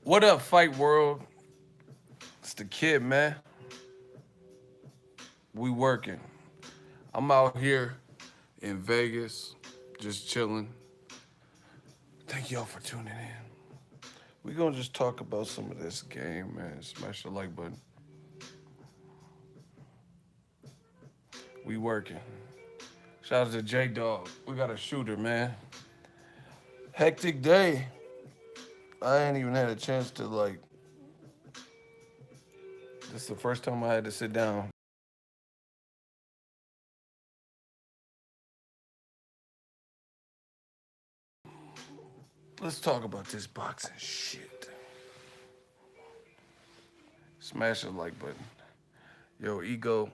What up, Fight World? It's the kid, man. We working. I'm out here in Vegas, just chilling. Thank y'all for tuning in. We gonna just talk about some of this game, man. Smash the like button. We working. Shout out to J Dog. We got a shooter, man. Hectic day. I ain't even had a chance to like. This is the first time I had to sit down. Let's talk about this boxing shit. Smash the like button. Yo, ego.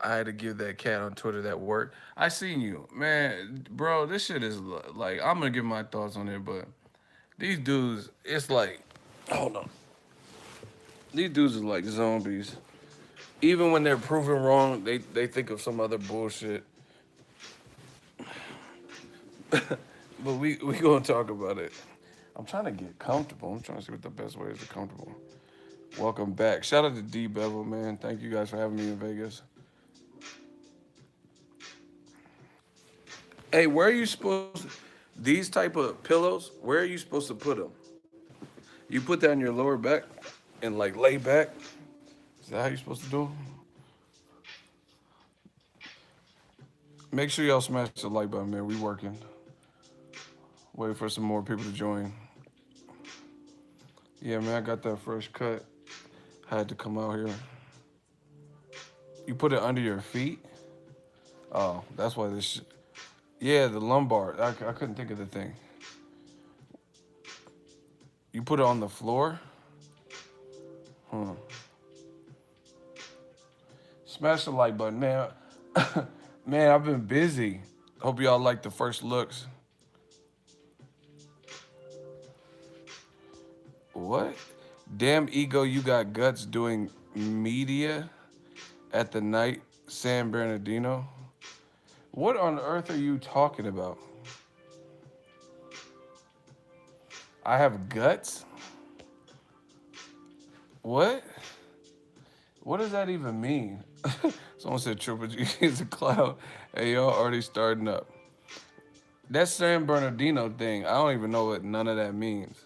I had to give that cat on Twitter that work. I seen you, man, bro. This shit is like I'm gonna give my thoughts on it, but these dudes, it's like, hold on. These dudes are like zombies. Even when they're proven wrong, they think of some other bullshit. But we gonna talk about it. I'm trying to get comfortable. I'm trying to see what the best way is to comfortable. Welcome back. Shout out to D Bevel, man. Thank you guys for having me in Vegas. Hey, where are you supposed to, these type of pillows, where are you supposed to put them? You put that on your lower back and like lay back? Is that how you're supposed to do? Make sure y'all smash the like button, man. We working. Wait for some more people to join. Yeah, man, I got that fresh cut. Had to come out here. You put it under your feet? Oh, that's why this. Yeah, the lumbar. I couldn't think of the thing. You put it on the floor? Huh. Smash the like button, man. Man, I've been busy. Hope y'all like the first looks. What? Damn ego, you got guts doing media at the night, San Bernardino. What on earth are you talking about? I have guts? What? What does that even mean? Someone said Triple G is a cloud. Hey, y'all already starting up. That San Bernardino thing, I don't even know what none of that means.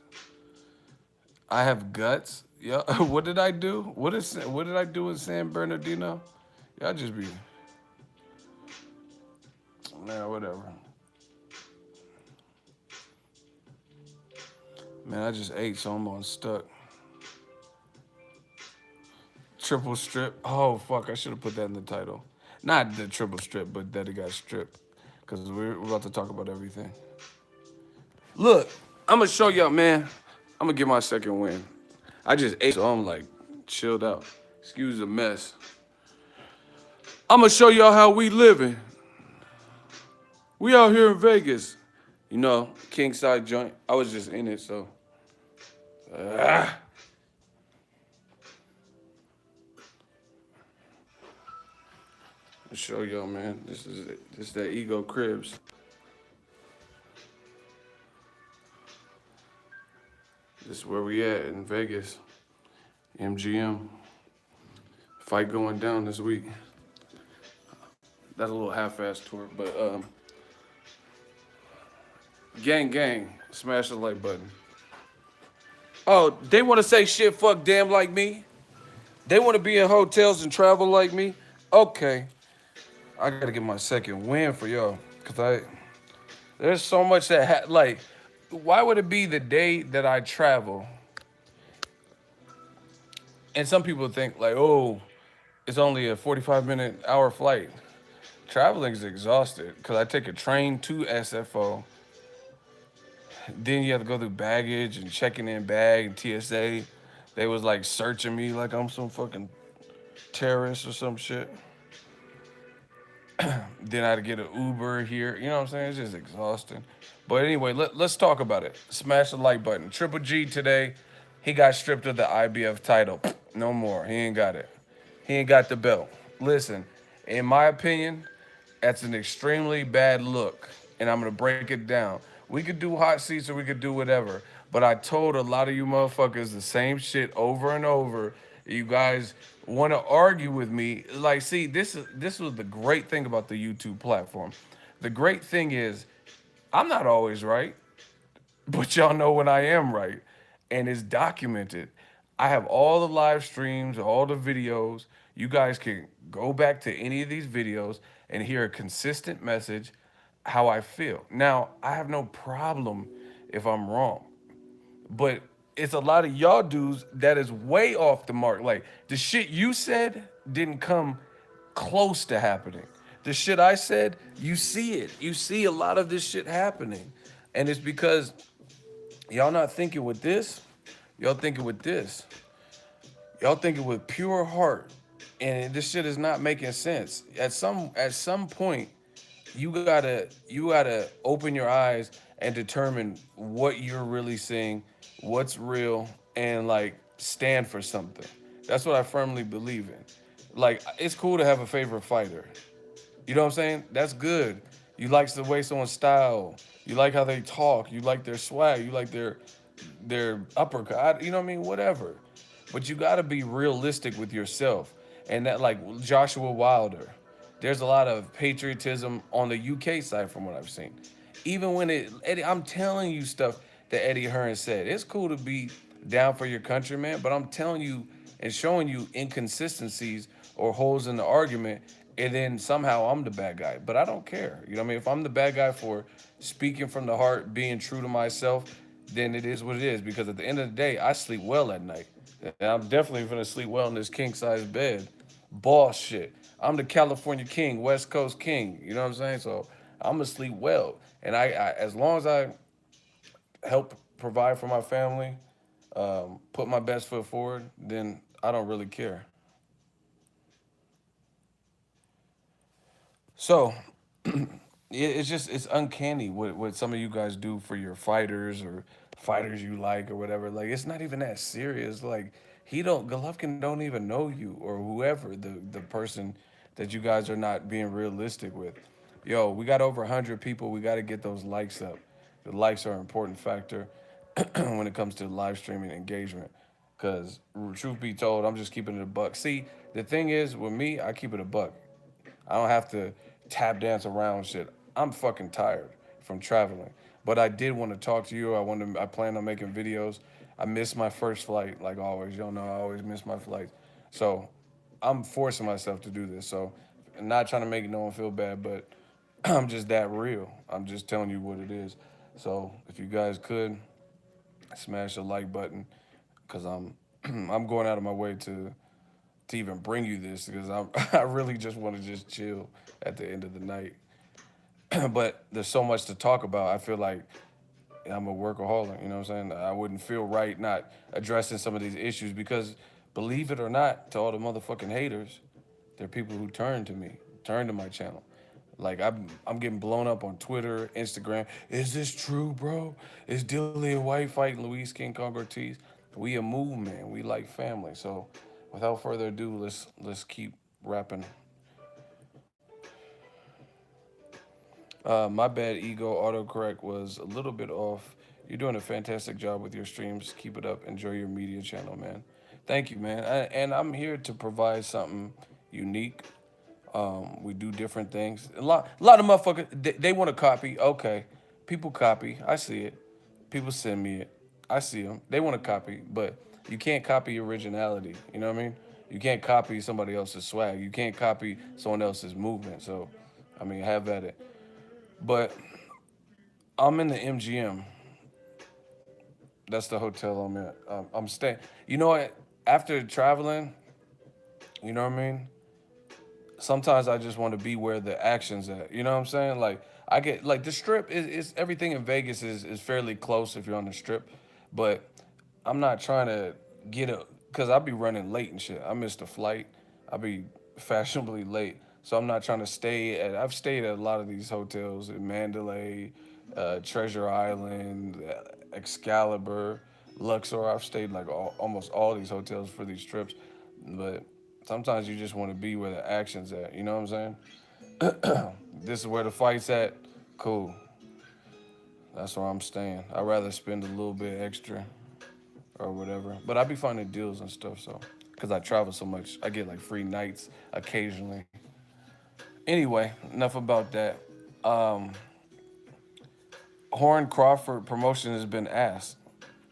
I have guts. Yeah, what did I do? What did I do in San Bernardino? Y'all just be man, whatever. Man, I just ate, so I'm on stuck. Triple strip. Oh fuck, I should have put that in the title. Not the triple strip, but that it got stripped. Cause we're about to talk about everything. Look, I'm gonna show y'all, man. I'm gonna get my second win. I just ate, so I'm like chilled out. Excuse the mess. I'm gonna show y'all how we living. We out here in Vegas. You know, king side joint. I was just in it, so. Ah. I'll show y'all, man. This is it. This is that ego cribs. This is where we at in Vegas. MGM. Fight going down this week. That's a little half-ass tour, but gang, gang, smash the like button. Oh, they want to say shit, fuck, damn, like me. They want to be in hotels and travel like me. Okay, I gotta get my second win for y'all, cause there's so much that like, why would it be the day that I travel? And some people think like, oh, it's only a 45-minute hour flight. Traveling is exhausted because I take a train to SFO. Then you have to go through baggage and checking in bag and TSA. They was like searching me like I'm some fucking terrorist or some shit. Then I had to get an Uber here. You know what I'm saying? It's just exhausting. But anyway, let's talk about it. Smash the like button. Triple G today, he got stripped of the IBF title. No more. He ain't got it. He ain't got the belt. Listen, in my opinion, that's an extremely bad look. And I'm going to break it down. We could do hot seats or we could do whatever. But I told a lot of you motherfuckers the same shit over and over. You guys want to argue with me. Like, see, this was the great thing about the YouTube platform. The great thing is I'm not always right, but y'all know when I am right. And it's documented. I have all the live streams, all the videos. You guys can go back to any of these videos and hear a consistent message how I feel. Now, I have no problem if I'm wrong, but it's a lot of y'all dudes that is way off the mark. Like the shit you said didn't come close to happening. The shit I said, you see it. You see a lot of this shit happening. And it's because y'all not thinking with this, y'all thinking with this. Y'all thinking with pure heart. And this shit is not making sense. At some point, you gotta open your eyes and determine what you're really seeing, what's real, and like stand for something. That's what I firmly believe in. Like it's cool to have a favorite fighter. You know what I'm saying? That's good. You like the way someone's style. You like how they talk. You like their swag. You like their uppercut. You know what I mean? Whatever. But you got to be realistic with yourself. And that, like Joshua Wilder, there's a lot of patriotism on the UK side from what I've seen. Even when Eddie, I'm telling you stuff that Eddie Hearn said. It's cool to be down for your country, man. But I'm telling you and showing you inconsistencies or holes in the argument, and then somehow I'm the bad guy. But I don't care. You know what I mean? If I'm the bad guy for speaking from the heart, being true to myself, then it is what it is. Because at the end of the day, I sleep well at night. And I'm definitely gonna sleep well in this king size bed. Boss shit. I'm the California king, West Coast king. You know what I'm saying? So I'm gonna sleep well. And I as long as I help provide for my family, put my best foot forward, then I don't really care. So it's just it's uncanny what some of you guys do for your fighters or fighters you like or whatever. Like it's not even that serious. Like he don't Golovkin don't even know you or whoever the person that you guys are not being realistic with. Yo, we got over 100 people. We got to get those likes up. The likes are an important factor when it comes to live streaming engagement. Cause truth be told, I'm just keeping it a buck. See, the thing is with me, I keep it a buck. I don't have to tap dance around shit. I'm fucking tired from traveling. But I did want to talk to you. I plan on making videos. I missed my first flight, like always. You don't know I always miss my flights. So I'm forcing myself to do this. So not trying to make no one feel bad, but I'm just that real. I'm just telling you what it is. So if you guys could smash the like button, cause I'm I'm going out of my way to even bring you this because I really just want to just chill at the end of the night. But there's so much to talk about. I feel like I'm a workaholic. You know what I'm saying? I wouldn't feel right not addressing some of these issues because, believe it or not, to all the motherfucking haters, there are people who turn to me, turn to my channel. Like I'm getting blown up on Twitter, Instagram. Is this true, bro? Is Dillian Whyte fighting Luis King Kong Ortiz? We a movement. We like family. So, without further ado, let's keep rapping. My bad, ego autocorrect was a little bit off. You're doing a fantastic job with your streams. Keep it up. Enjoy your media channel, man. Thank you, man. And I'm here to provide something unique. We do different things. A lot of motherfuckers, they want to copy. Okay, people copy. I see it. People send me it. I see them. They want to copy, but you can't copy originality. You know what I mean? You can't copy somebody else's swag. You can't copy someone else's movement. So, I mean, have at it. But I'm in the MGM. That's the hotel I'm at. I'm staying. You know what? After traveling, you know what I mean? Sometimes I just want to be where the action's at. You know what I'm saying? Like I get like the strip is everything in Vegas is fairly close if you're on the strip, but I'm not trying to get a because I'll be running late and shit. I missed a flight. I'll be fashionably late, so I'm not trying to stay at. I've stayed at a lot of these hotels in Mandalay, Treasure Island, Excalibur, Luxor. I've stayed like almost all these hotels for these trips, but sometimes you just want to be where the action's at. You know what I'm saying? This is where the fight's at. Cool. That's where I'm staying. I'd rather spend a little bit extra or whatever. But I be finding deals and stuff, so because I travel so much, I get like free nights occasionally. Anyway, enough about that. Um, Horn Crawford promotion has been asked.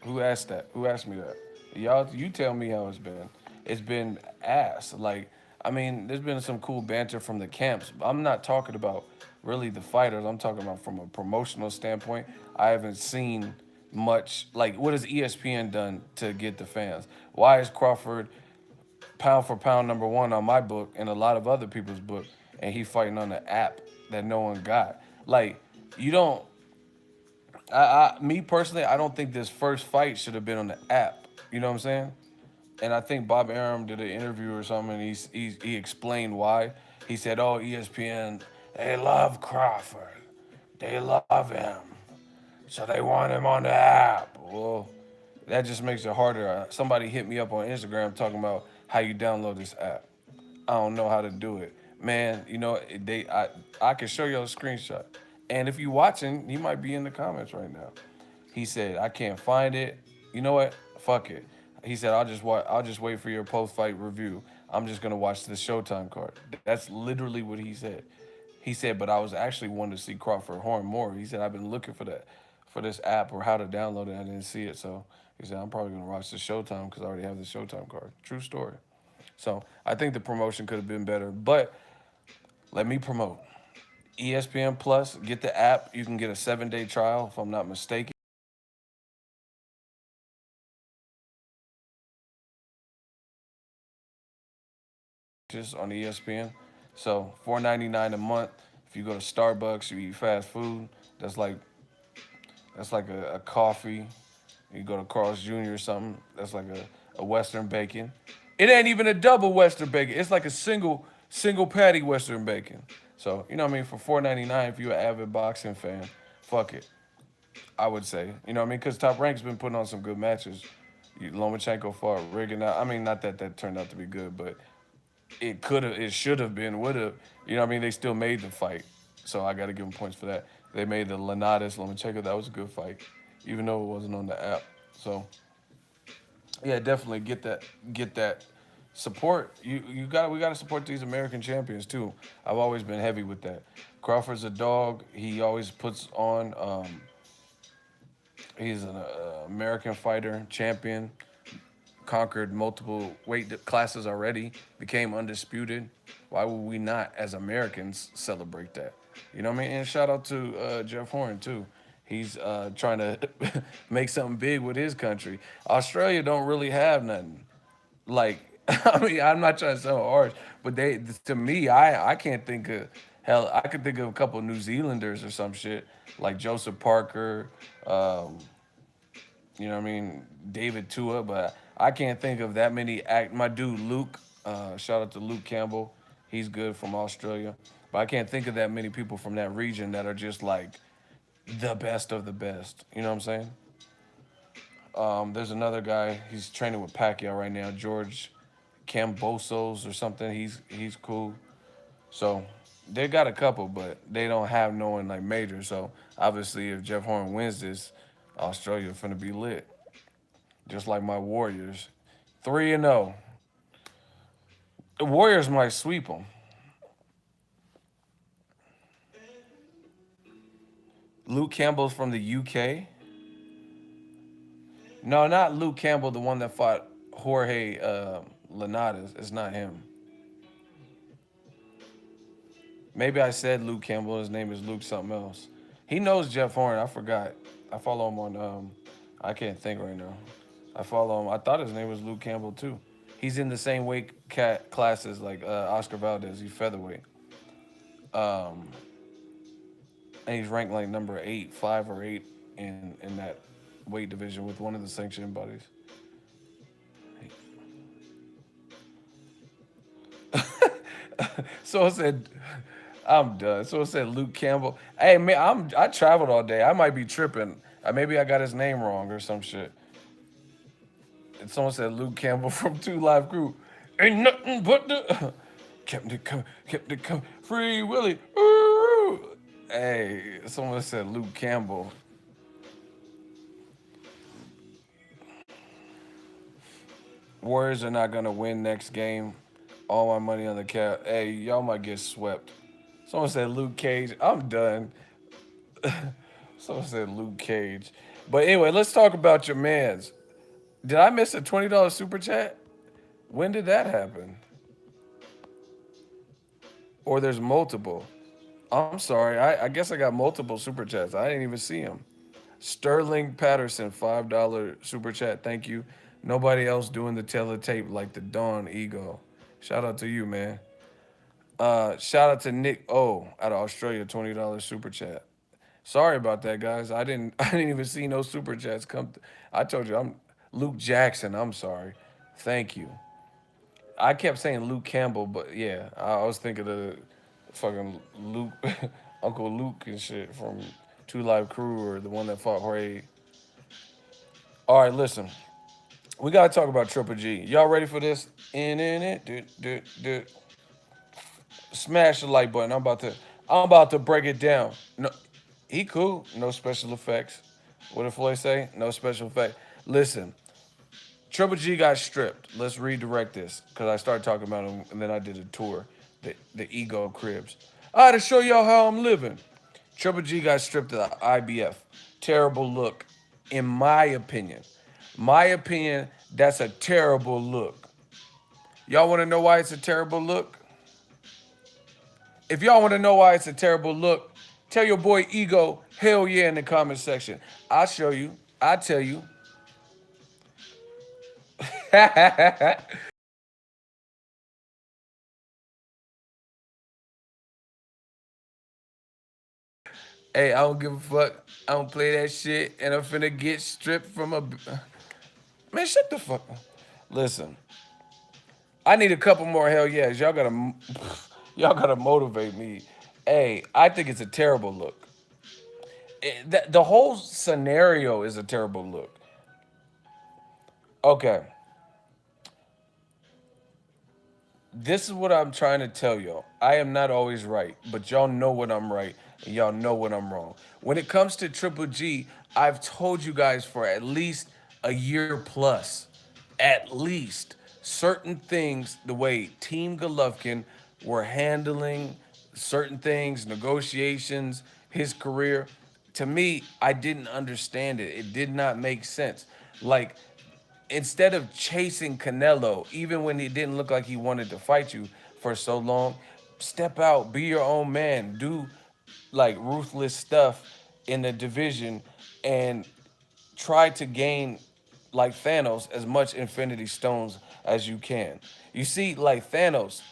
Who asked that? Who asked me that? Y'all, you tell me how it's been. It's been asked. Like, I mean, there's been some cool banter from the camps. I'm not talking about really the fighters. I'm talking about from a promotional standpoint. I haven't seen much. Like, what has ESPN done to get the fans? Why is Crawford pound for pound number one on my book and a lot of other people's book, and he fighting on the app that no one got? Like, you don't. Me personally, I don't think this first fight should have been on the app. You know what I'm saying? And I think Bob Arum did an interview or something, and he explained why. He said, "Oh, ESPN, they love Crawford, they love him, so they want him on the app." Well, that just makes it harder. Somebody hit me up on Instagram talking about how you download this app. I don't know how to do it, man. You know, I can show you a screenshot, and if you watching, you might be in the comments right now. He said, "I can't find it. You know what? Fuck it." He said, I'll just wait for your post fight review. I'm just gonna watch the Showtime card." That's literally what he said. He said, "But I was actually wanting to see Crawford Horn more." He said, "I've been looking for that, for this app or how to download it. I didn't see it, so." He said, "I'm probably gonna watch the Showtime because I already have the Showtime card." True story. So I think the promotion could have been better. But let me promote ESPN Plus. Get the app. You can get a 7-day trial, if I'm not mistaken, just on ESPN. So $4.99 a month. If you go to Starbucks, you eat fast food. That's like that's like a coffee. You go to Carl's Jr. or something. That's like a Western bacon. It ain't even a double Western bacon. It's like a single patty Western bacon. So you know what I mean. For $4.99, if you're an avid boxing fan, fuck it. I would say, you know what I mean, because Top Rank's been putting on some good matches. Lomachenko fought Riggin. I mean, not that that turned out to be good, but it should have been, would have. You know what I mean? They still made the fight, so I got to give them points for that. They made the Linares Lomachenko. That was a good fight, even though it wasn't on the app. So yeah, definitely get that support. We got to support these American champions too. I've always been heavy with that. Crawford's a dog. He always puts on. He's an American fighter, champion, conquered multiple weight classes already, became undisputed. Why would we not, as Americans, celebrate that? You know what I mean? And shout out to Jeff Horn too. He's trying to make something big with his country. Australia don't really have nothing. Like, I mean, I'm not trying to sound harsh, but to me, I can't think of hell. I could think of a couple New Zealanders or some shit like Joseph Parker, um, you know what I mean, David Tua, but I can't think of that many My dude Luke, shout out to Luke Campbell, he's good from Australia, but I can't think of that many people from that region that are just like the best of the best. You know what I'm saying? There's another guy. He's training with Pacquiao right now, George Cambosos or something. He's cool. So they got a couple, but they don't have no one like major. So obviously, if Jeff Horn wins this, Australia finna be lit. Just like my Warriors, 3-0. The Warriors might sweep them. Luke Campbell's from the UK. No, not Luke Campbell, the one that fought Jorge Linares. It's not him. Maybe I said Luke Campbell. His name is Luke something else. He knows Jeff Horn. I forgot. I follow him on. I can't think right now. I follow him. I thought his name was Luke Campbell too. He's in the same weight classes like Oscar Valdez. He's featherweight, and he's ranked like number 8, 5 or 8 in that weight division with one of the sanctioned bodies. So it said, I'm done. So it said Luke Campbell. Hey man, I traveled all day. I might be tripping. Maybe I got his name wrong or some shit. And someone said Luke Campbell from Two Live Crew. Ain't nothing but the kept it coming. Free Willy. Ooh. Hey, someone said Luke Campbell. Warriors are not gonna win next game. All my money on the cap. Hey, y'all might get swept. Someone said Luke Cage. I'm done. Someone said Luke Cage. But anyway, let's talk about your man's. Did I miss a $20 super chat? When did that happen? Or there's multiple. I'm sorry. I guess I got multiple super chats. I didn't even see them. Sterling Patterson, $5 super chat. Thank you. Nobody else doing the teletape like the Dawn Ego. Shout out to you, man. Shout out to Nick O out of Australia, $20 super chat. Sorry about that, guys. I didn't even see no super chats come. I told you I'm Luke Jackson. I'm sorry. Thank you. I kept saying Luke Campbell, but yeah, I was thinking of fucking Luke, Uncle Luke and shit from Two Live Crew or the one that fought Jorge. All right, listen. We gotta talk about Triple G. Y'all ready for this? In it, do. Smash the like button. I'm about to break it down. No, he cool. No special effects. What did Floyd say? No special effect. Listen, Triple G got stripped. Let's redirect this because I started talking about him and then I did a tour, the Ego Cribs. I had to show y'all how I'm living. Triple G got stripped of the IBF. Terrible look, in my opinion. My opinion, that's a terrible look. Y'all want to know why it's a terrible look? If y'all want to know why it's a terrible look, tell your boy Ego, hell yeah, in the comment section. I'll show you. I'll tell you. Hey, I don't give a fuck. I don't play that shit, and I'm finna get stripped from a. Man, shut the fuck up. Listen, I need a couple more hell yes. Y'all gotta motivate me. Hey, I think it's a terrible look. The whole scenario is a terrible look. Okay, this is what I'm trying to tell y'all. I am not always right, but y'all know when I'm right and y'all know when I'm wrong. When it comes to Triple G, I've told you guys for at least a year plus, at least certain things, the way Team Golovkin were handling certain things, negotiations, his career. To me, I didn't understand it. It did not make sense. Like, instead of chasing Canelo, even when he didn't look like he wanted to fight you for so long, step out, be your own man, do like ruthless stuff in the division, and try to gain like Thanos as much Infinity Stones as you can. You see, like Thanos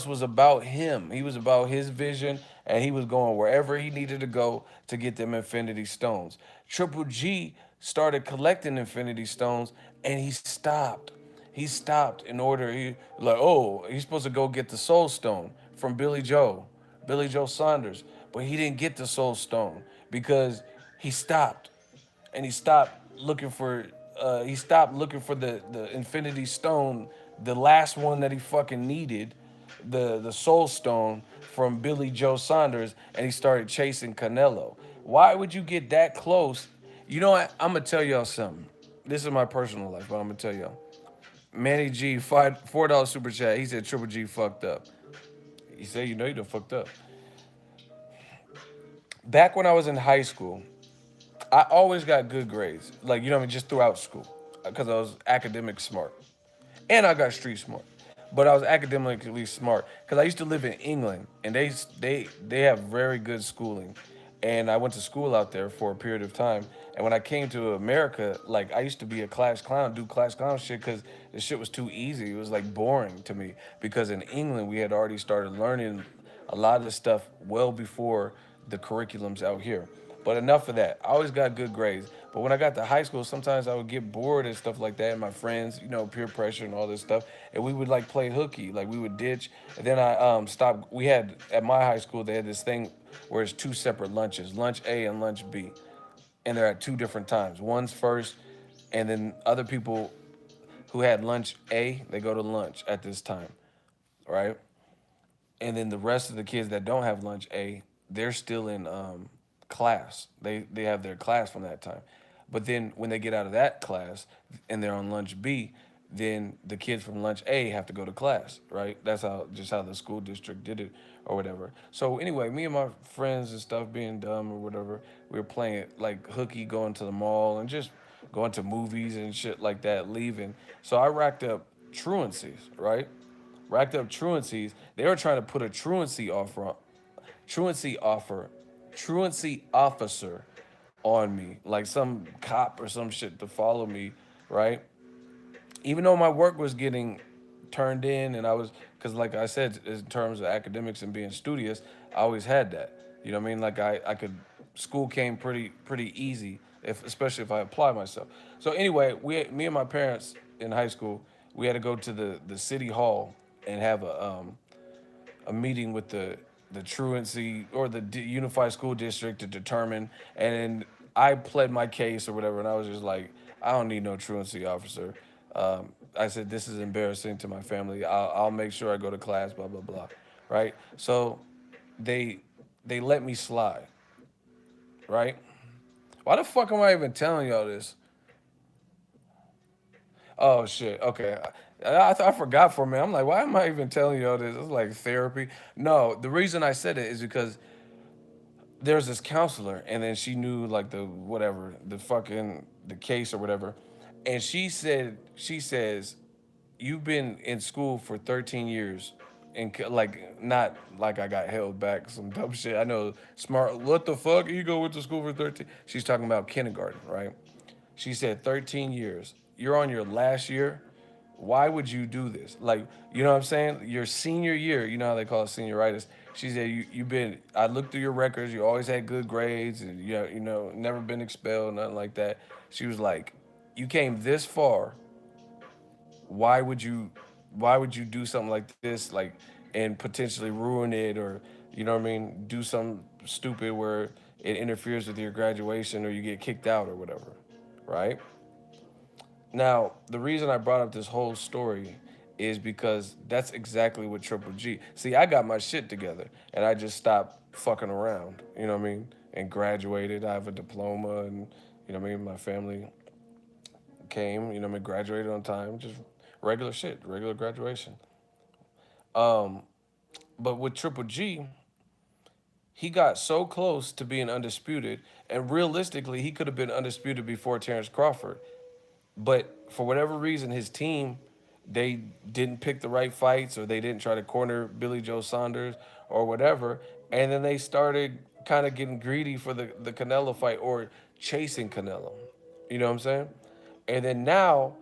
was about him. He was about his vision, and he was going wherever he needed to go to get them Infinity Stones. Triple G started collecting Infinity Stones, and he stopped. He stopped in order. He like, oh, he's supposed to go get the Soul Stone from Billy Joe Saunders, but he didn't get the Soul Stone because he stopped and he stopped looking for the Infinity Stone, the last one that he fucking needed, the Soul Stone from Billy Joe Saunders, and he started chasing Canelo. Why would you get that close? You know what? I'm gonna tell y'all something. This is my personal life, but I'm gonna tell y'all. Manny G, $4 super chat. He said Triple G fucked up. He said, you know, you done fucked up. Back when I was in high school, I always got good grades. Like, you know what I mean, just throughout school. Because I was academic smart. And I got street smart. But I was academically smart. Because I used to live in England and they have very good schooling. And I went to school out there for a period of time. And when I came to America, like I used to be a class clown, do class clown shit because the shit was too easy. It was like boring to me. Because in England we had already started learning a lot of the stuff well before the curriculums out here. But enough of that. I always got good grades. But when I got to high school, sometimes I would get bored and stuff like that. And my friends, you know, peer pressure and all this stuff. And we would like play hooky. Like we would ditch. And then I stopped. We had, at my high school, they had this thing where it's two separate lunches, lunch A and lunch B. And they're at two different times. One's first, and then other people who had lunch A, they go to lunch at this time, right? And then the rest of the kids that don't have lunch A, they're still in class. They have their class from that time. But then when they get out of that class and they're on lunch B, then the kids from lunch A have to go to class, right? That's how just how the school district did it or whatever. So anyway, me and my friends and stuff being dumb or whatever, we were playing like hooky, going to the mall and just going to movies and shit like that, leaving. So I racked up truancies, right? Racked up truancies. They were trying to put a truancy offer, truancy officer on me, like some cop or some shit to follow me, right? Even though my work was getting turned in and I was, because like I said, in terms of academics and being studious, I always had that. You know what I mean? Like I could, school came pretty easy, if especially if I apply myself. So anyway, me and my parents in high school, we had to go to the city hall and have a meeting with the truancy or the unified school district to determine. And then I pled my case or whatever, and I was just like, I don't need no truancy officer. I said this is embarrassing to my family. I'll make sure I go to class. Blah blah blah. Right. So they they let me slide. Right. Why the fuck am I even telling y'all this? Oh shit. Okay. I forgot for a minute. I'm like, why am I even telling y'all this? It's like therapy. No, the reason I said it is because there's this counselor, and then she knew like the whatever, the fucking the case or whatever, and she says, you've been in school for 13 years, and like not like I got held back some dumb shit. I know smart. What the fuck? You go went to school for 13? She's talking about kindergarten, right? She said 13 years. You're on your last year. Why would you do this? Like, you know what I'm saying? Your senior year, you know how they call it senioritis. She said you've been. I looked through your records. You always had good grades, and never been expelled, nothing like that. She was like, you came this far. Why would you? Why would you do something like this, like, and potentially ruin it, or you know what I mean? Do something stupid where it interferes with your graduation, or you get kicked out, or whatever, right? Now, the reason I brought up this whole story is because that's exactly what Triple G. See, I got my shit together and I just stopped fucking around, you know what I mean? And graduated. I have a diploma and, you know what I mean? My family came, you know what I mean? Graduated on time, just regular shit, regular graduation. Um, but with Triple G, he got so close to being undisputed, and realistically, he could have been undisputed before Terrence Crawford. But for whatever reason, his team, they didn't pick the right fights, or they didn't try to corner Billy Joe Saunders or whatever. And then they started kind of getting greedy for the Canelo fight, or chasing Canelo. You know what I'm saying? And then now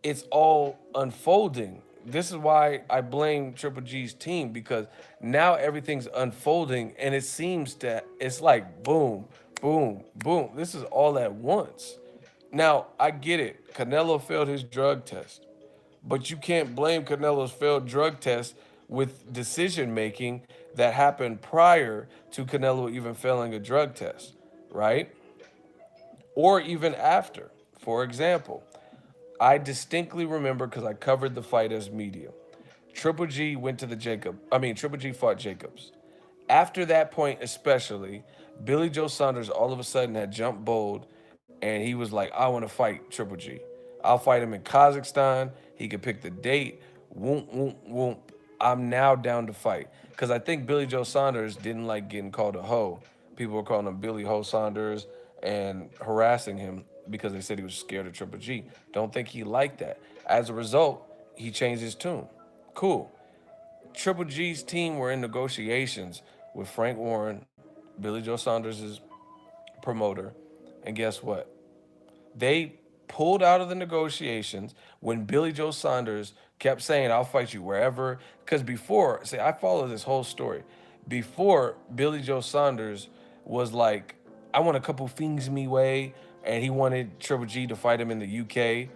it's all unfolding. This is why I blame Triple G's team, because now everything's unfolding and it seems that it's like boom, boom, boom. This is all at once. Now, I get it. Canelo failed his drug test, but you can't blame Canelo's failed drug test with decision making that happened prior to Canelo even failing a drug test, right? Or even after. For example, I distinctly remember, because I covered the fight as media. Triple G went to the Jacob. I mean, Triple G fought Jacobs. After that point, especially, Billy Joe Saunders all of a sudden had jumped bold, and he was like, I want to fight Triple G. I'll fight him in Kazakhstan. He could pick the date. Whoop, whoop, whoop. I'm now down to fight. Because I think Billy Joe Saunders didn't like getting called a hoe. People were calling him Billy Ho Saunders and harassing him because they said he was scared of Triple G. Don't think he liked that. As a result, he changed his tune. Cool. Triple G's team were in negotiations with Frank Warren, Billy Joe Saunders' promoter, and guess what? They pulled out of the negotiations when Billy Joe Saunders kept saying, I'll fight you wherever. Because before, see, I follow this whole story. Before, Billy Joe Saunders was like, I want a couple things me way, and he wanted Triple G to fight him in the UK.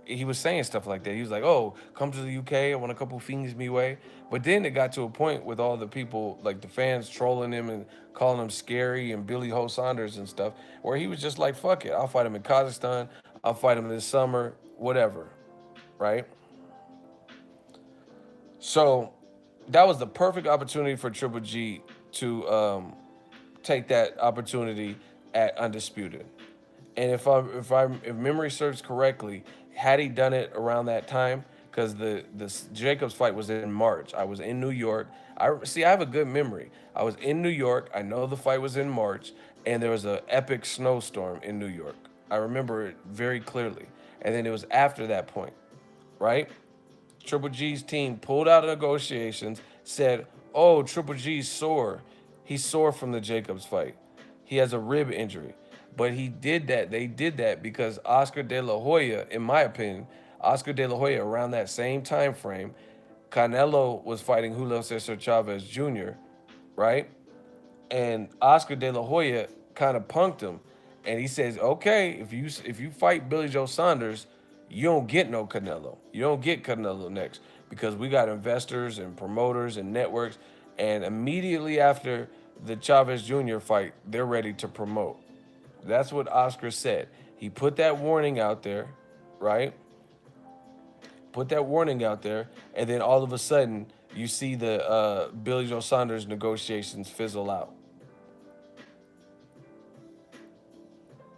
He was saying stuff like that. He was like, "Oh, come to the UK. I want a couple things me way." But then it got to a point with all the people, like the fans, trolling him and calling him scary and Billy Ho Saunders and stuff, where he was just like, "Fuck it, I'll fight him in Kazakhstan. I'll fight him this summer, whatever." Right? So that was the perfect opportunity for Triple G to take that opportunity at undisputed. And if memory serves correctly, Had he done it around that time, because the Jacobs fight was in March. I was in New York. I see. I have a good memory. I was in New York. I know the fight was in March, and there was an epic snowstorm in New York. I remember it very clearly. And then it was after that point, right? Triple G's team pulled out of negotiations, said, "Oh, Triple G's sore. He's sore from the Jacobs fight. He has a rib injury." But he did that. They did that because Oscar De La Hoya, in my opinion, Oscar De La Hoya around that same time frame, Canelo was fighting Julio Cesar Chavez Jr., right? And Oscar De La Hoya kind of punked him, and he says, "Okay, if you fight Billy Joe Saunders, you don't get no Canelo. You don't get Canelo next because we got investors and promoters and networks." And immediately after the Chavez Jr. fight, they're ready to promote. That's what Oscar said. He put that warning out there, right? Put that warning out there, and then all of a sudden, you see the Billy Joe Saunders negotiations fizzle out.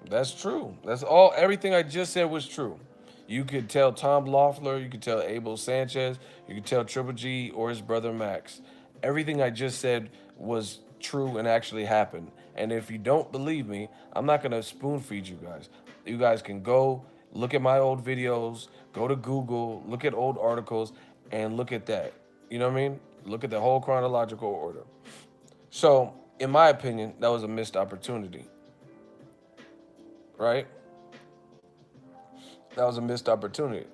That's true. That's all. Everything I just said was true. You could tell Tom Loeffler, you could tell Abel Sanchez, you could tell Triple G or his brother Max. Everything I just said was true and actually happened. And if you don't believe me, I'm not gonna spoon feed you guys. You guys can go look at my old videos, go to Google, look at old articles, and look at that. You know what I mean? Look at the whole chronological order. So, in my opinion, that was a missed opportunity, right? That was a missed opportunity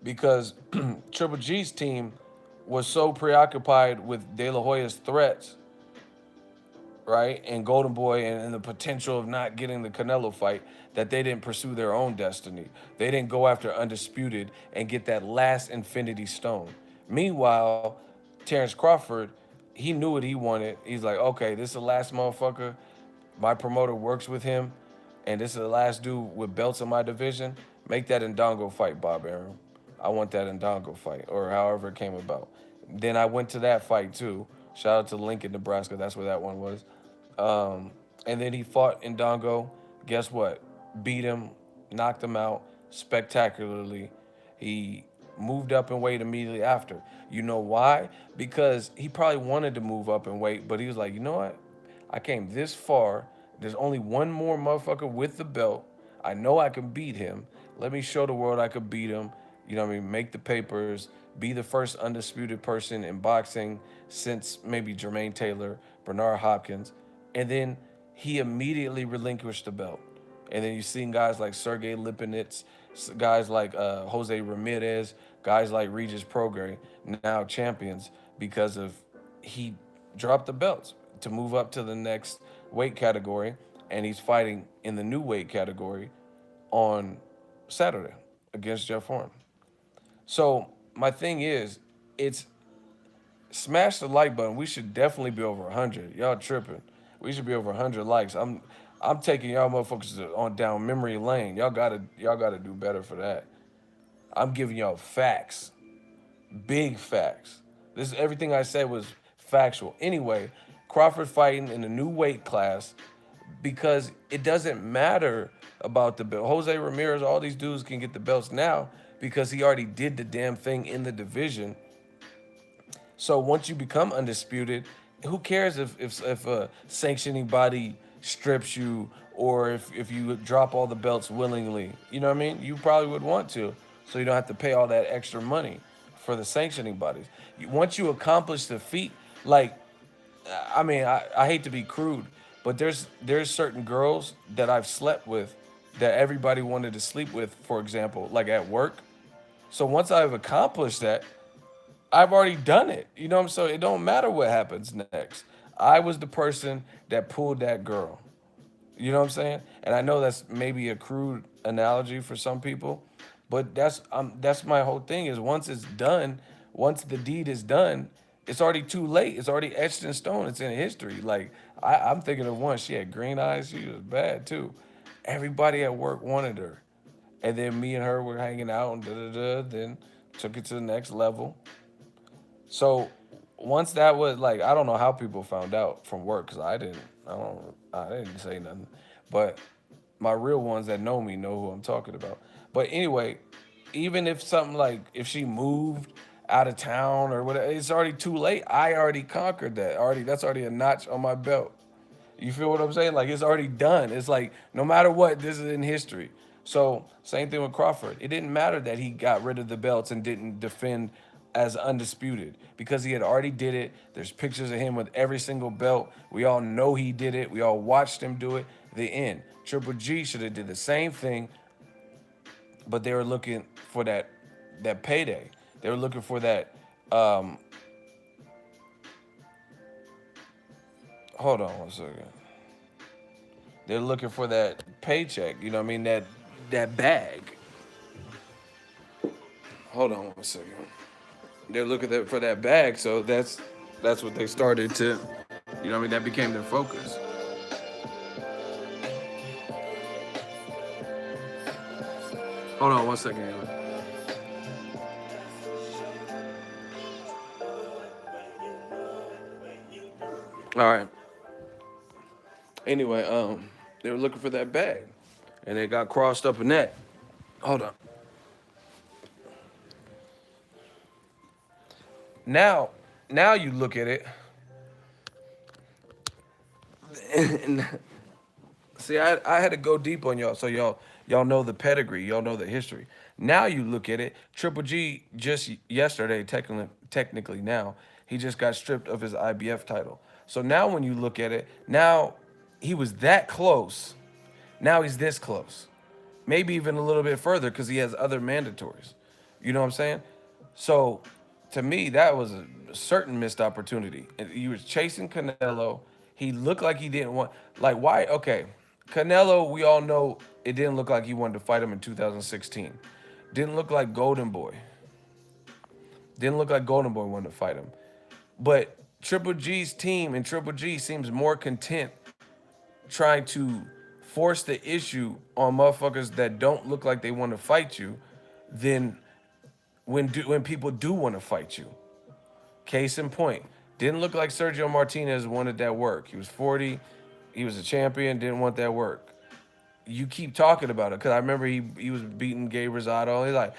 because Triple G's team was so preoccupied with De La Hoya's threats, right, and Golden Boy and the potential of not getting the Canelo fight that they didn't pursue their own destiny. They didn't go after Undisputed and get that last Infinity Stone. Meanwhile, Terrence Crawford, he knew what he wanted. He's like, okay, this is the last motherfucker. My promoter works with him, and this is the last dude with belts in my division. Make that Ndongo fight, Bob Arum. I want that Ndongo fight, or however it came about. Then I went to that fight too. Shout out to Lincoln, Nebraska. That's where that one was. And then he fought Ndongo. Guess what? Beat him, knocked him out spectacularly. He moved up in weight immediately after. You know why? Because he probably wanted to move up in weight, but he was like, you know what? I came this far. There's only one more motherfucker with the belt. I know I can beat him. Let me show the world I could beat him. You know what I mean? Make the papers. Be the first undisputed person in boxing since maybe Jermaine Taylor, Bernard Hopkins. And then he immediately relinquished the belt. And then you've seen guys like Sergey Lipinets, guys like Jose Ramirez, guys like Regis Prograis, now champions because of he dropped the belts to move up to the next weight category, and he's fighting in the new weight category on Saturday against Jeff Horn. So my thing is, it's smash the like button. We should definitely be over 100. Y'all tripping. We should be over 100 likes. I'm taking y'all motherfuckers on down memory lane. Y'all gotta do better for that. I'm giving y'all facts, big facts. This everything I said was factual. Anyway, Crawford fighting in a new weight class because it doesn't matter about the belt. Jose Ramirez, all these dudes can get the belts now because he already did the damn thing in the division. So once you become undisputed, who cares if a sanctioning body strips you or if you drop all the belts willingly? You know what I mean? You probably would want to, so you don't have to pay all that extra money for the sanctioning bodies. Once you accomplish the feat, like I mean, I hate to be crude, but there's certain girls that I've slept with that everybody wanted to sleep with, for example, like at work. So once I've accomplished that, I've already done it. You know what I'm saying? It don't matter what happens next. I was the person that pulled that girl. You know what I'm saying? And I know that's maybe a crude analogy for some people, but that's my whole thing is once it's done, once the deed is done, it's already too late. It's already etched in stone. It's in history. Like I'm thinking of one. She had green eyes. She was bad too. Everybody at work wanted her, and then me and her were hanging out and da da da. Then took it to the next level. So once that was like, I don't know how people found out from work because I didn't say nothing. But my real ones that know me know who I'm talking about. But anyway, even if something like if she moved out of town or whatever, it's already too late. I already conquered that. Already, that's already a notch on my belt. You feel what I'm saying? Like it's already done. It's like no matter what, this is in history. So same thing with Crawford. It didn't matter that he got rid of the belts and didn't defend as undisputed because he had already did it. There's pictures of him with every single belt. We all know he did it. We all watched him do it. The end. Triple G should have did the same thing, but they were looking for that payday. They were looking for that. Um, Hold on one second. They're looking for that paycheck. You know what I mean? That bag. Hold on one second. They're looking for that bag, so that's what they started to. You know what I mean? That became their focus. Hold on one second. All right. Anyway, they were looking for that bag, and they got crossed up in that. Hold on. Now, now you look at it, and see, I had to go deep on y'all, so y'all know the pedigree, y'all know the history. Now you look at it, Triple G just yesterday, technically now, he just got stripped of his IBF title. So now when you look at it, now he was that close. Now he's this close. Maybe even a little bit further because he has other mandatories. You know what I'm saying? So to me, that was a certain missed opportunity. And he was chasing Canelo. He looked like he didn't want, like, why? Okay. Canelo, we all know it didn't look like he wanted to fight him in 2016. Didn't look like Golden Boy. Didn't look like Golden Boy wanted to fight him. But Triple G's team and Triple G seems more content trying to force the issue on motherfuckers that don't look like they want to fight you than when people do want to fight you. Case in point, didn't look like Sergio Martinez wanted that work. He was 40, he was a champion, didn't want that work. You keep talking about it because I remember he was beating Gabe Rosado. He's like,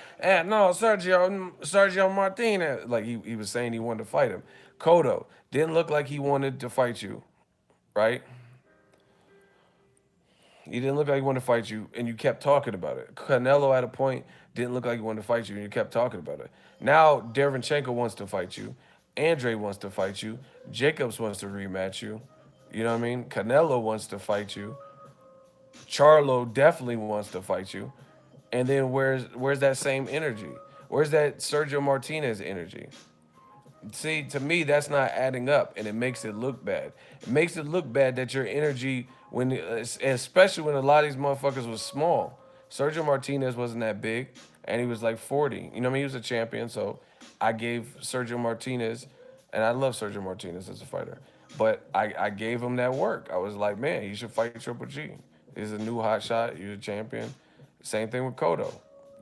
no, Sergio Martinez. Like he was saying he wanted to fight him. Cotto didn't look like he wanted to fight you, right? He didn't look like he wanted to fight you, and you kept talking about it. Canelo at a point didn't look like he wanted to fight you, and you kept talking about it. Now Derevchenko wants to fight you. Andre wants to fight you. Jacobs wants to rematch you. You know what I mean? Canelo wants to fight you. Charlo definitely wants to fight you. And then where's that same energy? Where's that Sergio Martinez energy? See, to me, that's not adding up, and it makes it look bad. It makes it look bad that your energy, especially when a lot of these motherfuckers was small. Sergio Martinez wasn't that big, and he was like 40. You know what I mean? He was a champion, so I gave Sergio Martinez, and I love Sergio Martinez as a fighter, but I gave him that work. I was like, man, he should fight Triple G. He's a new hot shot. You're a champion. Same thing with Cotto.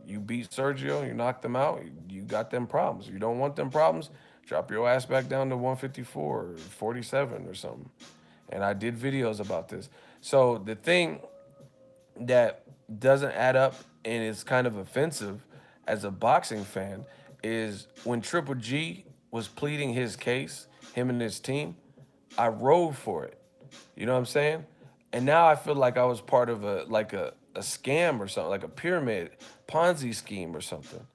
You beat Sergio, you knocked them out, you got them problems. You don't want them problems, drop your ass back down to 154 or 47 or something. And I did videos about this. So the thing that doesn't add up and is kind of offensive as a boxing fan is when Triple G was pleading his case, him and his team, I rode for it. You know what I'm saying? And now I feel like I was part of a scam or something, like a pyramid Ponzi scheme or something.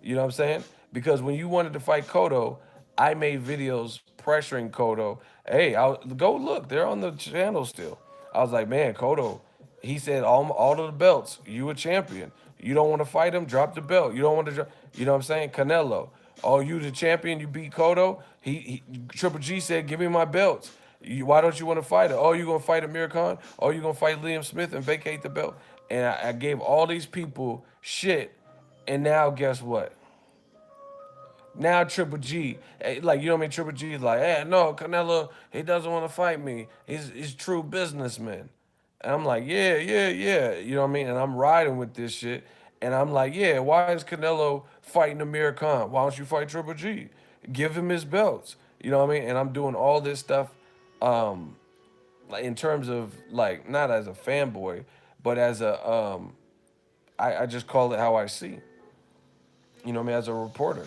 You know what I'm saying? Because when you wanted to fight Cotto, I made videos pressuring Cotto. Hey, go look. They're on the channel still. I was like, man, Cotto, he said all of the belts. You a champion. You don't want to fight him? Drop the belt. You don't want to drop. You know what I'm saying? Canelo. Oh, you the champion. You beat Cotto. He Triple G said, give me my belts. Why don't you want to fight it? Oh, you gonna fight Amir Khan? Oh, you gonna fight Liam Smith and vacate the belt? And I gave all these people shit. And now guess what? Now Triple G, like you know what I mean? Triple G is like, hey, no, Canelo, he doesn't want to fight me. He's true businessman. And I'm like, yeah, yeah, yeah. You know what I mean? And I'm riding with this shit. And I'm like, yeah, why is Canelo fighting Amir Khan? Why don't you fight Triple G? Give him his belts. You know what I mean? And I'm doing all this stuff, like in terms of like not as a fanboy, but as a I just call it how I see. You know what I mean? As a reporter,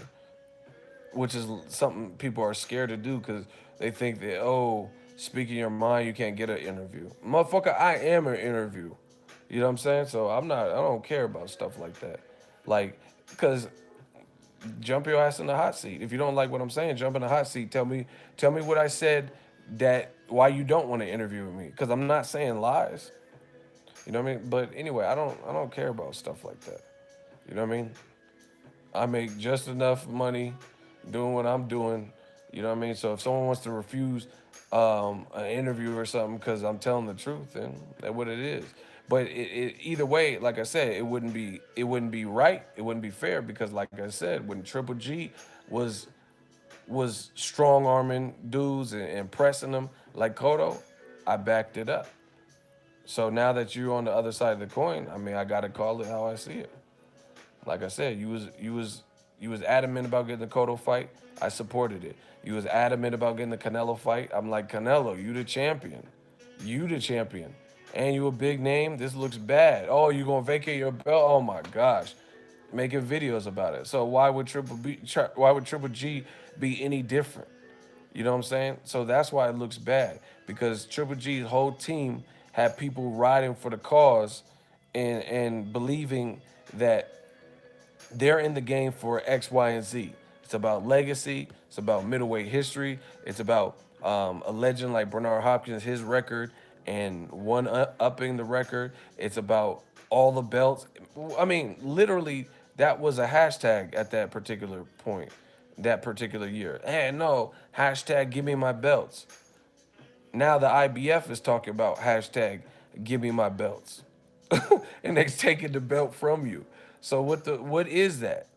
which is something people are scared to do because they think that, oh, speaking your mind, you can't get an interview. Motherfucker, I am an interview. You know what I'm saying? So I don't care about stuff like that. Like, because jump your ass in the hot seat. If you don't like what I'm saying, jump in the hot seat. Tell me what I said that why you don't want to interview with me. Because I'm not saying lies. You know what I mean? But anyway, I don't care about stuff like that. You know what I mean? I make just enough money doing what I'm doing. You know what I mean? So if someone wants to refuse an interview or something because I'm telling the truth, then that's what it is. But either way, like I said, it wouldn't be right. It wouldn't be fair because, like I said, when Triple G was was strong arming dudes and pressing them like Cotto, I backed it up. So now that you're on the other side of the coin, I mean, I gotta call it how I see it. Like I said, you was adamant about getting the Cotto fight. I supported it. You was adamant about getting the Canelo fight. I'm like, Canelo, you the champion. You the champion. And you a big name. This looks bad. Oh, you gonna vacate your belt? Oh my gosh. Making videos about it. So why would Triple G be any different? You know what I'm saying? So that's why it looks bad because Triple G's whole team had people riding for the cause and believing that they're in the game for X, Y, and Z. It's about legacy. It's about middleweight history. It's about a legend like Bernard Hopkins, his record, and one upping the record. It's about all the belts. I mean, literally, that was a hashtag at that particular point, that particular year. Hey, no, hashtag give me my belts. Now the IBF is talking about hashtag give me my belts. And they're taking the belt from you. So what is that?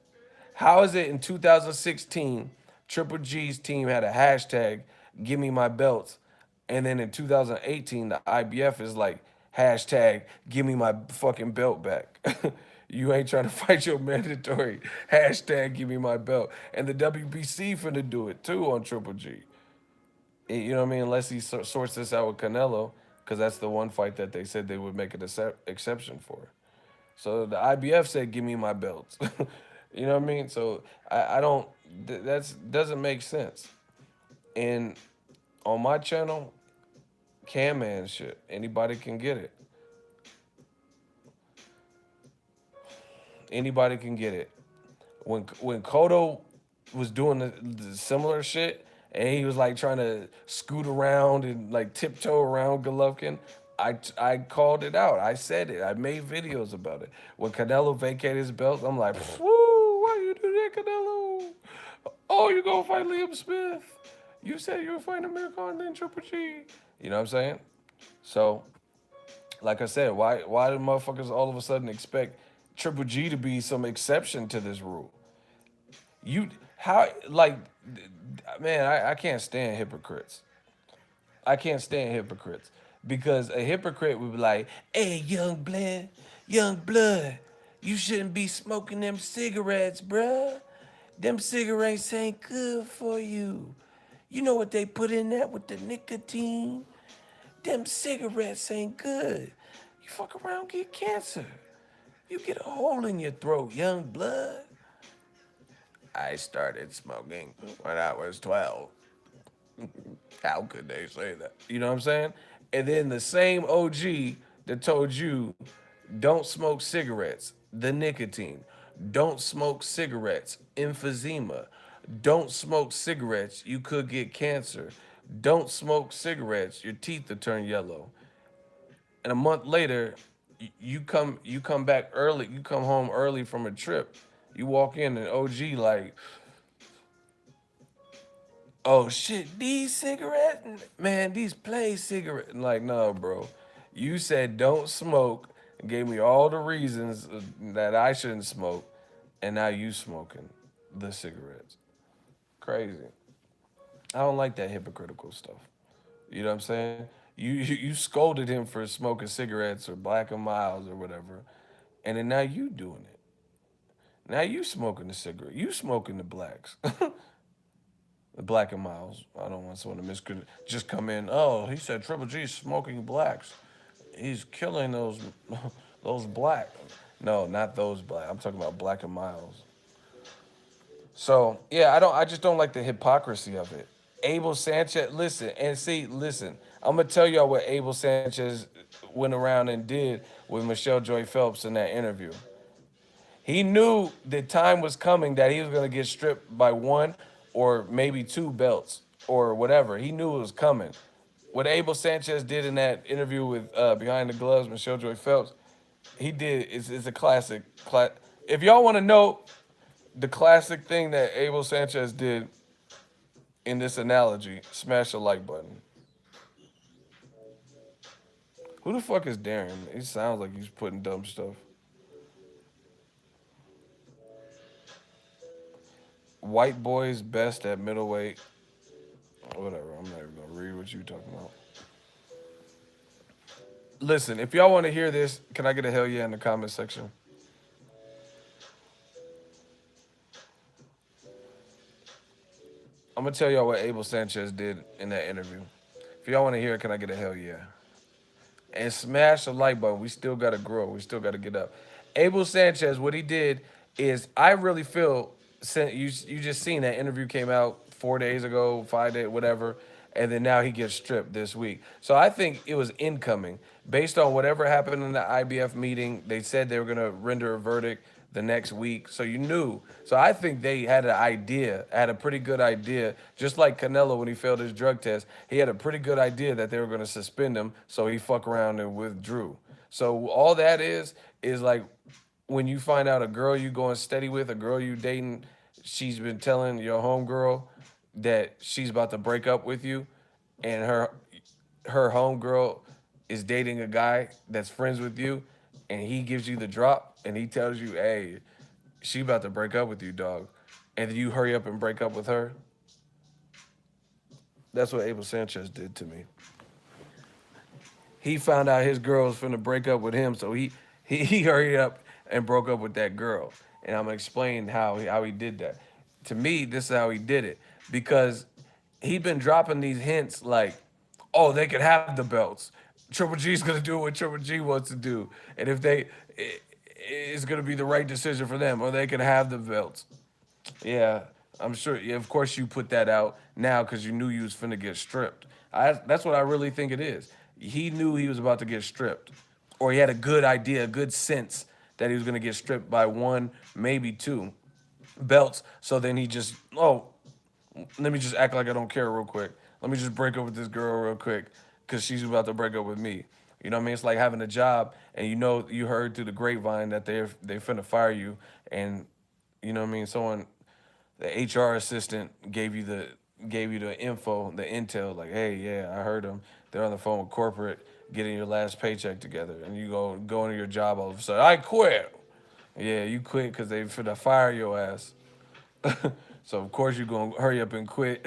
How is it in 2016 Triple G's team had a hashtag give me my belts, and then in 2018 the IBF is like hashtag give me my fucking belt back. You ain't trying to fight your mandatory hashtag give me my belt, and the WBC finna do it too on Triple G. You know what I mean? Unless he sorts this out with Canelo, because that's the one fight that they said they would make an exception for. So the IBF said, "Give me my belts." You know what I mean? So I don't. That's doesn't make sense. And on my channel, Cam Man shit. Anybody can get it. Anybody can get it. When Cotto was doing the similar shit, and he was like trying to scoot around and like tiptoe around Golovkin, I called it out. I said it. I made videos about it. When Canelo vacated his belt, I'm like, whoo, why you do that, Canelo? Oh, you gonna fight Liam Smith? You said you were fighting Amir Khan, then Triple G. You know what I'm saying? So like I said, why do motherfuckers all of a sudden expect Triple G to be some exception to this rule? You how like man, I can't stand hypocrites. I can't stand hypocrites because a hypocrite would be like, "Hey, young blood, you shouldn't be smoking them cigarettes, bruh. Them cigarettes ain't good for you. You know what they put in that with the nicotine? Them cigarettes ain't good. You fuck around, get cancer. You get a hole in your throat, young blood." I started smoking when I was 12. How could they say that? You know what I'm saying? And then the same OG that told you, don't smoke cigarettes, the nicotine. Don't smoke cigarettes, emphysema. Don't smoke cigarettes, you could get cancer. Don't smoke cigarettes, your teeth will turn yellow. And a month later, you come back early, you come home early from a trip. You walk in and OG like, oh shit, these cigarettes, man, these play cigarettes. Like, no, bro. You said don't smoke, gave me all the reasons that I shouldn't smoke, and now you smoking the cigarettes. Crazy. I don't like that hypocritical stuff. You know what I'm saying? You scolded him for smoking cigarettes or Black and Miles or whatever, and then now you doing it. Now you smoking the cigarette. You smoking the blacks. The Black and Miles. I don't want someone to just come in. Oh, he said Triple G's smoking blacks. He's killing those black. No, not those black. I'm talking about Black and Miles. So yeah, I just don't like the hypocrisy of it. Abel Sanchez, listen and see, listen. I'm gonna tell y'all what Abel Sanchez went around and did with Michelle Joy Phelps in that interview. He knew the time was coming that he was gonna get stripped by one or maybe two belts or whatever. He knew it was coming. What Abel Sanchez did in that interview with Behind the Gloves, Michelle Joy Phelps, he did is a classic. If y'all want to know the classic thing that Abel Sanchez did in this analogy, smash the like button. Who the fuck is Darren? He sounds like he's putting dumb stuff. White boys best at middleweight. Whatever. I'm not even gonna read what you talking about. Listen, if y'all want to hear this, can I get a hell yeah in the comment section? I'm gonna tell y'all what Abel Sanchez did in that interview. If y'all want to hear it, can I get a hell yeah? And smash the like button. We still gotta grow. We still gotta get up. Abel Sanchez, what he did is, I really feel, you just seen that interview came out 4 days ago, 5 days, whatever, and then now he gets stripped this week. So I think it was incoming based on whatever happened in the IBF meeting. They said they were gonna render a verdict the next week. So you knew. So I think they had an idea, had a pretty good idea, just like Canelo when he failed his drug test. He had a pretty good idea that they were going to suspend him, so he fuck around and withdrew. So all that is like when you find out a girl you going steady with, a girl you dating, she's been telling your homegirl that she's about to break up with you, and her homegirl is dating a guy that's friends with you, and he gives you the drop, and he tells you, "Hey, she about to break up with you, dog," and you hurry up and break up with her. That's what Abel Sanchez did to me. He found out his girl was finna break up with him, so he hurried up and broke up with that girl. And I'm gonna explain how he did that. To me, this is how he did it because he'd been dropping these hints like, "Oh, they could have the belts. Triple G's gonna do what Triple G wants to do, and if it's gonna be the right decision for them, or they can have the belts." Yeah, I'm sure. Yeah, of course you put that out now because you knew you was finna get stripped. That's what I really think it is. He knew he was about to get stripped, or he had a good idea, a good sense that he was gonna get stripped by one, maybe two belts. So then he just, oh, let me just act like I don't care real quick. Let me just break up with this girl real quick because she's about to break up with me. You know what I mean? It's like having a job and you know you heard through the grapevine that they finna fire you, and you know what I mean. Someone, the HR assistant gave you the info, the intel, like, hey, yeah, I heard them. They're on the phone with corporate getting your last paycheck together, and you go into your job all of a sudden. I quit. Yeah, you quit because they finna fire your ass. So of course you're gonna hurry up and quit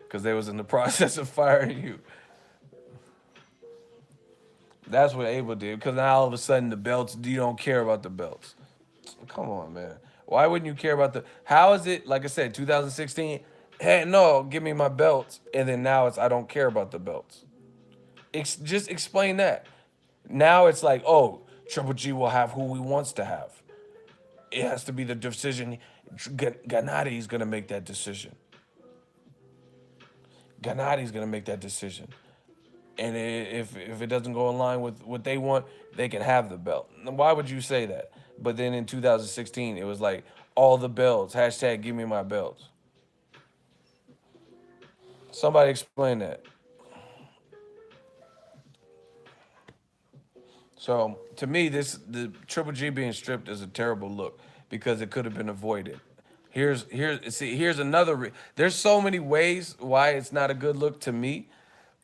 because they was in the process of firing you. That's what Abel did. Because now all of a sudden the belts, you don't care about the belts. Come on, man. Why wouldn't you care about the? How is it? Like I said, 2016. Hey, no, give me my belts, and then now it's I don't care about the belts. Just explain that. Now it's like, oh, Triple G will have who he wants to have. It has to be the decision. Gennadi's gonna make that decision. Gennadi's gonna make that decision. And if it doesn't go in line with what they want, they can have the belt. Why would you say that? But then in 2016, it was like all the belts. Hashtag give me my belts. Somebody explain that. So to me, the Triple G being stripped is a terrible look because it could have been avoided. Here's another. There's so many ways why it's not a good look to me.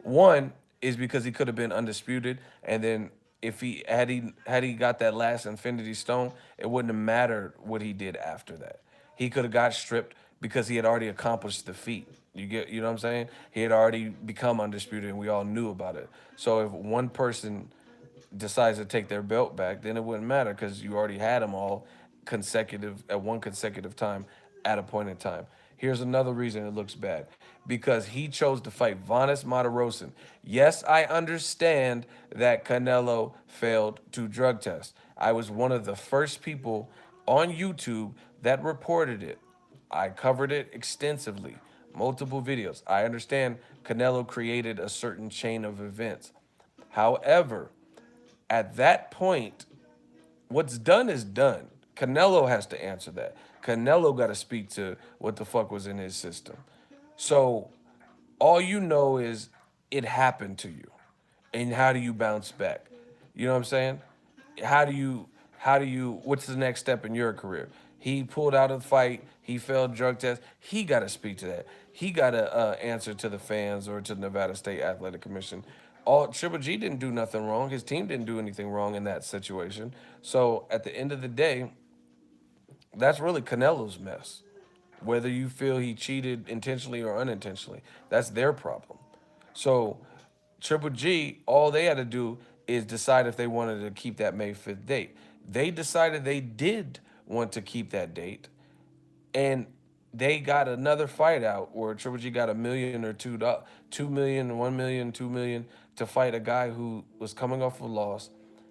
One is because he could have been undisputed, and then if he got that last Infinity Stone, it wouldn't have mattered what he did after that. He could have got stripped because he had already accomplished the feat. You know what I'm saying? He had already become undisputed, and we all knew about it. So if one person decides to take their belt back, then it wouldn't matter because you already had them all consecutive at one consecutive time at a point in time. Here's another reason it looks bad because he chose to fight Vanes Matarosin. Yes, I understand that Canelo failed to drug test. I was one of the first people on YouTube that reported it. I covered it extensively, multiple videos. I understand Canelo created a certain chain of events. However, at that point, what's done is done. Canelo has to answer that. Canelo got to speak to what the fuck was in his system. So all you know is it happened to you. And how do you bounce back? You know what I'm saying? How do you what's the next step in your career? He pulled out of the fight, he failed drug test. He got to speak to that. He got to answer to the fans or to the Nevada State Athletic Commission. All Triple G didn't do nothing wrong. His team didn't do anything wrong in that situation. So at the end of the day, that's really Canelo's mess. Whether you feel he cheated intentionally or unintentionally, that's their problem. So Triple G, all they had to do is decide if they wanted to keep that May 5th date. They decided they did want to keep that date, and they got another fight out where Triple G got a million or 2 million, 1 million, 2 million to fight a guy who was coming off a loss,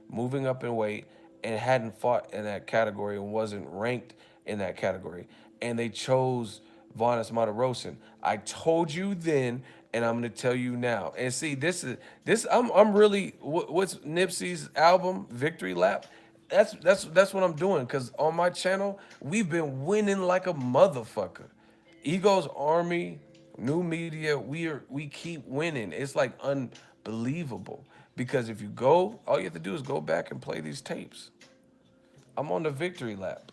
moving up in weight, and hadn't fought in that category and wasn't ranked in that category. And they chose Vanes Martirosyan. I told you then, and I'm gonna tell you now. And see, this. I'm really what's Nipsey's album, Victory Lap. That's what I'm doing. Cause on my channel, we've been winning like a motherfucker. Ego's Army, New Media, we keep winning. It's like unbelievable. Because if you go, all you have to do is go back and play these tapes. I'm on the victory lap.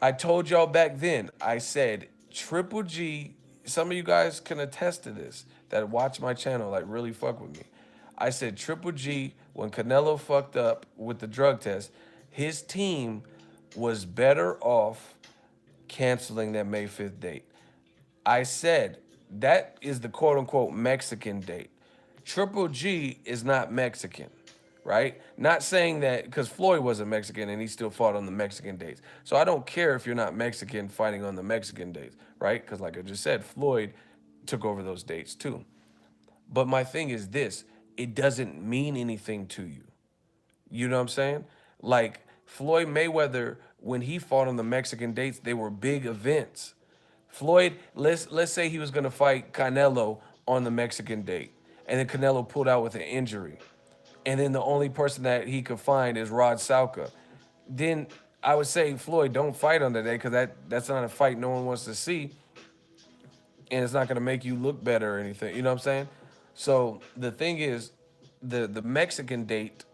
I told y'all back then, I said Triple G, some of you guys can attest to this that watch my channel, like really fuck with me. I said Triple G, when Canelo fucked up with the drug test, his team was better off canceling that May 5th date. I said that is the quote unquote Mexican date. Triple G is not Mexican, right? Not saying that because Floyd wasn't Mexican and he still fought on the Mexican dates. So I don't care if you're not Mexican fighting on the Mexican dates, right? Because like I just said, Floyd took over those dates too. But my thing is this, it doesn't mean anything to you. You know what I'm saying? Like Floyd Mayweather, when he fought on the Mexican dates, they were big events. Floyd, let's say he was gonna fight Canelo on the Mexican date, and then Canelo pulled out with an injury, and then the only person that he could find is Rod Salka. Then I would say Floyd, don't fight on that day because that's not a fight no one wants to see, and it's not gonna make you look better or anything. You know what I'm saying? So the thing is, the Mexican date,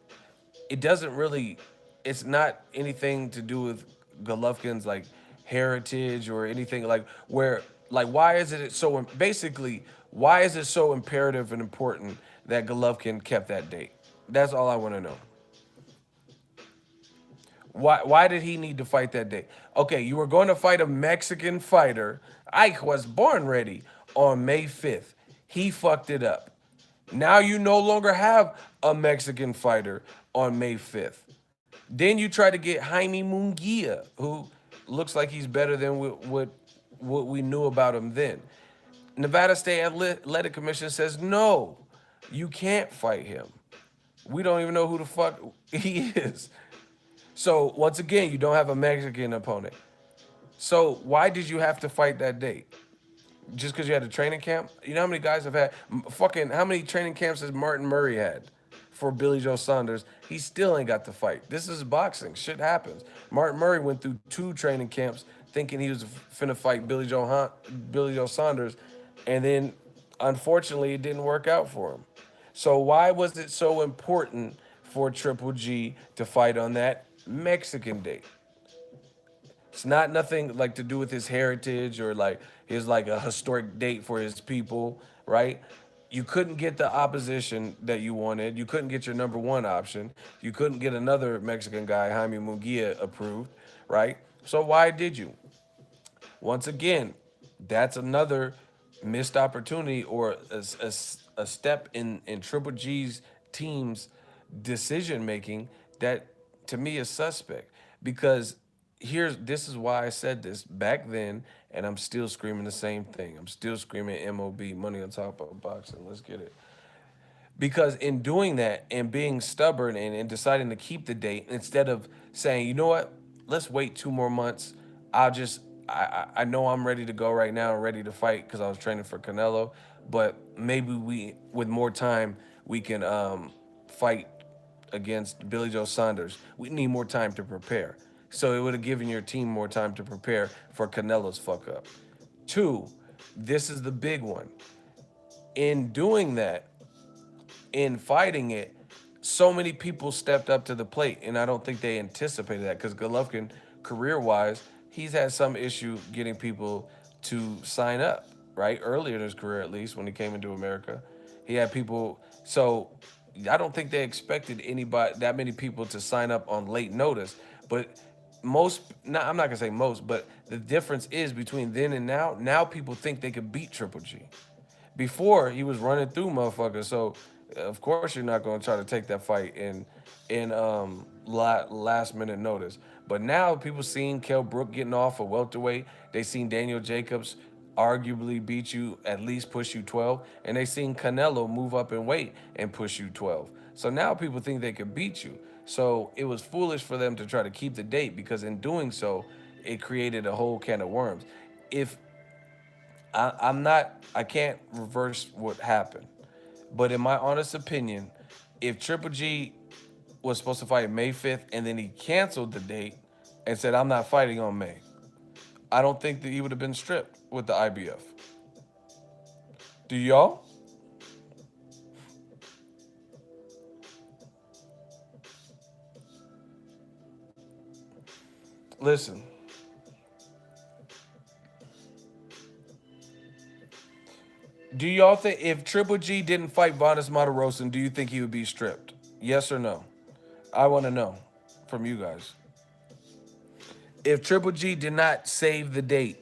it doesn't really, it's not anything to do with Golovkin's like heritage or anything like where like why is it so basically why is it so imperative and important that Golovkin kept that date? That's all I want to know. Why did he need to fight that day? Okay, you were going to fight a Mexican fighter. Ike was born ready on May 5th. He fucked it up. Now you no longer have a Mexican fighter on May 5th. Then you try to get Jaime Munguia, who looks like he's better than what we knew about him then. Nevada State Athletic Commission says no, you can't fight him. We don't even know who the fuck he is. So once again, you don't have a Mexican opponent. So why did you have to fight that date? Just because you had a training camp? You know how many guys have had fucking how many training camps has Martin Murray had for Billy Joe Saunders? He still ain't got to fight. This is boxing. Shit happens. Martin Murray went through 2 training camps thinking he was finna fight Billy Joe Saunders, and then unfortunately it didn't work out for him. So why was it so important for Triple G to fight on that Mexican date? It's not nothing like to do with his heritage or like his like a historic date for his people, right? You couldn't get the opposition that you wanted. You couldn't get your number one option. You couldn't get another Mexican guy, Jaime Munguia, approved, right? So why did you? Once again, that's another missed opportunity or a step in Triple G's team's decision making that to me is suspect because this is why I said this back then, and I'm still screaming the same thing. I'm still screaming MOB, money on top of boxing. Let's get it. Because in doing that and being stubborn and deciding to keep the date instead of saying, you know what, let's wait 2 more months. I'll just I know I'm ready to go right now and ready to fight because I was training for Canelo, but maybe we with more time we can fight against Billy Joe Saunders. We need more time to prepare. So it would have given your team more time to prepare for Canelo's fuck up. Two, this is the big one. In doing that, in fighting it, so many people stepped up to the plate, and I don't think they anticipated that because Golovkin, career-wise, he's had some issue getting people to sign up. Right, earlier in his career, at least when he came into America, he had people. So I don't think they expected anybody that many people to sign up on late notice. But most, no, I'm not gonna say most, but the difference is between then and now. Now people think they could beat Triple G. Before he was running through motherfuckers, so of course you're not going to try to take that fight in last minute notice. But now people seen Kell Brook getting off a welterweight. They seen Daniel Jacobs arguably beat you, at least push you 12, and they seen Canelo move up in weight and push you 12. So now people think they could beat you. So it was foolish for them to try to keep the date because in doing so, it created a whole can of worms. If I'm not, I can't reverse what happened. But in my honest opinion, if Triple G was supposed to fight May 5th and then he canceled the date and said, I'm not fighting on May, I don't think that he would have been stripped with the IBF. Do y'all? Listen, do y'all think if Triple G didn't fight Vanes Matarosen, do you think he would be stripped? Yes or no? I want to know from you guys. If Triple G did not save the date,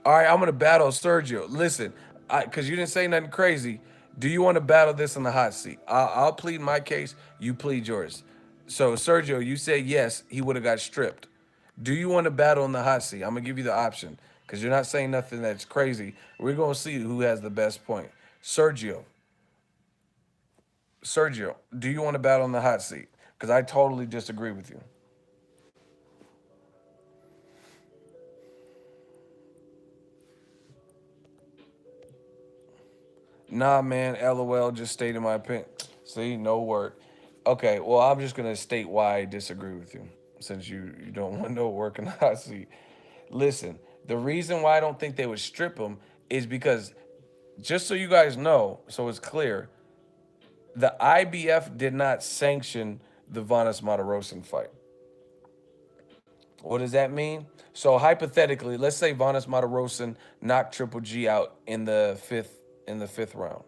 all right, I'm gonna battle Sergio. Listen, because you didn't say nothing crazy. Do you want to battle this in the hot seat? I'll plead my case. You plead yours. So Sergio, you said yes, he would have got stripped. Do you want to battle in the hot seat? I'm gonna give you the option because you're not saying nothing that's crazy. We're gonna see who has the best point. Sergio, Sergio, do you want to battle in the hot seat? Because I totally disagree with you. Nah, man, LOL, just stated my opinion. See, no word. Okay, well, I'm just going to state why I disagree with you since you don't want no work in the hot seat. Listen, the reason why I don't think they would strip him is because, just so you guys know, so it's clear, the IBF did not sanction the Vanes Matarosen fight. What does that mean? So hypothetically, let's say Vanes Matarosen knocked Triple G out in the fifth round.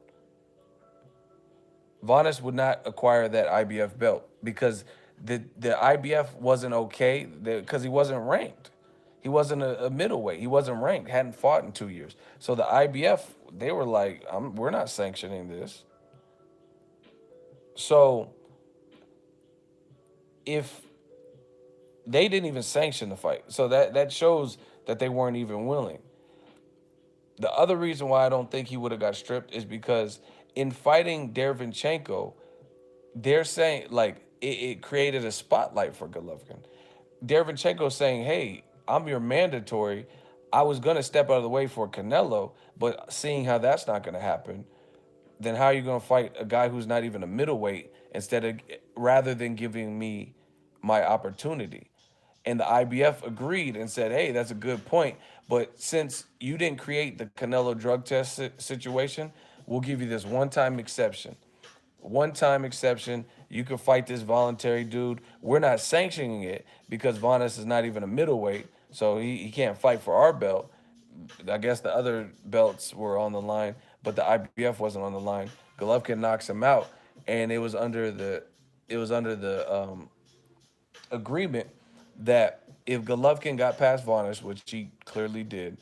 Vanes would not acquire that IBF belt because the IBF wasn't okay because he wasn't ranked. He wasn't a middleweight. He wasn't ranked. Hadn't fought in 2 years. So the IBF they were like, we're not sanctioning this. So if they didn't even sanction the fight, so that shows that they weren't even willing. The other reason why I don't think he would have got stripped is because in fighting Derevyanchenko, they're saying like it created a spotlight for Golovkin. Derevyanchenko saying, "Hey, I'm your mandatory. I was gonna step out of the way for Canelo, but seeing how that's not gonna happen, then how are you gonna fight a guy who's not even a middleweight instead of rather than giving me my opportunity?" And the IBF agreed and said, "Hey, that's a good point, but since you didn't create the Canelo drug test situation, we'll give you this one-time exception." One-time exception. You can fight this voluntary dude. We're not sanctioning it because Vanes is not even a middleweight, so he can't fight for our belt. I guess the other belts were on the line, but the IBF wasn't on the line. Golovkin knocks him out, and it was under the agreement that if Golovkin got past Vanes, which he clearly did,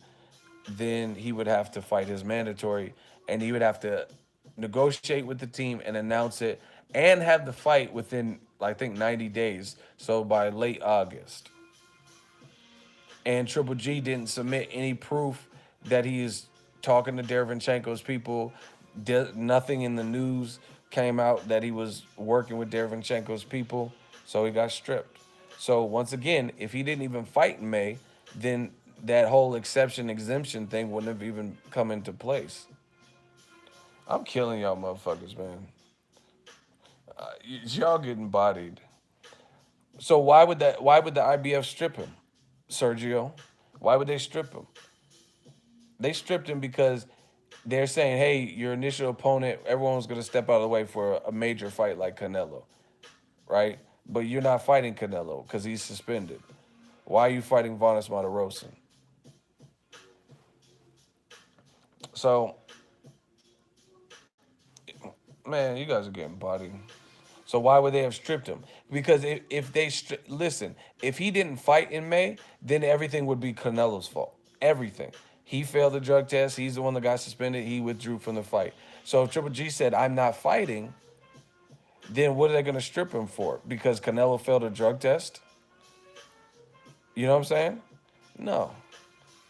then he would have to fight his mandatory, and he would have to negotiate with the team and announce it, and have the fight within I think 90 days. So by late August. And Triple G didn't submit any proof that he is talking to Derevyanchenko's people. Nothing in the news came out that he was working with Derevyanchenko's people, so he got stripped. So once again, if he didn't even fight in May, then that whole exception exemption thing wouldn't have even come into place. I'm killing y'all motherfuckers, man. Y'all getting bodied. So why would the IBF strip him, Sergio? Why would they strip him? They stripped him because they're saying, hey, your initial opponent, everyone's going to step out of the way for a major fight like Canelo, right? But you're not fighting Canelo because he's suspended. Why are you fighting Vanes Martirosyan? So, man, you guys are getting bodied. So why would they have stripped him? Because if they listen, if he didn't fight in May, then everything would be Canelo's fault. Everything. He failed the drug test. He's the one that got suspended. He withdrew from the fight. So if Triple G said, I'm not fighting, then what are they going to strip him for? Because Canelo failed a drug test? You know what I'm saying? No.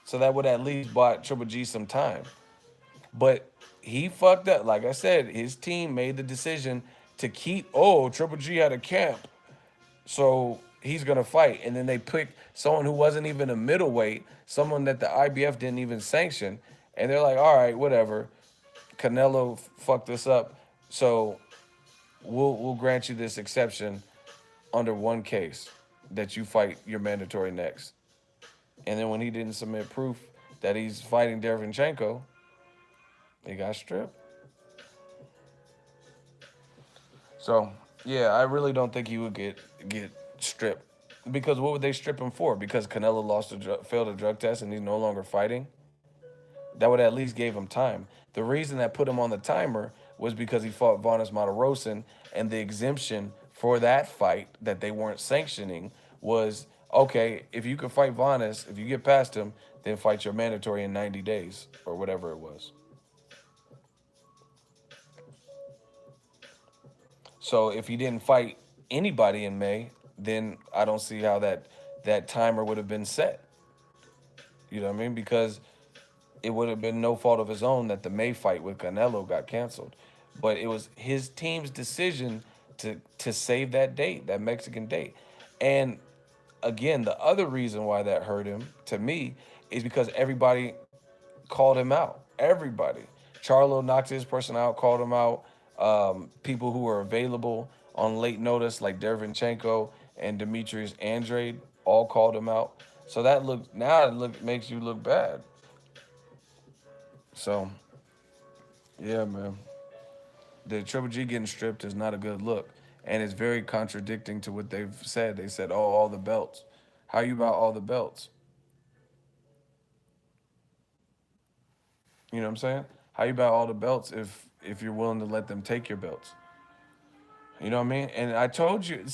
So that would at least bought Triple G some time. But he fucked up. Like I said, his team made the decision to keep, oh, Triple G had a camp. So he's going to fight. And then they picked someone who wasn't even a middleweight, someone that the IBF didn't even sanction. And they're like, all right, whatever. Canelo fucked this up. So we'll grant you this exception under one case that you fight your mandatory next. And then when he didn't submit proof that he's fighting Derevyanchenko, he got stripped. So yeah, I really don't think he would get stripped. Because what would they strip him for? Because Canelo failed a drug test and he's no longer fighting? That would at least gave him time. The reason that put him on the timer was because he fought Vanes Martirosyan, and the exemption for that fight that they weren't sanctioning was, okay, if you can fight Vanes, if you get past him, then fight your mandatory in 90 days or whatever it was. So if he didn't fight anybody in May, then I don't see how that timer would have been set. You know what I mean? Because it would have been no fault of his own that the May fight with Canelo got canceled. But it was his team's decision to save that date, that Mexican date. And again, the other reason why that hurt him, to me, is because everybody called him out. Everybody. Charlo knocked his person out, called him out. People who were available on late notice, like Derevyanchenko and Demetrius Andrade, all called him out. So that makes you look bad. So yeah, man, the Triple G getting stripped is not a good look, and it's very contradicting to what they've said. They said, "Oh, all the belts." How you about all the belts? You know what I'm saying? How you about all the belts if you're willing to let them take your belts? You know what I mean? And I told you,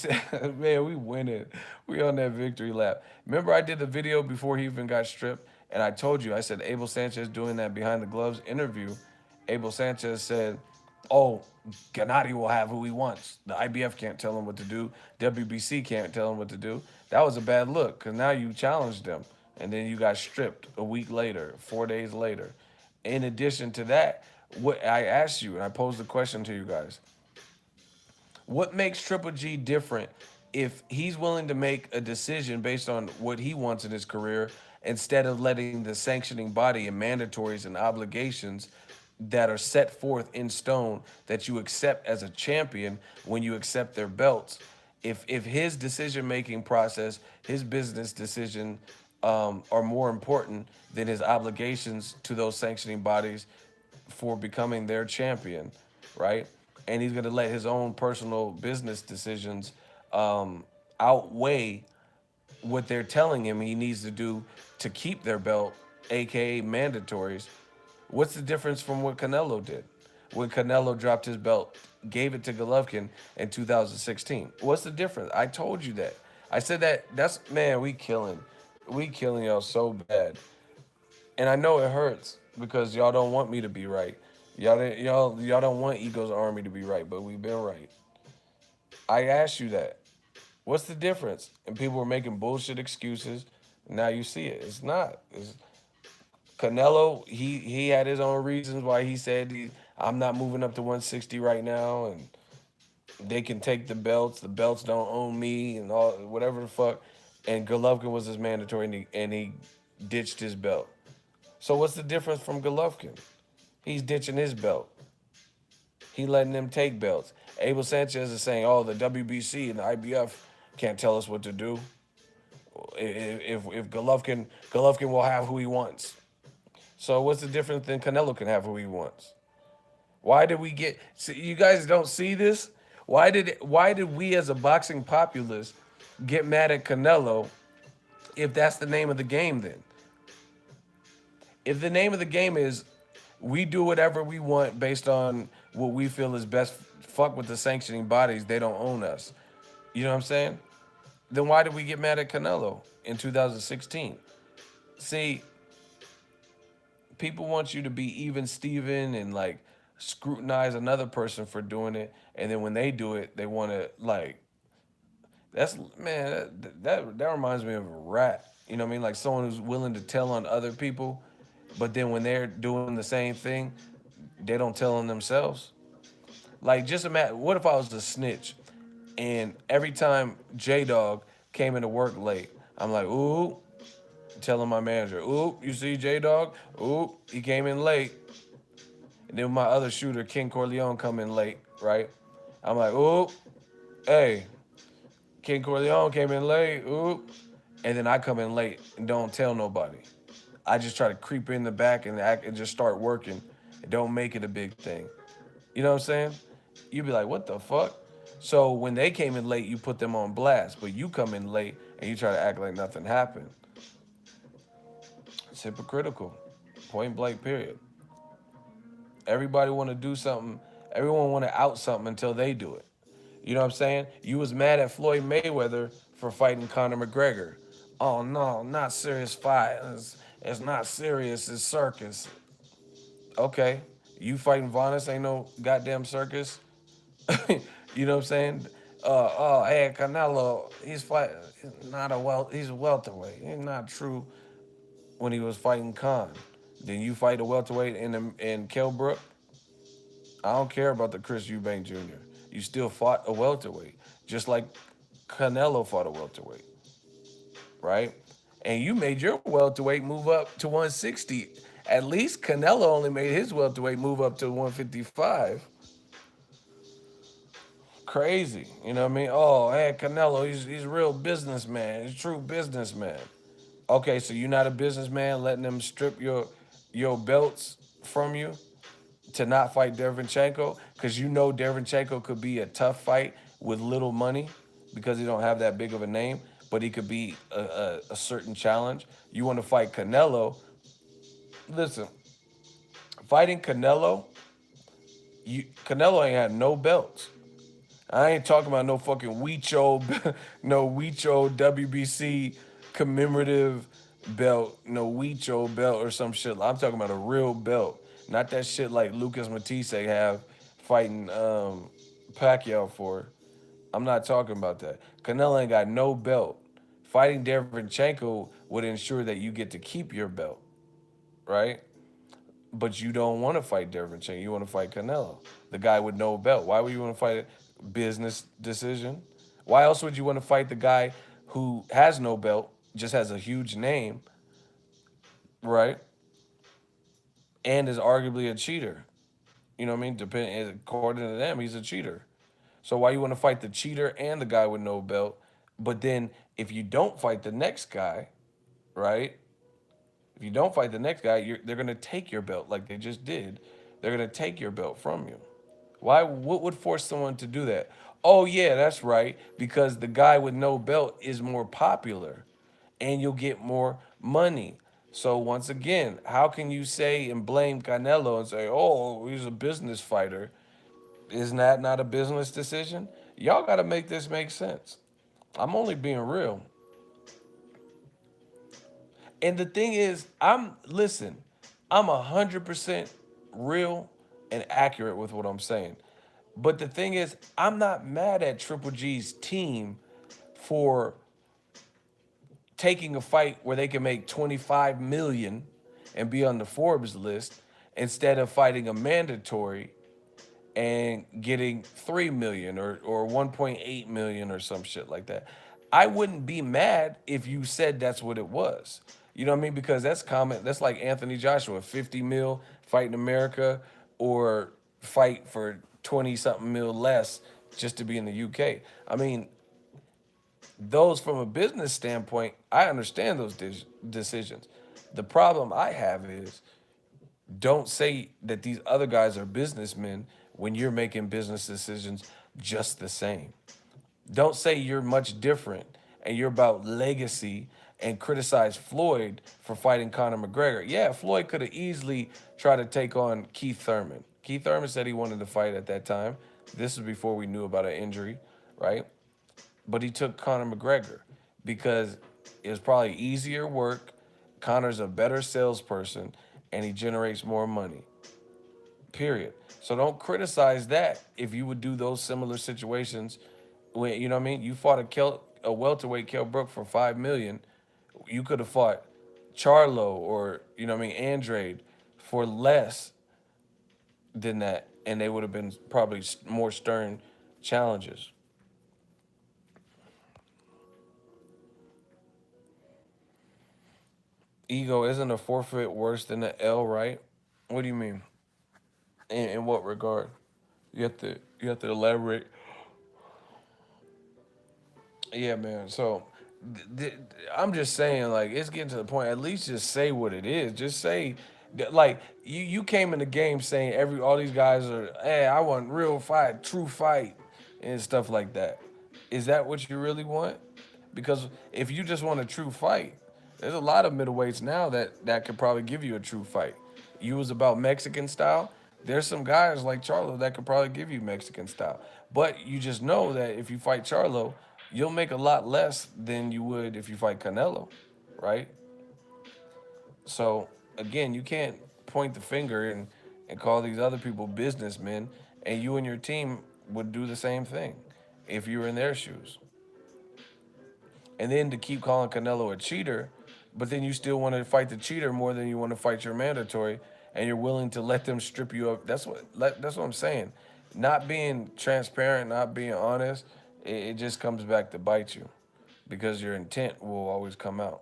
man, we winning. We on that victory lap. Remember, I did the video before he even got stripped, and I told you, I said Abel Sanchez doing that behind the gloves interview. Abel Sanchez said, "Oh, Gennady will have who he wants. The IBF can't tell him what to do. WBC can't tell him what to do." That was a bad look because now you challenged him, and then you got stripped a week later, 4 days later. In addition to that, what I asked you, and I posed the question to you guys: what makes Triple G different if he's willing to make a decision based on what he wants in his career instead of letting the sanctioning body and mandatories and obligations that are set forth in stone that you accept as a champion when you accept their belts? If his decision making process, his business decision are more important than his obligations to those sanctioning bodies for becoming their champion, right? And he's going to let his own personal business decisions outweigh what they're telling him he needs to do to keep their belt, aka mandatories. What's the difference from what Canelo did? When Canelo dropped his belt, gave it to Golovkin in 2016. What's the difference? I told you that. I said that. That's, man, we killing y'all so bad. And I know it hurts because y'all don't want me to be right. Y'all don't want Ego's Army to be right, but we've been right. I asked you that. What's the difference? And people were making bullshit excuses. Now you see it. It's not. It's Canelo. He had his own reasons why he said I'm not moving up to 160 right now, and they can take the belts. The belts don't own me, and all whatever the fuck. And Golovkin was his mandatory, and he ditched his belt. So what's the difference from Golovkin? He's ditching his belt. He letting them take belts. Abel Sanchez is saying, "Oh, the WBC and the IBF can't tell us what to do. If Golovkin will have who he wants. So what's the difference than Canelo can have who he wants? Why did we get? See, you guys don't see this. Why did we as a boxing populace get mad at Canelo if that's the name of the game? Then if the name of the game is we do whatever we want based on what we feel is best, fuck with the sanctioning bodies, they don't own us. You know what I'm saying? Then why did we get mad at Canelo in 2016? See, people want you to be even Steven and like scrutinize another person for doing it, and then when they do it, they want to like that's man that reminds me of a rat. You know what I mean? Like someone who's willing to tell on other people, but then when they're doing the same thing, they don't tell on themselves. Like just imagine, what if I was a snitch, and every time J Dog came into work late, I'm like, ooh, telling my manager, ooh, you see J Dog? Ooh, he came in late. And then my other shooter, King Corleone, come in late, right? I'm like, ooh, hey, King Corleone came in late, ooh. And then I come in late and don't tell nobody. I just try to creep in the back and act and just start working and don't make it a big thing. You know what I'm saying? You'd be like, what the fuck? So when they came in late, you put them on blast, but you come in late and you try to act like nothing happened. It's hypocritical. Point blank, period. Everybody want to do something. Everyone want to out something until they do it. You know what I'm saying? You was mad at Floyd Mayweather for fighting Conor McGregor. Oh no, not serious fight. It's not serious. It's circus. Okay, you fighting Vonis ain't no goddamn circus. You know what I'm saying? Oh, hey, Canelo, he's fighting. He's a welterweight. He's not true when he was fighting Khan. Then you fight a welterweight in Kell Brook. I don't care about the Chris Eubank Jr. You still fought a welterweight, just like Canelo fought a welterweight, right? And you made your welterweight move up to 160. At least Canelo only made his welterweight move up to 155. Crazy, you know what I mean? Oh, hey, Canelo, he's a real businessman. He's a true businessman. Okay, so you're not a businessman, letting them strip your belts from you to not fight Derevyanchenko because you know Derevyanchenko could be a tough fight with little money because he don't have that big of a name, but he could be a certain challenge. You want to fight Canelo? Listen, fighting Canelo, Canelo ain't had no belts. I ain't talking about no fucking Weicho, no Weicho WBC commemorative belt, no Weicho belt or some shit. I'm talking about a real belt, not that shit like Lucas Matisse have fighting Pacquiao for. I'm not talking about that. Canelo ain't got no belt. Fighting Derevyanchenko would ensure that you get to keep your belt, right? But you don't want to fight Derevyanchenko. You want to fight Canelo, the guy with no belt. Why would you want to fight a business decision? Why else would you want to fight the guy who has no belt, just has a huge name, right? And is arguably a cheater. You know what I mean? According to them, he's a cheater. So why you want to fight the cheater and the guy with no belt? But then if you don't fight the next guy, right? If you don't fight the next guy, they're gonna take your belt like they just did. They're gonna take your belt from you. Why? What would force someone to do that? Oh yeah, that's right. Because the guy with no belt is more popular, and you'll get more money. So once again, how can you say and blame Canelo and say, "Oh, he's a business fighter"? Isn't that not a business decision? Y'all got to make this make sense. I'm only being real. And the thing is, I'm 100% real and accurate with what I'm saying. But the thing is, I'm not mad at Triple G's team for taking a fight where they can make 25 million and be on the Forbes list instead of fighting a mandatory and getting 3 million or 1.8 million or some shit like that. I wouldn't be mad if you said that's what it was. You know what I mean? Because that's common. That's like Anthony Joshua, 50 mil fight in America or fight for 20 something mil less just to be in the UK. I mean, those from a business standpoint, I understand those decisions. The problem I have is don't say that these other guys are businessmen when you're making business decisions just the same. Don't say you're much different and you're about legacy and criticize Floyd for fighting Conor McGregor. Yeah, Floyd could have easily tried to take on Keith Thurman. Keith Thurman said he wanted to fight at that time. This is before we knew about an injury, right? But he took Conor McGregor because it was probably easier work. Conor's a better salesperson and he generates more money. Period. So don't criticize that if you would do those similar situations. When you know what I mean, you fought a welterweight Kell Brook for 5 million. You could have fought Charlo or you know what I mean Andrade for less than that, and they would have been probably more stern challenges. Ego isn't a forfeit worse than an L, right? What do you mean? In what regard? You have to elaborate. Yeah, man. So th- th- I'm just saying, like, it's getting to the point. At least just say what it is. Just say, like, you came in the game saying all these guys are, hey, I want real fight, true fight, and stuff like that. Is that what you really want? Because if you just want a true fight, there's a lot of middleweights now that could probably give you a true fight. You was about Mexican style. There's some guys like Charlo that could probably give you Mexican style. But you just know that if you fight Charlo, you'll make a lot less than you would if you fight Canelo, right? So again, you can't point the finger and call these other people businessmen, and you and your team would do the same thing if you were in their shoes. And then to keep calling Canelo a cheater, but then you still want to fight the cheater more than you want to fight your mandatory, and you're willing to let them strip you up. That's what I'm saying. Not being transparent, not being honest, it just comes back to bite you, because your intent will always come out.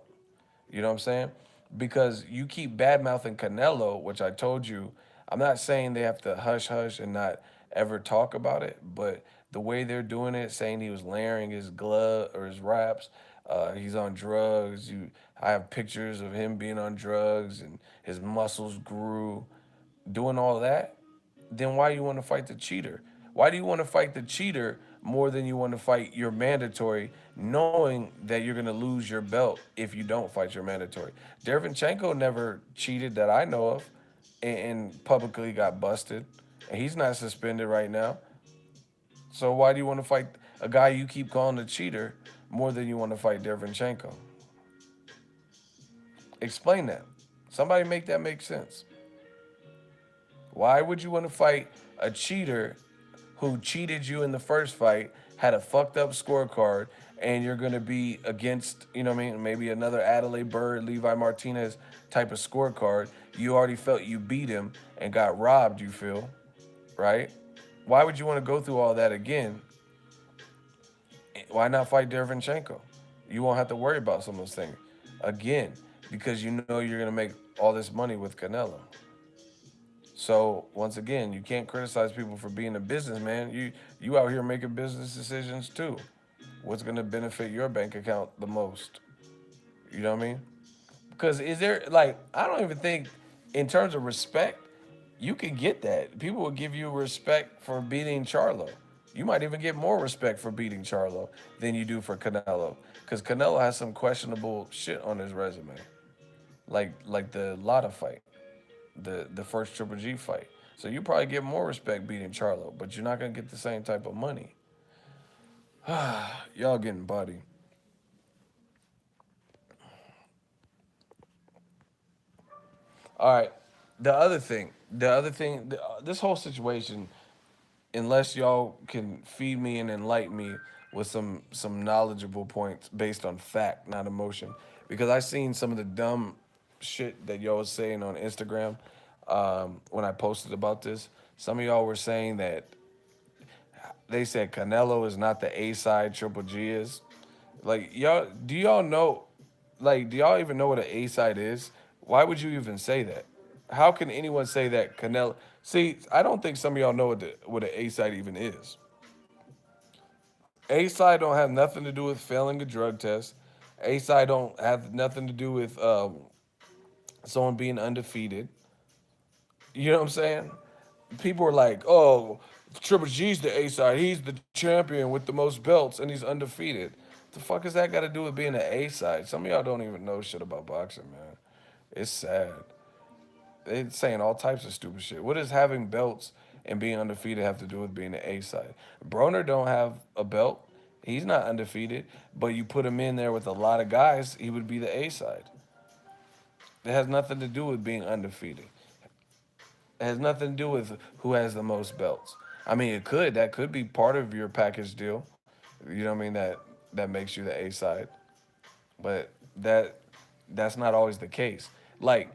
You know what I'm saying? Because you keep bad mouthing Canelo, which I told you, I'm not saying they have to hush hush and not ever talk about it, but the way they're doing it, saying he was layering his glove or his wraps, he's on drugs. I have pictures of him being on drugs and his muscles grew, doing all that. Then why do you want to fight the cheater? Why do you want to fight the cheater more than you want to fight your mandatory, knowing that you're going to lose your belt if you don't fight your mandatory? Derevchenko never cheated that I know of and publicly got busted. And he's not suspended right now. So why do you want to fight a guy you keep calling a cheater more than you want to fight Derevchenko? Explain that. Somebody make that make sense. Why would you want to fight a cheater who cheated you in the first fight, had a fucked up scorecard, and you're going to be against, you know what I mean, maybe another Adelaide Bird, Levi Martinez type of scorecard? You already felt you beat him and got robbed, you feel, right? Why would you want to go through all that again? Why not fight Derevchenko? You won't have to worry about some of those things again because you know you're going to make all this money with Canelo. So once again, you can't criticize people for being a businessman. You out here making business decisions too. What's gonna benefit your bank account the most? You know what I mean? Because is there like I don't even think in terms of respect, you can get that. People will give you respect for beating Charlo. You might even get more respect for beating Charlo than you do for Canelo. Because Canelo has some questionable shit on his resume. Like the Lotta fight, the first Triple G fight. So you probably get more respect beating Charlo, but you're not gonna get the same type of money. Y'all getting body. All right. This whole situation, unless y'all can feed me and enlighten me with some knowledgeable points based on fact, not emotion, because I seen some of the dumb shit that y'all was saying on Instagram. when I posted about this. Some of y'all were saying that they said Canelo is not the A side, Triple G is. Like y'all, do y'all know? Like, do y'all even know what an A side is? Why would you even say that? How can anyone say that Canelo? See, I don't think some of y'all know what an A side even is. A side don't have nothing to do with failing a drug test. A side don't have nothing to do with someone being undefeated. You know what I'm saying? People are like, "Oh, Triple G's the A side. He's the champion with the most belts, and he's undefeated." The fuck has that got to do with being an A side? Some of y'all don't even know shit about boxing, man. It's sad. They're saying all types of stupid shit. What does having belts and being undefeated have to do with being an A side? Broner don't have a belt. He's not undefeated, but you put him in there with a lot of guys, he would be the A side. It has nothing to do with being undefeated. It has nothing to do with who has the most belts. I mean, it could. That could be part of your package deal. You know what I mean? That makes you the A side. But that's not always the case. Like,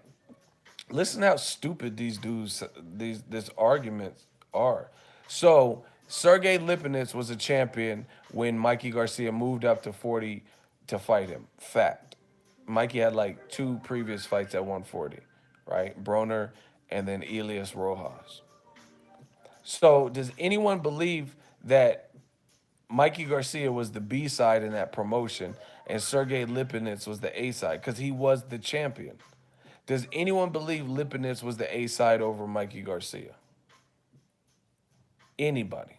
listen how stupid these dudes these this arguments are. So Sergey Lipinets was a champion when Mikey Garcia moved up to 40 to fight him. Fact. Mikey had like two previous fights at 140, right? Broner and then Elias Rojas. So does anyone believe that Mikey Garcia was the B side in that promotion and Sergey Lipinets was the A side because he was the champion? Does anyone believe Lipinets was the A side over Mikey Garcia? Anybody?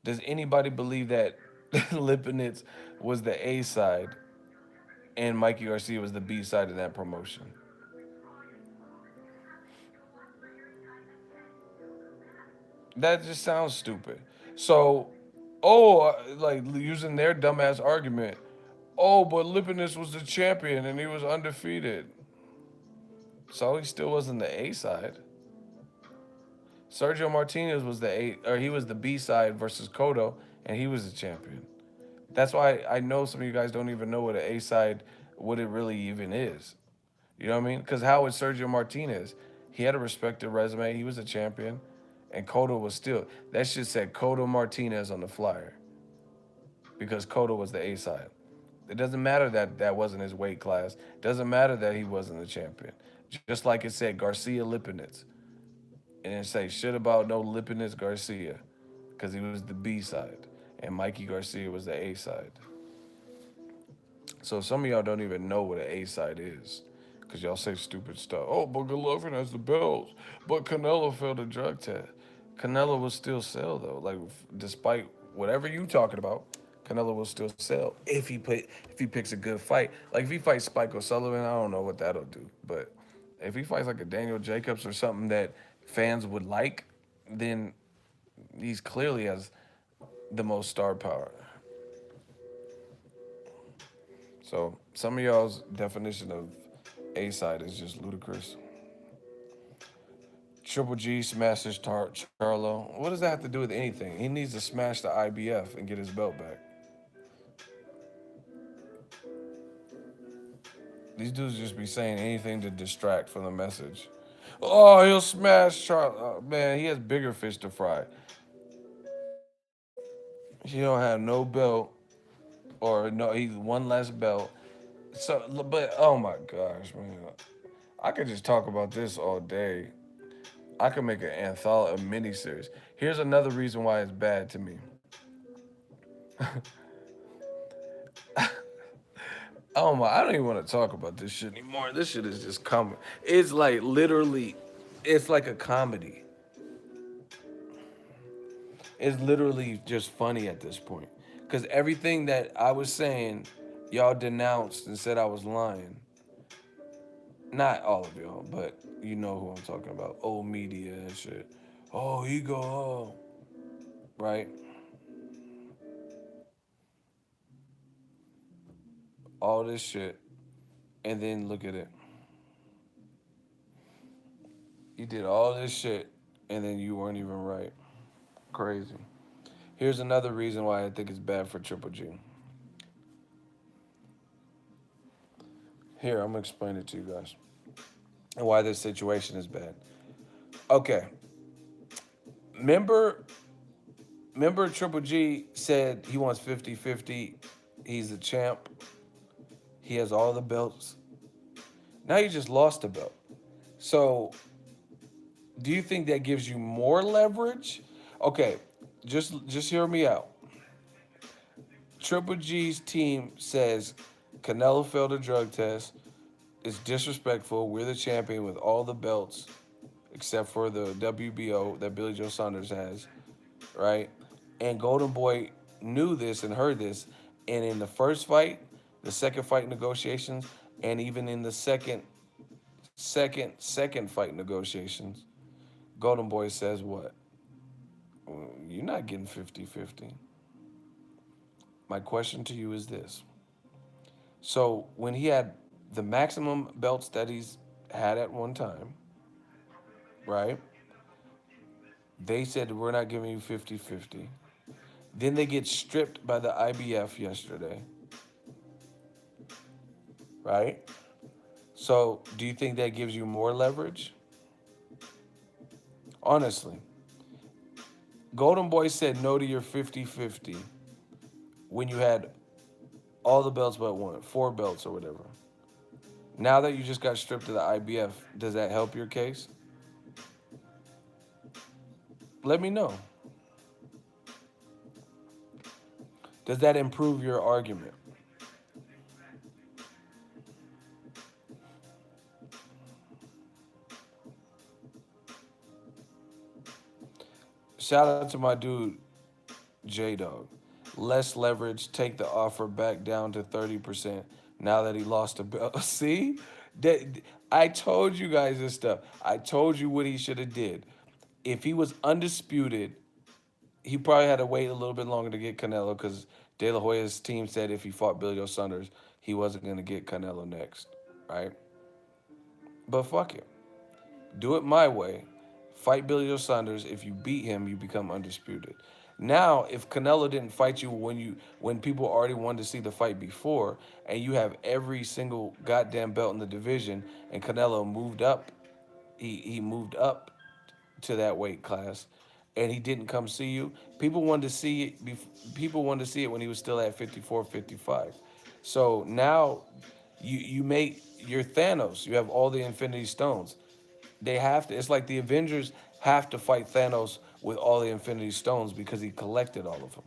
Does anybody believe that Lipinets was the A side and Mikey Garcia was the B side in that promotion? That just sounds stupid. So, like using their dumbass argument. Oh, but Lipinets was the champion and he was undefeated. So he still wasn't the A side. Sergio Martinez was the A, or he was the B side versus Cotto, and he was the champion. That's why I know some of you guys don't even know what an A side, what it really even is. You know what I mean? Because how was Sergio Martinez? He had a respected resume. He was a champion, and Cotto was still. That shit said Cotto Martinez on the flyer because Cotto was the A side. It doesn't matter that that wasn't his weight class. It doesn't matter that he wasn't the champion. Just like it said Garcia Lipinets, and it say shit about no Lipinets Garcia because he was the B side, and Mikey Garcia was the A side. So some of y'all don't even know what an A side is. Because y'all say stupid stuff. Oh, but Golovkin has the belts. But Canelo failed a drug test. Canelo will still sell, though. Like, despite whatever you talking about, Canelo will still sell if he picks a good fight. Like, if he fights Spike O'Sullivan, I don't know what that'll do. But if he fights like a Daniel Jacobs or something that fans would like, then he's clearly has the most star power. So some of y'all's definition of A side is just ludicrous. Triple G smashes Charlo. What does that have to do with anything? He needs to smash the IBF and get his belt back. These dudes just be saying anything to distract from the message. Oh, he'll smash Charlo. Oh, man, he has bigger fish to fry. He don't have no belt, or no, he's one less belt. So, but oh my gosh, man, I could just talk about this all day. I could make an anthology, a mini series. Here's another reason why it's bad to me. Oh my, I don't even want to talk about this shit anymore. This shit is just coming. It's like literally, it's like a comedy. It's literally just funny at this point. Because everything that I was saying, y'all denounced and said I was lying. Not all of y'all, but you know who I'm talking about. Old media and shit. Oh, ego, oh. Right? All this shit. And then look at it. You did all this shit, and then you weren't even right. Crazy. Here's another reason why I think it's bad for Triple G. Here, I'm gonna explain it to you guys. and why this situation is bad. Okay, remember, remember Triple G said he wants 50-50. He's the champ. He has all the belts. Now you just lost a belt. So, do you think that gives you more leverage? Okay, just hear me out. Triple G's team says Canelo failed a drug test. It's disrespectful. We're the champion with all the belts except for the WBO that Billy Joe Saunders has, right? And Golden Boy knew this and heard this. And in the first fight, the second fight negotiations, and even in the second fight negotiations, Golden Boy says what? You're not getting 50-50. My question to you is this. So when he had the maximum belts that he's had at one time, right? They said we're not giving you 50-50. Then they get stripped by the IBF yesterday, right? So do you think that gives you more leverage? Honestly, Golden Boy said no to your 50-50 when you had all the belts but one, four belts or whatever. Now that you just got stripped of the IBF, does that help your case? Let me know. Does that improve your argument? Shout out to my dude, J Dog. Less leverage, take the offer back down to 30% now that he lost a belt. See? I told you guys this stuff. I told you what he should have did. If he was undisputed, he probably had to wait a little bit longer to get Canelo because De La Hoya's team said if he fought Billy Joe Saunders, he wasn't going to get Canelo next, right? But fuck it. Do it my way. Fight Billy Joe Saunders. If you beat him, you become undisputed. Now, if Canelo didn't fight you when people already wanted to see the fight before, and you have every single goddamn belt in the division, and Canelo moved up, he moved up to that weight class, and he didn't come see you. People wanted to see it. People wanted to see it when he was still at 54, 55. So now, you make your Thanos. You have all the Infinity Stones. They have to. It's like the Avengers have to fight Thanos with all the Infinity Stones because he collected all of them.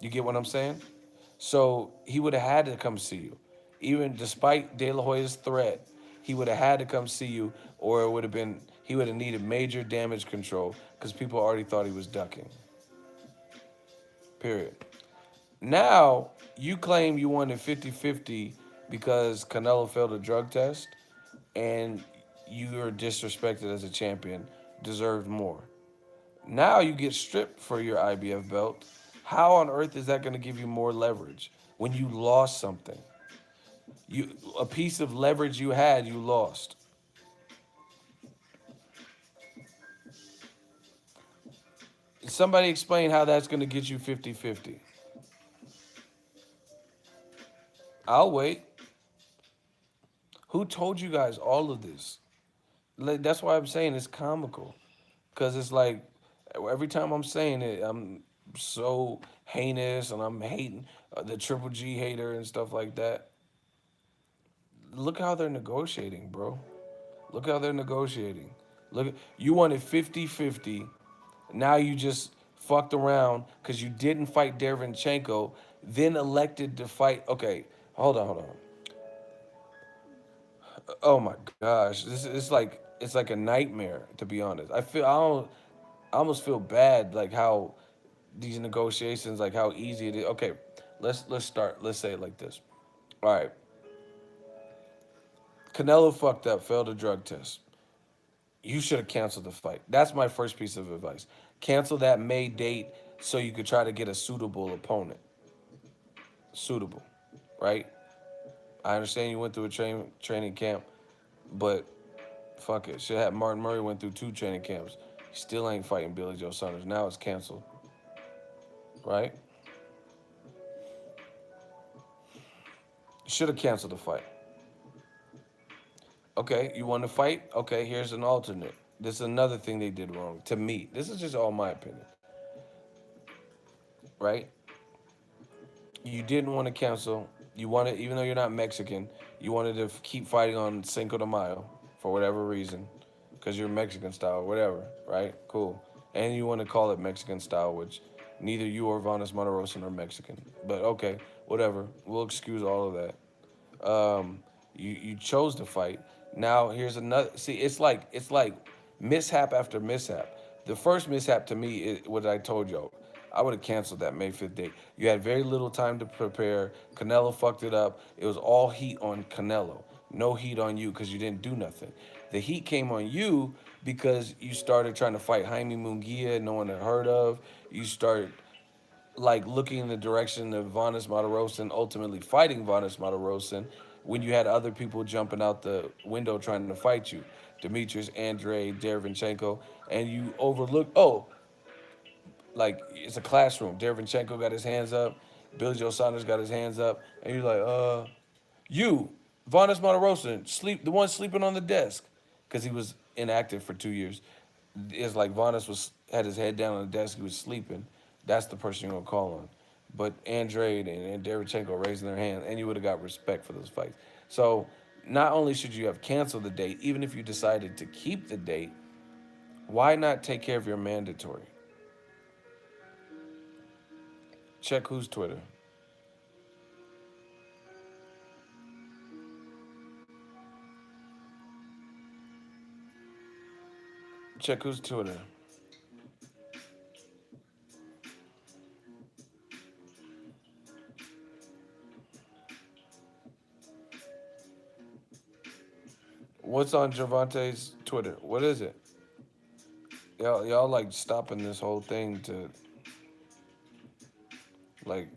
You get what I'm saying? So he would have had to come see you, even despite De La Hoya's threat. He would have had to come see you, or it would have been he would have needed major damage control because people already thought he was ducking. Period. Now you claim you wanted 50-50 because Canelo failed a drug test, and you are disrespected as a champion, deserved more. Now you get stripped for your IBF belt. How on earth is that going to give you more leverage when you lost something? You a piece of leverage you had, you lost. Somebody explain how that's going to get you 50-50. I'll wait. Who told you guys all of this? That's why I'm saying it's comical. Because it's like every time I'm saying it, I'm so heinous and I'm hating the Triple G hater and stuff like that. Look how they're negotiating, bro. Look how they're negotiating. Look, you wanted 50-50. Now you just fucked around because you didn't fight Derevyanchenko, then elected to fight. Okay, hold on. Oh my gosh, this is it's like a nightmare to be honest. I almost feel bad like how these negotiations, like how easy it is. Okay, let's start. Let's say it like this. All right, Canelo fucked up, failed a drug test. You should have canceled the fight. That's my first piece of advice. Cancel that May date so you could try to get a suitable opponent. Suitable, right? I understand you went through a training camp, but fuck it. Should have Martin Murray went through two training camps. He still ain't fighting Billy Joe Saunders. Now it's canceled, right? Should have canceled the fight. Okay, you want to fight? Okay, here's an alternate. This is another thing they did wrong to me. This is just all my opinion, right? You didn't want to cancel. You wanted, even though you're not Mexican, you wanted to keep fighting on Cinco de Mayo for whatever reason, because you're Mexican style, whatever, right? Cool. And you want to call it Mexican style, which neither you or Vanes Monterosa are Mexican. But okay, whatever. We'll excuse all of that. You chose to fight. Now here's another. See, it's like mishap after mishap. The first mishap to me is what I told y'all. I would have canceled that May 5th date. You had very little time to prepare. Canelo fucked it up. It was all heat on Canelo. No heat on you because you didn't do nothing. The heat came on you because you started trying to fight Jaime Munguia, no one had heard of. You started like looking in the direction of Vanes Martirosyan and ultimately fighting Vanes Martirosyan when you had other people jumping out the window trying to fight you. Demetrius, Andre, Derevyanchenko, and you overlooked, oh, like it's a classroom. Derevyanchenko got his hands up, Billy Joe Saunders got his hands up, and you're like, you, Vanes Martirosyan, the one sleeping on the desk, because he was inactive for 2 years. It's like Vanes had his head down on the desk, he was sleeping. That's the person you're gonna call on. But Andre and Derevyanchenko raising their hand, and you would have got respect for those fights. So not only should you have canceled the date, even if you decided to keep the date, why not take care of your mandatory? Check whose Twitter. Check whose Twitter. What's on Gervante's Twitter? What is it? Y'all like stopping this whole thing to like.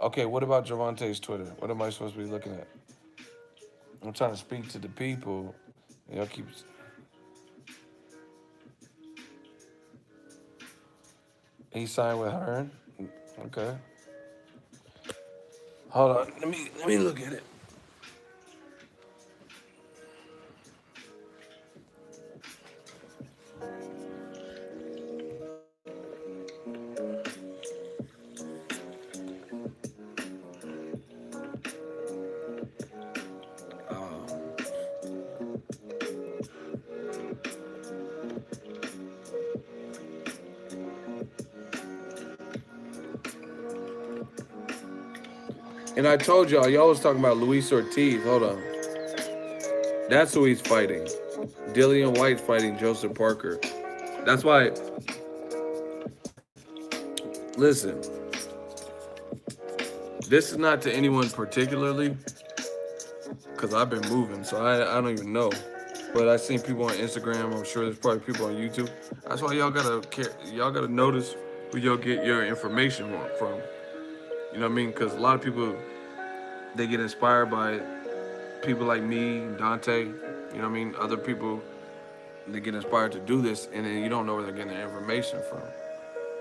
Okay, what about Gervante's Twitter? What am I supposed to be looking at? I'm trying to speak to the people. And y'all keep. He signed with Hearn. Okay. Hold on. Let me look at it. And I told y'all was talking about Luis Ortiz. Hold on. That's who he's fighting. Dillian Whyte fighting Joseph Parker. That's why. Listen, this is not to anyone particularly, because I've been moving, so I don't even know. But I seen people on Instagram. I'm sure there's probably people on YouTube. That's why y'all gotta care. Y'all gotta notice who y'all get your information from. You know what I mean? Because a lot of people they get inspired by people like me, Dante. You know what I mean? Other people they get inspired to do this, and then you don't know where they're getting their information from.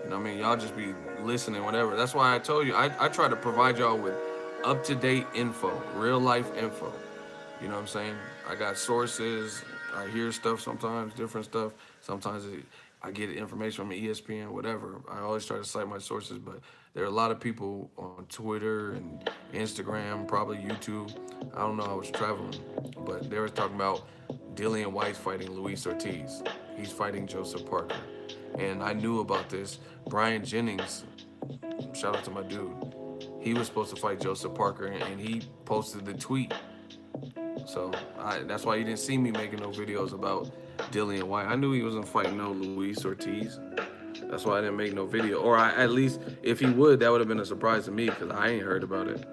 You know what I mean? Y'all just be listening, whatever. That's why I told you I try to provide y'all with up to date info, real life info. You know what I'm saying? I got sources. I hear stuff sometimes, different stuff. Sometimes I get information from ESPN, whatever. I always try to cite my sources, but there are a lot of people on Twitter and Instagram, probably YouTube. I don't know. I was traveling, but they were talking about Dillian Whyte fighting Luis Ortiz. He's fighting Joseph Parker, and I knew about this. Brian Jennings, shout out to my dude. He was supposed to fight Joseph Parker, and he posted the tweet. So that's why you didn't see me making no videos about Dillian Whyte. I knew he wasn't fighting no Luis Ortiz. That's why I didn't make no video. Or at least if he would, that would have been a surprise to me because I ain't heard about it.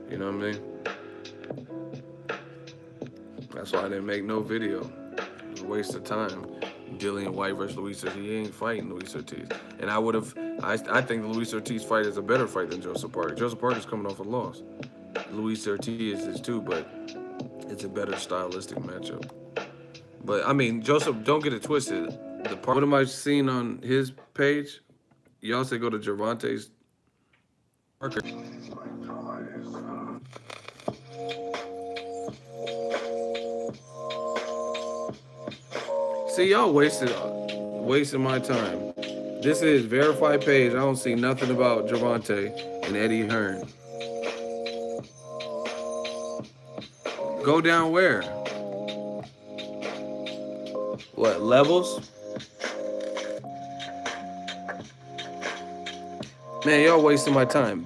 You know what I mean? That's why I didn't make no video. It was a waste of time. Dillian Whyte versus Luis Ortiz. He ain't fighting Luis Ortiz. And I would have. I think the Luis Ortiz fight is a better fight than Joseph Parker. Joseph Parker's coming off a loss. Luis Ortiz is too, but it's a better stylistic matchup. But I mean, Joseph, don't get it twisted. What am I seeing on his page? Y'all say go to Gervante's Parker. See, y'all wasting my time. This is verified page. I don't see nothing about Javante and Eddie Hearn. Go down where? What levels? Man, y'all wasting my time.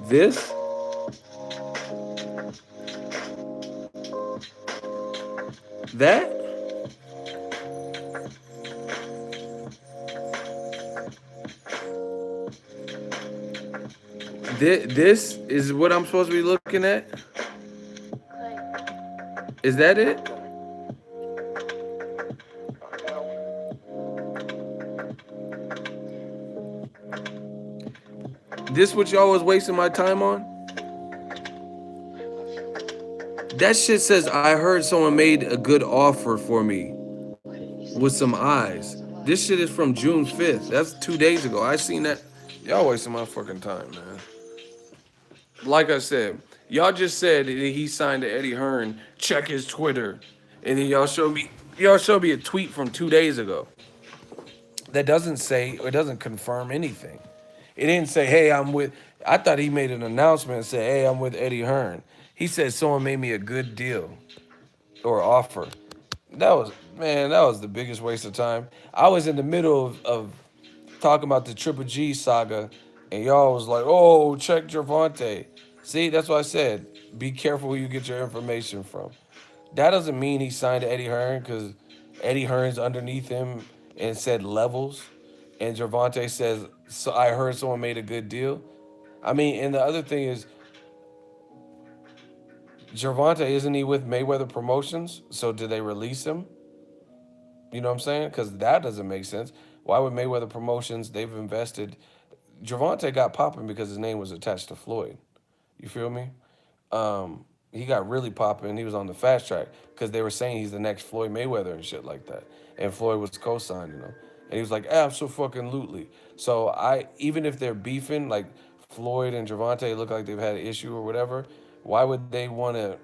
That, this is what I'm supposed to be looking at. Is that it? This what y'all was wasting my time on? That shit says I heard someone made a good offer for me with some eyes. This shit is from June 5th. That's 2 days ago. I seen that. Y'all wasting my fucking time, man. Like I said, y'all just said that he signed to Eddie Hearn. Check his Twitter, and then y'all showed me a tweet from 2 days ago that doesn't say, it doesn't confirm anything. It didn't say, hey, I'm with. I thought he made an announcement and said, hey, I'm with Eddie Hearn. He said someone made me a good deal or offer. That was, man, that was the biggest waste of time. I was in the middle of talking about the Triple G saga, and y'all was like, "Oh, check Gervonta." See, that's what I said. Be careful who you get your information from. That doesn't mean he signed to Eddie Hearn because Eddie Hearn's underneath him and said levels, and Gervonta says, "So I heard someone made a good deal." I mean, and the other thing is, Gervonta isn't he with Mayweather Promotions? So did they release him? You know what I'm saying? Because that doesn't make sense. Why would Mayweather Promotions? They've invested. Gervonta got popping because his name was attached to Floyd. You feel me? He got really popping. He was on the fast track because they were saying he's the next Floyd Mayweather and shit like that. And Floyd was co-signing him, and he was like, absolutely. So even if they're beefing, like Floyd and Gervonta look like they've had an issue or whatever, why would they want to?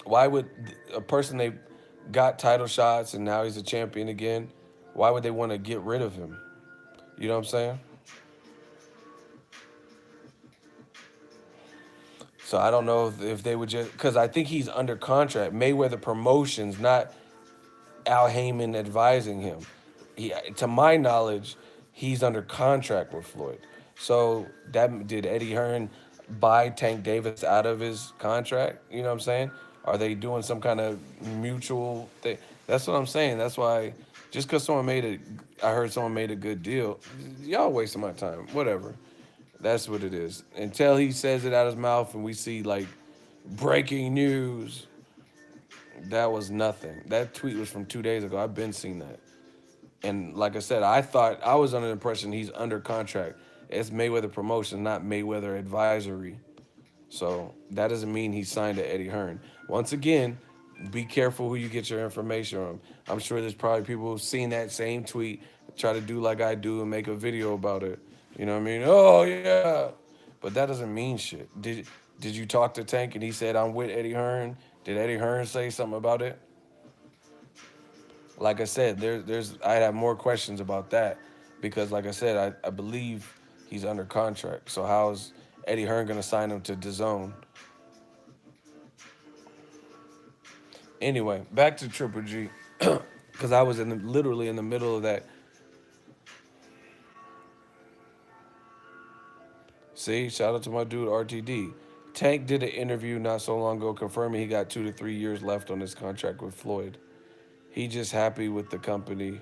Why would a person they got title shots and now he's a champion again? Why would they want to get rid of him? You know what I'm saying? So I don't know if they would just because I think he's under contract. Mayweather Promotions, not Al Heyman advising him. To my knowledge, he's under contract with Floyd. So that did Eddie Hearn buy Tank Davis out of his contract? You know what I'm saying? Are they doing some kind of mutual thing? That's what I'm saying. That's why just because I heard someone made a good deal. Y'all wasting my time. Whatever. That's what it is. Until he says it out his mouth and we see like breaking news, that was nothing. That tweet was from 2 days ago. I've been seeing that. And like I said, I was under the impression he's under contract. It's Mayweather Promotion, not Mayweather Advisory. So that doesn't mean he signed to Eddie Hearn. Once again, be careful who you get your information from. I'm sure there's probably people who've seen that same tweet, try to do like I do and make a video about it. You know what I mean? Oh yeah. But that doesn't mean shit. Did you talk to Tank and he said I'm with Eddie Hearn? Did Eddie Hearn say something about it? Like I said, I have more questions about that because, like I said, I believe he's under contract. So how's Eddie Hearn gonna sign him to DAZN? Anyway, back to Triple G, because I was literally in the middle of that. See, shout out to my dude RTD. Tank did an interview not so long ago confirming he got 2 to 3 years left on his contract with Floyd. He just happy with the company,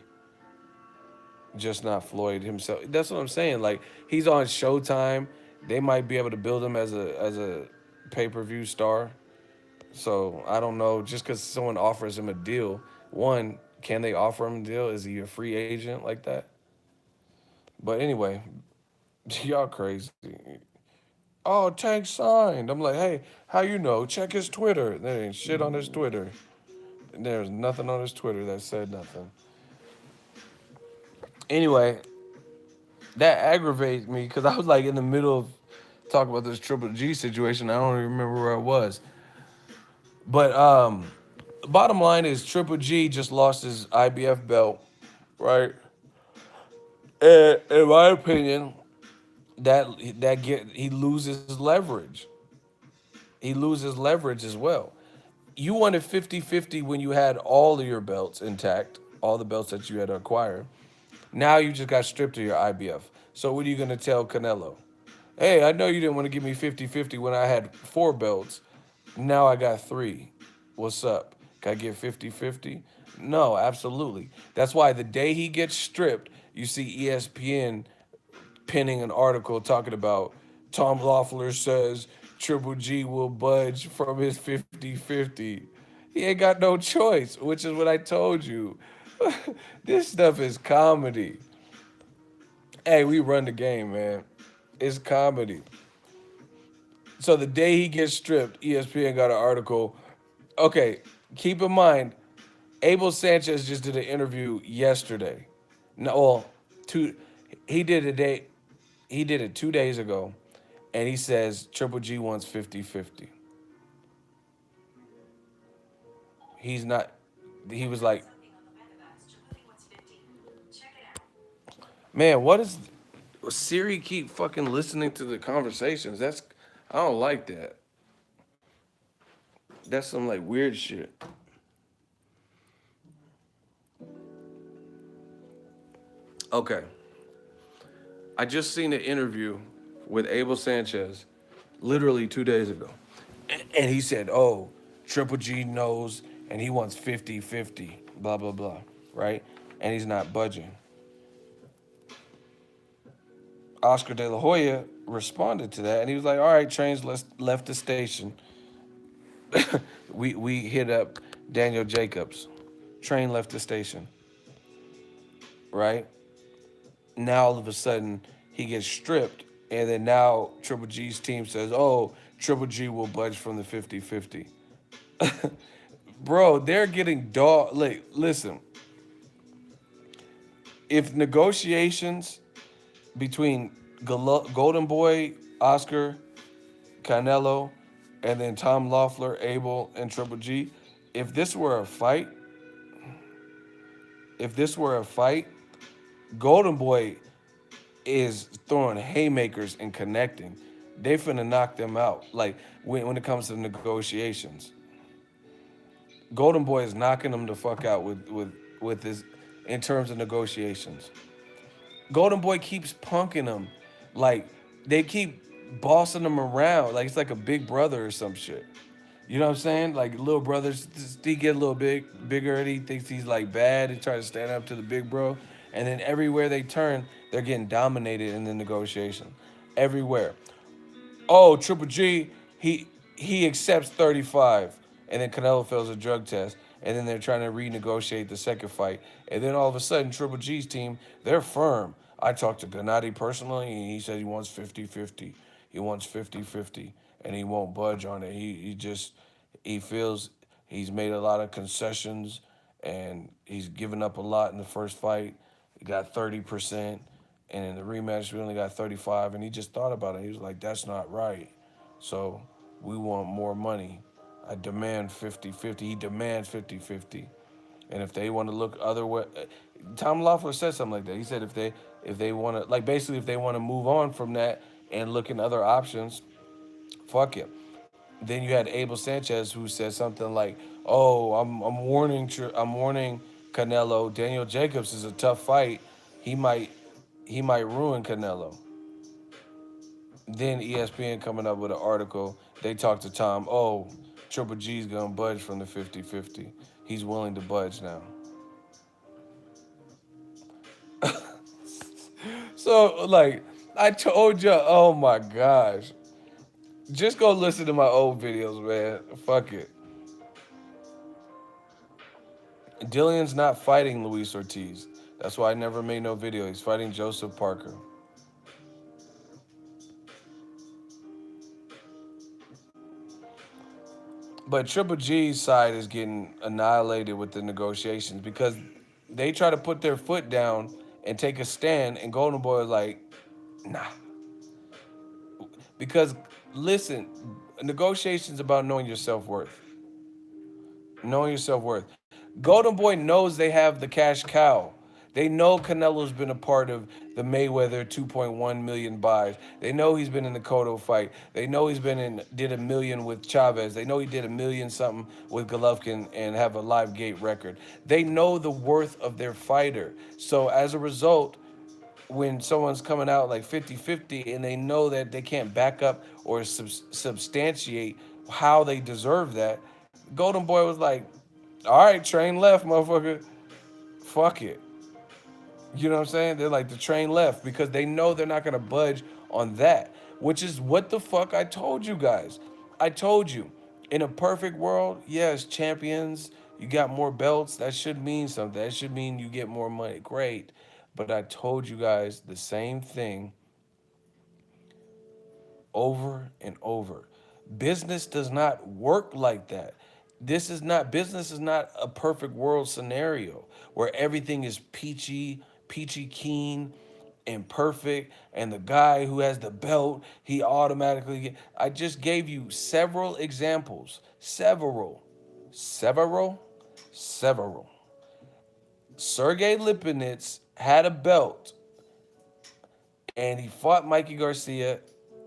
just not Floyd himself. That's what I'm saying. Like he's on Showtime. They might be able to build him as a pay-per-view star. So I don't know. Just because someone offers him a deal, one, can they offer him a deal? Is he a free agent like that? But anyway, y'all crazy. Oh, Tank signed. I'm like, hey, how you know? Check his Twitter. There ain't shit on his Twitter. There's nothing on his Twitter that said nothing. Anyway, that aggravates me because I was like in the middle of talking about this Triple G situation. I don't even remember where I was. But bottom line is Triple G just lost his IBF belt, right? And in my opinion, he loses leverage. He loses leverage as well. You wanted 50-50 when you had all of your belts intact, all the belts that you had acquired. Now you just got stripped of your IBF. So what are you going to tell Canelo? Hey, I know you didn't want to give me 50-50 when I had 4 belts. Now I got 3. What's up? Can I get 50-50? No, absolutely. That's why the day he gets stripped, you see ESPN penning an article talking about Tom Loeffler says Triple G will budge from his 50-50. He ain't got no choice, which is what I told you. This stuff is comedy. Hey, we run the game, man. It's comedy. So the day he gets stripped, ESPN got an article. Okay, keep in mind, Abel Sanchez just did an interview yesterday. No, well, two. He did a day. He did it 2 days ago, and he says Triple G wants 50-50. He's not. He was like, man, what is Siri keep fucking listening to the conversations? I don't like that. That's some like weird shit. Okay. I just seen an interview with Abel Sanchez literally 2 days ago. And he said, oh, Triple G knows and he wants 50-50, blah, blah, blah, right? And he's not budging. Oscar De La Hoya responded to that and he was like, all right, trains left the station. We hit up Daniel Jacobs. Train left the station, right? Now all of a sudden he gets stripped, and then now Triple G's team says, oh, Triple G will budge from the 50-50. Bro, they're getting dog. Like, listen, if negotiations between Golden Boy, Oscar, Canelo, and then Tom Loeffler, Abel, and Triple G, if this were a fight, if this were a fight, Golden Boy is throwing haymakers and connecting. They finna knock them out. Like when it comes to negotiations, Golden Boy is knocking them the fuck out with this in terms of negotiations. Golden Boy keeps punking them, like they keep bossing them around, like it's like a big brother or some shit. You know what I'm saying? Like little brothers, he get a little bigger, and he thinks he's like bad. He tries to stand up to the big bro, and then everywhere they turn, they're getting dominated in the negotiation. Everywhere. Oh, Triple G, he accepts 35, and then Canelo fails a drug test, and then they're trying to renegotiate the second fight, and then all of a sudden Triple G's team, they're firm. I talked to Gennady personally, and he said he wants 50-50. He wants 50-50, and he won't budge on it. He feels he's made a lot of concessions, and he's given up a lot in the first fight. He got 30%. And in the rematch, we only got 35. And he just thought about it. He was like, that's not right. So we want more money. I demand 50-50. He demands 50-50. And if they want to look other way, Tom Loeffler said something like that. He said if they want to, like basically if they want to move on from that and look in other options, fuck it. Then you had Abel Sanchez who said something like, "Oh, I'm warning Canelo. Daniel Jacobs is a tough fight. He might he might ruin Canelo." Then ESPN coming up with an article. They talked to Tom. Oh, Triple G's gonna budge from the 50-50. He's willing to budge now. So like I told you, oh my gosh. Just go listen to my old videos, man. Fuck it. Dillian's not fighting Luis Ortiz. That's why I never made no video. He's fighting Joseph Parker. But Triple G's side is getting annihilated with the negotiations because they try to put their foot down and take a stand, and Golden Boy is like, nah. Because listen, negotiations about knowing your self worth. Knowing your self worth. Golden Boy knows they have the cash cow. They know Canelo's been a part of the Mayweather 2.1 million buys. They know he's been in the Cotto fight. They know he's been in did a million with Chavez. They know he did a million something with Golovkin and have a live gate record. They know the worth of their fighter. So as a result, when someone's coming out like 50-50 and they know that they can't back up or substantiate how they deserve that, Golden Boy was like, all right, train left, motherfucker. Fuck it. You know what I'm saying? They're like, the train left because they know they're not going to budge on that, which is what the fuck I told you guys. I told you, in a perfect world, yes, champions, you got more belts. That should mean something. That should mean you get more money. Great. But I told you guys the same thing over and over. Business does not work like that. Business is not a perfect world scenario where everything is peachy keen and perfect and the guy who has the belt, he automatically get. I just gave you several examples. Several, several. Sergey Lipinets had a belt and he fought Mikey Garcia,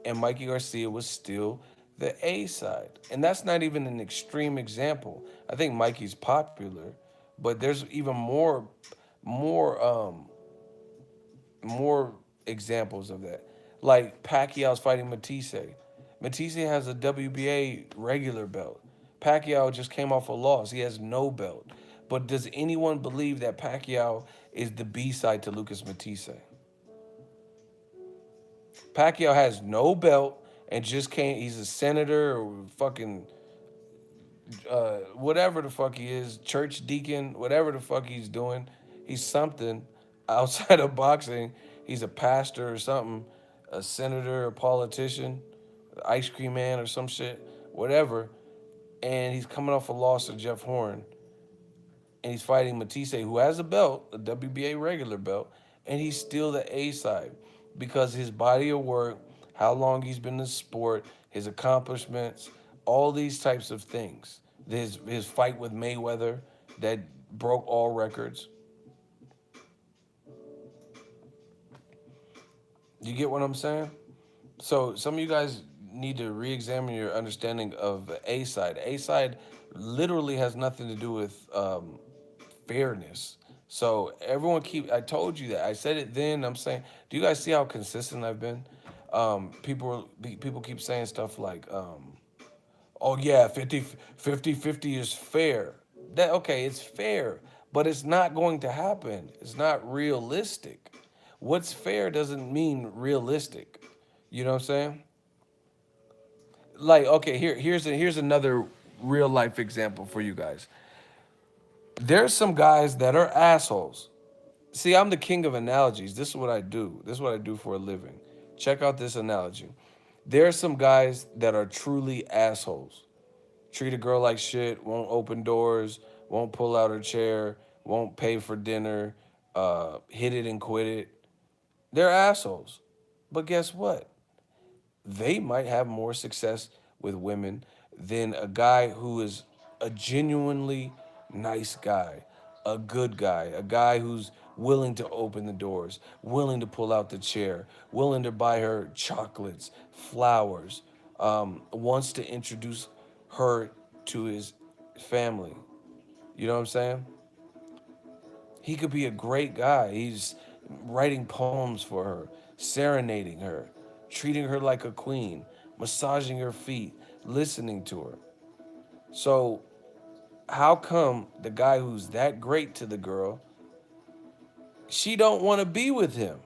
and Mikey Garcia was still the A side. And that's not even an extreme example. I think Mikey's popular, but there's even more, more examples of that. Like Pacquiao's fighting Matisse. Matisse has a WBA regular belt. Pacquiao just came off a loss. He has no belt. But does anyone believe that Pacquiao is the B side to Lucas Matisse? Pacquiao has no belt and just can't. He's a senator or fucking whatever the fuck he is, church deacon, whatever the fuck he's doing. He's something outside of boxing. He's a pastor or something, a senator, a politician, ice cream man or some shit, whatever. And he's coming off a loss to Jeff Horn, and he's fighting Matisse, who has a belt, a WBA regular belt, and he's still the A side because his body of work, how long he's been in the sport, his accomplishments, all these types of things. His fight with Mayweather that broke all records. You get what I'm saying? So some of you guys need to re-examine your understanding of the A side. A side literally has nothing to do with fairness. So everyone keep. I told you that. I said it then. I'm saying. Do you guys see how consistent I've been? People keep saying stuff like, "Oh yeah, 50 is fair." That okay, it's fair, but it's not going to happen. It's not realistic. What's fair doesn't mean realistic. You know what I'm saying? Like okay, here's another real life example for you guys. There's some guys that are assholes. See, I'm the king of analogies. This is what I do. This is what I do for a living. Check out this analogy. There are some guys that are truly assholes. Treat a girl like shit, won't open doors, won't pull out her chair, won't pay for dinner, hit it and quit it. They're assholes. But guess what? They might have more success with women than a guy who is a genuinely nice guy, a guy who's willing to open the doors, willing to pull out the chair, willing to buy her chocolates, flowers, wants to introduce her to his family. You know what I'm saying? He could be a great guy. He's writing poems for her, serenading her, treating her like a queen, massaging her feet, listening to her. So, how come the guy who's that great to the girl, she don't want to be with him?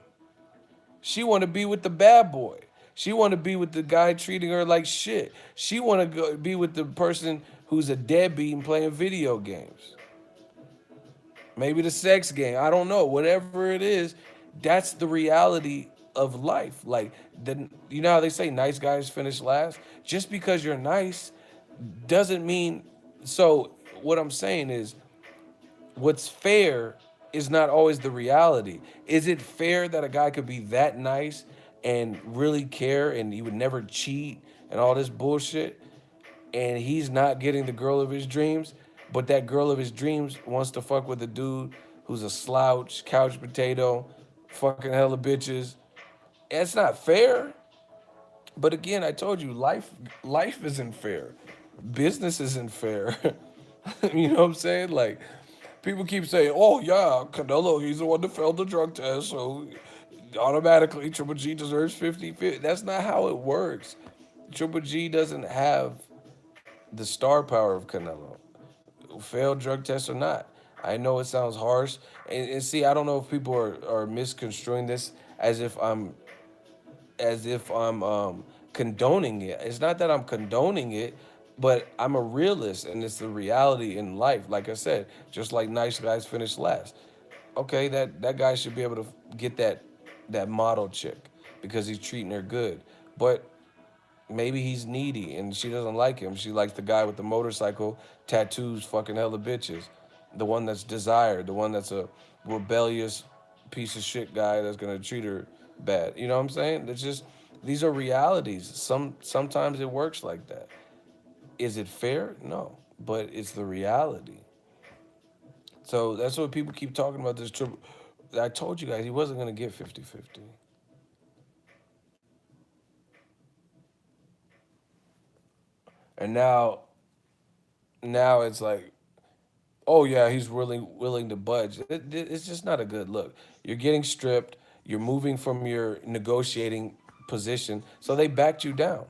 She want to be with the bad boy. She want to be with the guy treating her like shit. She want to go be with the person who's a deadbeat and playing video games. Maybe the sex game. I don't know. Whatever it is, that's the reality of life. Like, you know how they say nice guys finish last? Just because you're nice doesn't mean. So, what I'm saying is, what's fair is not always the reality. Is it fair that a guy could be that nice and really care and he would never cheat and all this bullshit and he's not getting the girl of his dreams? But that girl of his dreams wants to fuck with a dude who's a slouch, couch potato, fucking hella bitches. It's not fair. But again, I told you, life isn't fair. Business isn't fair. You know what I'm saying? Like, people keep saying, "Oh yeah, Canelo, he's the one that failed the drug test, so automatically Triple G deserves 50-50." That's not how it works. Triple G doesn't have the star power of Canelo, failed drug test or not. I know it sounds harsh, and see, I don't know if people are misconstruing this as if I'm condoning it. It's not that I'm condoning it, but I'm a realist, and it's the reality in life. Like I said, just like nice guys finish last. Okay, that guy should be able to get that model chick because he's treating her good. But maybe he's needy and she doesn't like him. She likes the guy with the motorcycle, tattoos, fucking hella bitches. The one that's desired, the one that's a rebellious piece of shit guy that's gonna treat her bad. You know what I'm saying? It's just these are realities. Sometimes it works like that. Is it fair? No. But it's the reality. So that's what people keep talking about this triple. I told you guys he wasn't gonna get 50-50. And now it's like, oh yeah, he's willing to budge. It's just not a good look. You're getting stripped. You're moving from your negotiating position, so they backed you down.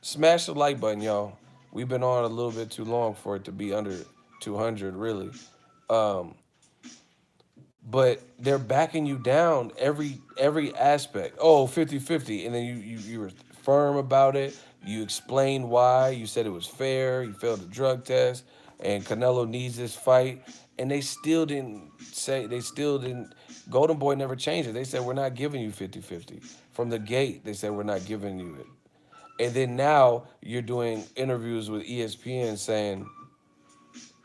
Smash the like button, y'all. We've been on a little bit too long for it to be under 200, really. Um, but they're backing you down every aspect. Oh, 50-50. And then you were firm about it. You explained why. You said it was fair. You failed the drug test, and Canelo needs this fight. And they still didn't say. They still didn't. Golden Boy never changed it. They said we're not giving you 50-50 from the gate. They said we're not giving you it. And then now you're doing interviews with ESPN saying,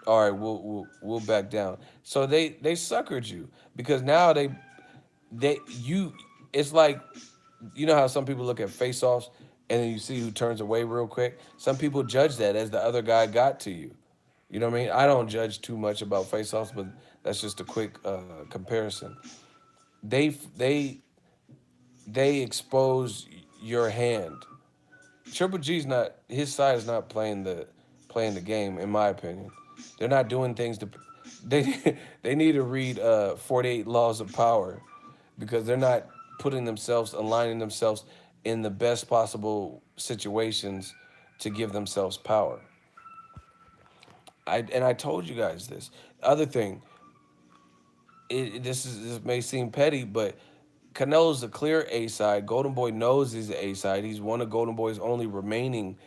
all right, we'll back down. So they suckered you because now they you it's like, you know how some people look at face-offs and then you see who turns away real quick. Some people judge that as the other guy got to you. You know what I mean? I don't judge too much about face-offs, but that's just a quick comparison. They they they expose your hand. Triple G's not, his side is not playing the game in my opinion. They're not doing things to they they need to read 48 laws of power because they're not putting themselves, aligning themselves in the best possible situations to give themselves power. I told you guys this. Other thing, this may seem petty, but Canelo's a clear A side. Golden Boy knows he's an A side. He's one of Golden Boy's only remaining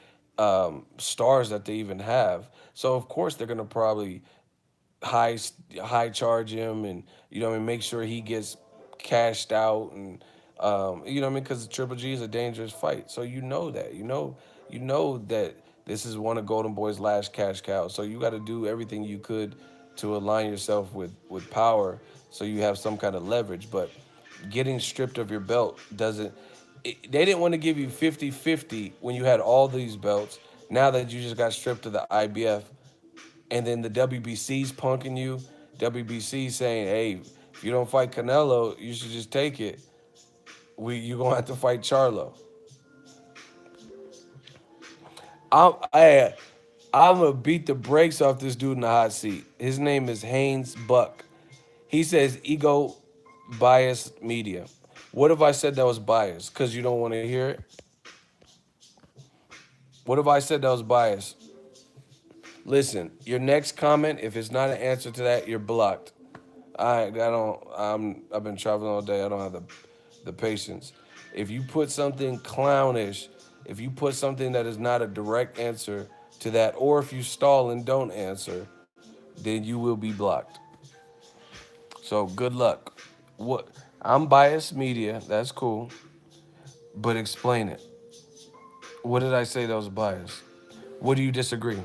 stars that they even have. So of course they're gonna probably high high charge him, and you know what I mean, make sure he gets cashed out, and you know what I mean, because Triple G is a dangerous fight. So you know that you know that this is one of Golden Boy's last cash cows. So you got to do everything you could to align yourself with power, so you have some kind of leverage. But getting stripped of your belt doesn't. They didn't want to give you 50-50 when you had all these belts. Now that you just got stripped of the IBF, and then the WBC's punking you. WBC saying, "Hey, if you don't fight Canelo, you should just take it. You gonna have to fight Charlo." I'm I, I'm gonna beat the brakes off this dude in the hot seat. His name is Haynes Buck. He says ego biased media. What if I said that was biased? Cause you don't want to hear it. What if I said that was biased? Listen, your next comment, if it's not an answer to that, you're blocked. I don't. I've been traveling all day. I don't have the patience. If you put something clownish, if you put something that is not a direct answer to that, or if you stall and don't answer, then you will be blocked. So good luck. What? I'm biased media. That's cool, but explain it. What did I say that was biased? What do you disagree?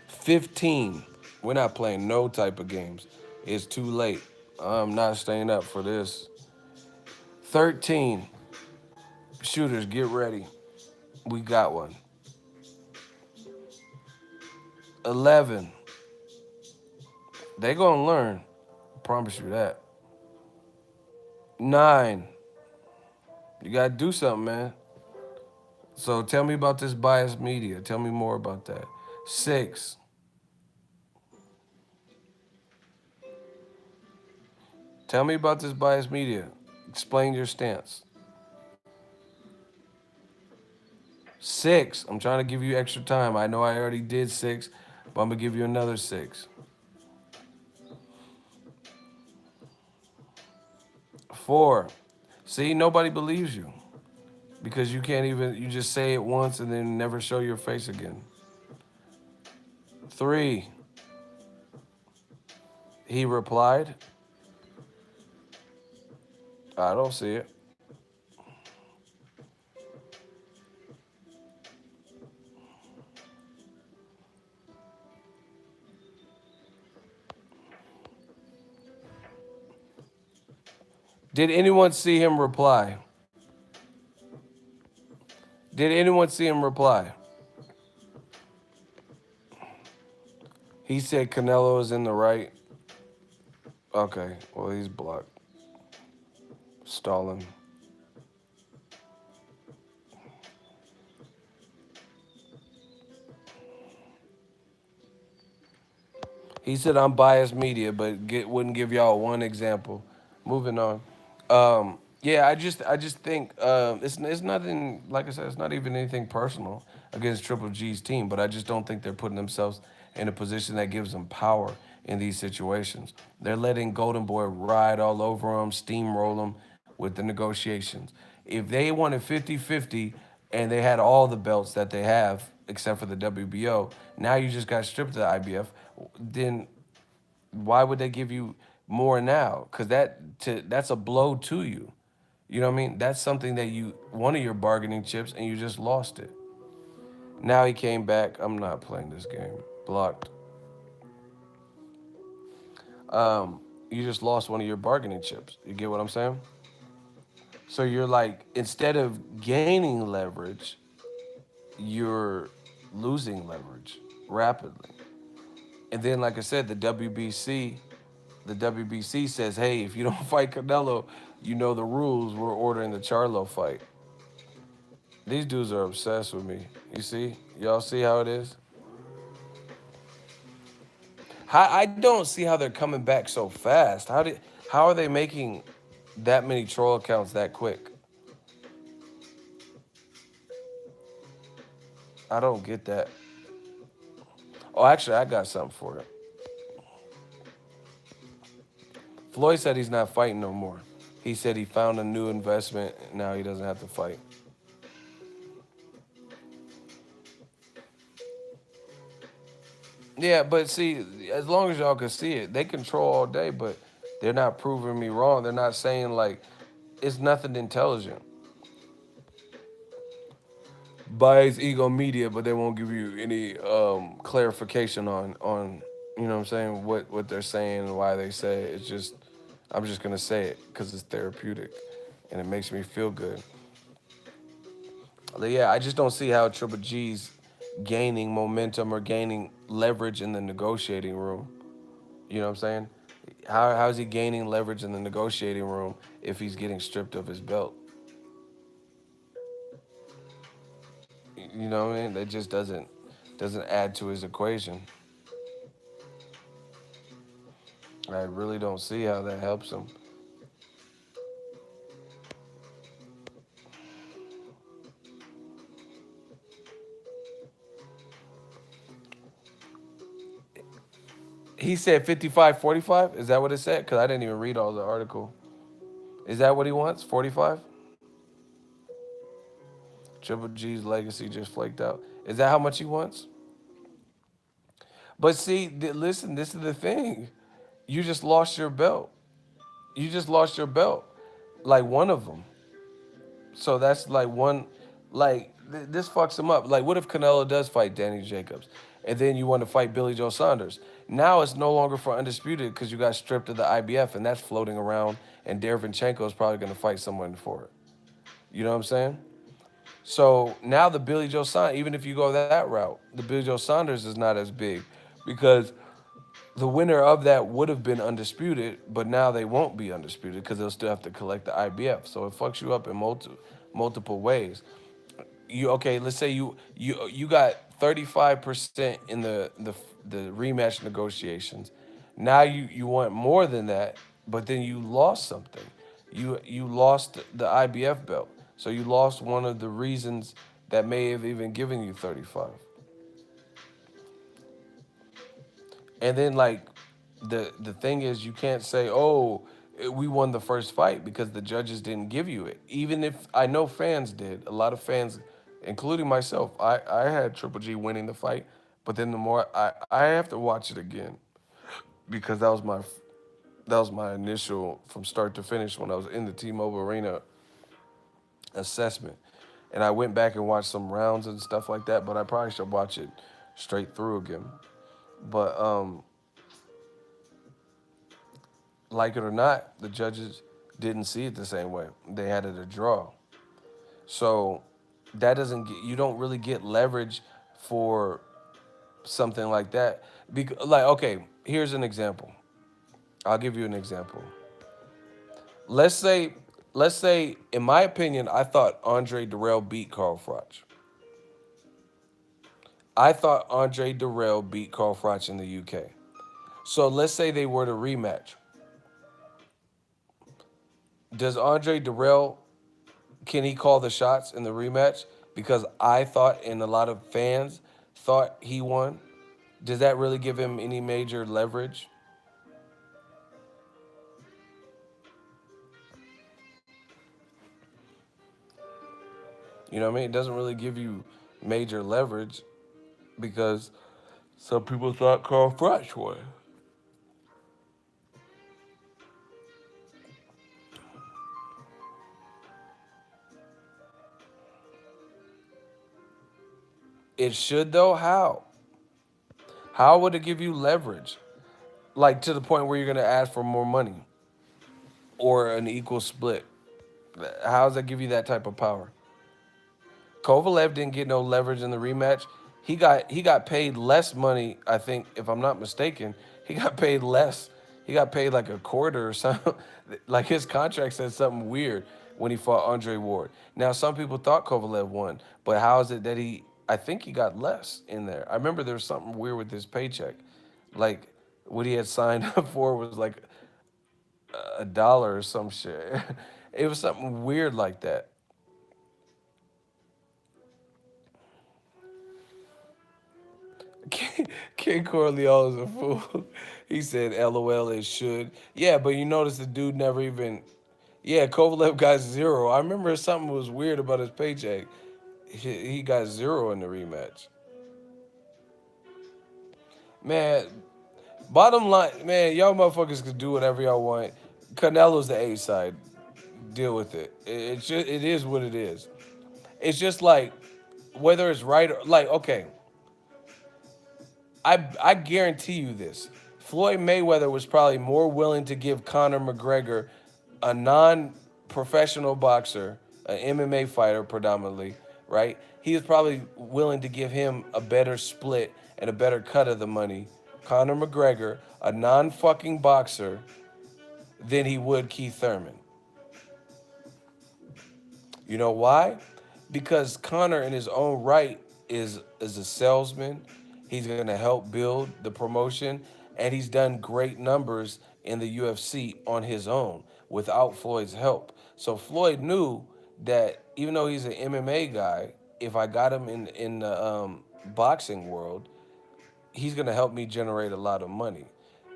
15. We're not playing no type of games. It's too late. I'm not staying up for this. 13. Shooters, get ready. We got one. 11. They gonna learn. I promise you that. 9. You gotta do something, man. So tell me about this biased media. Tell me more about that. 6. Tell me about this biased media. Explain your stance. 6. I'm trying to give you extra time. I know I already did 6, but I'm gonna give you another 6. 4. See, nobody believes you because you can't even, you just say it once and then never show your face again. 3. He replied. I don't see it. Did anyone see him reply? Did anyone see him reply? He said Canelo is in the right. Okay, well, he's blocked. Stalling. He said I'm biased media, but wouldn't give y'all one example. Moving on. Yeah, I just think it's nothing. Like I said, it's not even anything personal against Triple G's team, but I just don't think they're putting themselves in a position that gives them power in these situations. They're letting Golden Boy ride all over them, steamroll them with the negotiations. If they wanted 50-50 and they had all the belts that they have except for the WBO, now you just got stripped of the IBF, then why would they give you more now? Because that's a blow to you. You know what I mean? That's something that you, one of your bargaining chips, and you just lost it. Now he came back. I'm not playing this game. Blocked. You just lost one of your bargaining chips. You get what I'm saying? So you're like, instead of gaining leverage, you're losing leverage rapidly. And then, like I said, the WBC says, hey, if you don't fight Canelo, you know the rules. We're ordering the Charlo fight. These dudes are obsessed with me. You see? Y'all see how it is? I don't see how they're coming back so fast. How are they making that many troll accounts that quick? I don't get that. Oh, actually, I got something for it. Floyd said he's not fighting no more. He said he found a new investment. And now he doesn't have to fight. Yeah, but see, as long as y'all can see it, they control all day, but they're not proving me wrong. They're not saying like it's nothing intelligent. Bias ego media, but they won't give you any clarification on you know what I'm saying, what they're saying and why they say it. It's just I'm just gonna say it because it's therapeutic and it makes me feel good. But yeah, I just don't see how Triple G's gaining momentum or gaining leverage in the negotiating room. You know what I'm saying? How is he gaining leverage in the negotiating room if he's getting stripped of his belt? You know what I mean? That just doesn't add to his equation. I really don't see how that helps him. He said 55-45. Is that what it said? Because I didn't even read all the article. Is that what he wants? 45? Triple G's legacy just flaked out. Is that how much he wants? But see, listen, this is the thing. You just lost your belt. You just lost your belt. Like one of them. So that's like one, like this fucks him up. Like, what if Canelo does fight Danny Jacobs, and then you want to fight Billy Joe Saunders? Now it's no longer for undisputed because you got stripped of the IBF, and that's floating around. And Derevyanchenko is probably going to fight someone for it. You know what I'm saying? So now the Billy Joe Saunders, even if you go that route, the Billy Joe Saunders is not as big because the winner of that would have been undisputed, but now they won't be undisputed because they'll still have to collect the IBF. So it fucks you up in multiple ways. You okay? Let's say you got 35% in the rematch negotiations. Now you want more than that, but then you lost something. You lost the IBF belt, so you lost one of the reasons that may have even given you 35. And then like the thing is, you can't say, "Oh, we won the first fight," because the judges didn't give you it. Even if I know fans did, a lot of fans, including myself, I had Triple G winning the fight, but then the more I have to watch it again because that was my initial from start to finish when I was in the T-Mobile Arena assessment, and I went back and watched some rounds and stuff like that. But I probably should watch it straight through again. But like it or not, the judges didn't see it the same way. They had it a draw. So that doesn't get, you don't really get leverage for something like that. Like, okay, here's an example. I'll give you an example. Let's say, let's say, in my opinion, I thought Andre Durrell beat Carl Froch. I thought Andre Durrell beat Carl Froch in the UK. So let's say they were to rematch. Does Andre Durrell, can he call the shots in the rematch? Because I thought, and a lot of fans thought he won. Does that really give him any major leverage? You know what I mean? It doesn't really give you major leverage because some people thought Carl Froch won. It should though. How? How would it give you leverage? Like to the point where you're gonna ask for more money or an equal split. How does that give you that type of power? Kovalev didn't get no leverage in the rematch. He got paid less money, I think, if I'm not mistaken. He got paid less. He got paid like a quarter or something. Like his contract said something weird when he fought Andre Ward. Now some people thought Kovalev won, but how is it that I think he got less in there. I remember there was something weird with his paycheck. Like what he had signed up for was like $1 or some shit. It was something weird like that. King Corleone is a fool. He said, "LOL, it should." Yeah, but you notice the dude never even. Yeah, Kovalev got zero. I remember something was weird about his paycheck. He got zero in the rematch. Man, bottom line, man, y'all motherfuckers can do whatever y'all want. Canelo's the A side. Deal with it. It's just, it is what it is. It's just like whether it's right or like okay. I guarantee you this. Floyd Mayweather was probably more willing to give Conor McGregor, a non-professional boxer, an MMA fighter predominantly, right? He was probably willing to give him a better split and a better cut of the money, Conor McGregor, a non-fucking boxer, than he would Keith Thurman. You know why? Because Connor, in his own right, is a salesman. He's going to help build the promotion, and he's done great numbers in the UFC on his own without Floyd's help. So Floyd knew that even though he's an MMA guy, if I got him in the boxing world, he's going to help me generate a lot of money.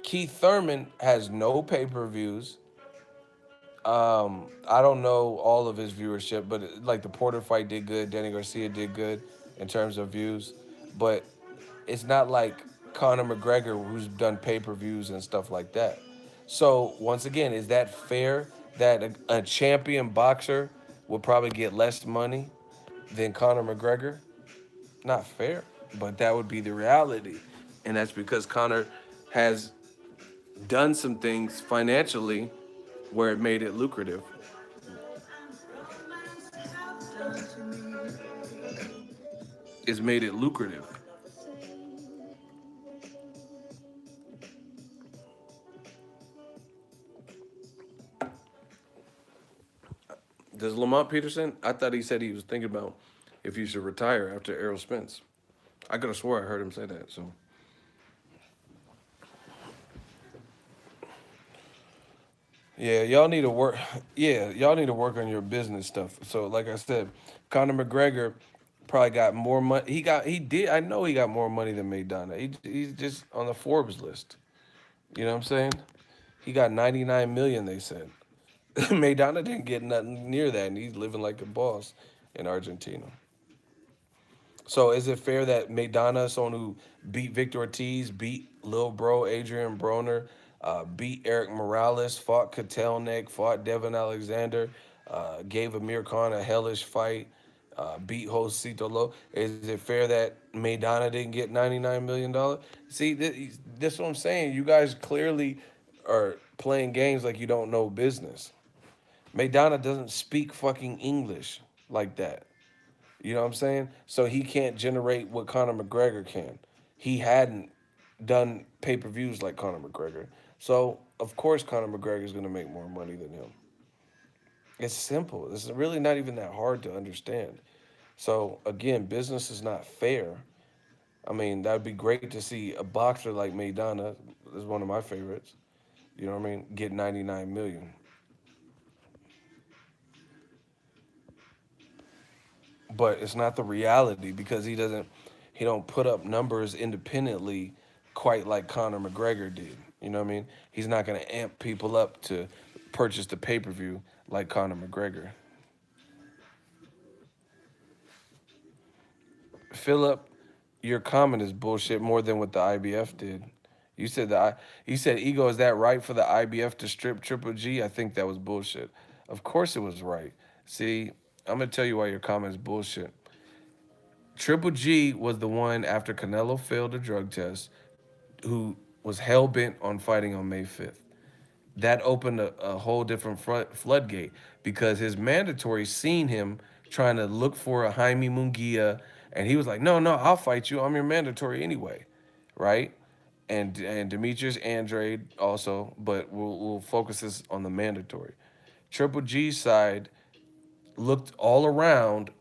Keith Thurman has no pay-per-views. I don't know all of his viewership, but like the Porter fight did good, Danny Garcia did good in terms of views, but it's not like Conor McGregor who's done pay-per-views and stuff like that. So once again, is that fair that a champion boxer will probably get less money than Conor McGregor? Not fair, but that would be the reality, and that's because Conor has done some things financially where it made it lucrative. It's made it lucrative. Does Lamont Peterson? I thought he said he was thinking about if he should retire after Errol Spence. I could have swore I heard him say that. So yeah, y'all need to work. Yeah, y'all need to work on your business stuff. So like I said, Conor McGregor probably got more money. He did. I know he got more money than Maidana. He's just on the Forbes list. You know what I'm saying? He got 99 million. They said. Maidana didn't get nothing near that, and he's living like a boss in Argentina. So is it fair that Maidana, someone who beat Victor Ortiz, beat Lil Bro, Adrian Broner, beat Eric Morales, fought Katelnik, fought Devin Alexander, gave Amir Khan a hellish fight, beat Josito Lo. Is it fair that Maidana didn't get $99 million? See, this what I'm saying. You guys clearly are playing games like you don't know business. Maidana doesn't speak fucking English like that. You know what I'm saying? So he can't generate what Conor McGregor can. He hadn't done pay per views like Conor McGregor. So of course Conor McGregor is going to make more money than him. It's simple. It's really not even that hard to understand. So again, business is not fair. I mean, that'd be great to see a boxer like Maidana, is one of my favorites. You know what I mean? Get 99 million. But it's not the reality because he don't put up numbers independently quite like Conor McGregor did. You know what I mean? He's not going to amp people up to purchase the pay-per-view like Conor McGregor. Philip, your comment is bullshit more than what the IBF did. You said you said ego, is that right for the IBF to strip Triple G? I think that was bullshit. Of course it was right. See, I'm gonna tell you why your comment is bullshit. Triple G was the one after Canelo failed a drug test who was hell bent on fighting on May 5th. That opened a whole different floodgate because his mandatory seen him trying to look for a Jaime Munguia, and he was like, "No, no, I'll fight you. I'm your mandatory anyway," right? And Demetrius Andrade also, but we'll focus this on the mandatory. Triple G's side looked all around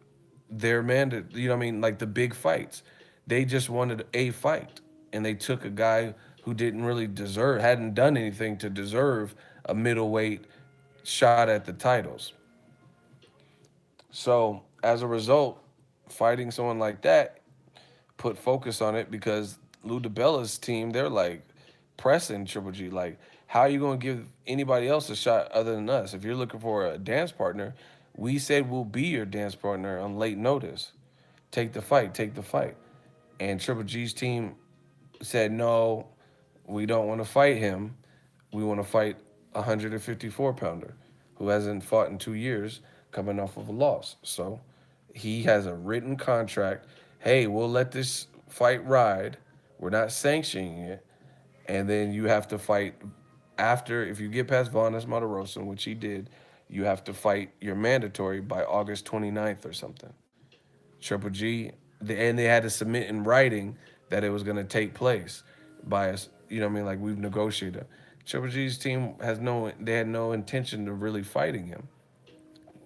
their mandate, you know what I mean, like the big fights. They just wanted a fight, and they took a guy who didn't really deserve, hadn't done anything to deserve a middleweight shot at the titles. So as a result, fighting someone like that put focus on it because Lou DiBella's team, they're like pressing Triple G. Like, how are you going to give anybody else a shot other than us? If you're looking for a dance partner, we said we'll be your dance partner on late notice. Take the fight, take the fight. And Triple G's team said, no, we don't want to fight him. We want to fight a 154 pounder who hasn't fought in 2 years coming off of a loss. So he has a written contract. Hey, we'll let this fight ride. We're not sanctioning it. And then you have to fight after, if you get past Vanes Matarosa, which he did, you have to fight your mandatory by August 29th or something. Triple G, and they had to submit in writing that it was going to take place by us. You know what I mean? Like we've negotiated. Triple G's team they had no intention of really fighting him.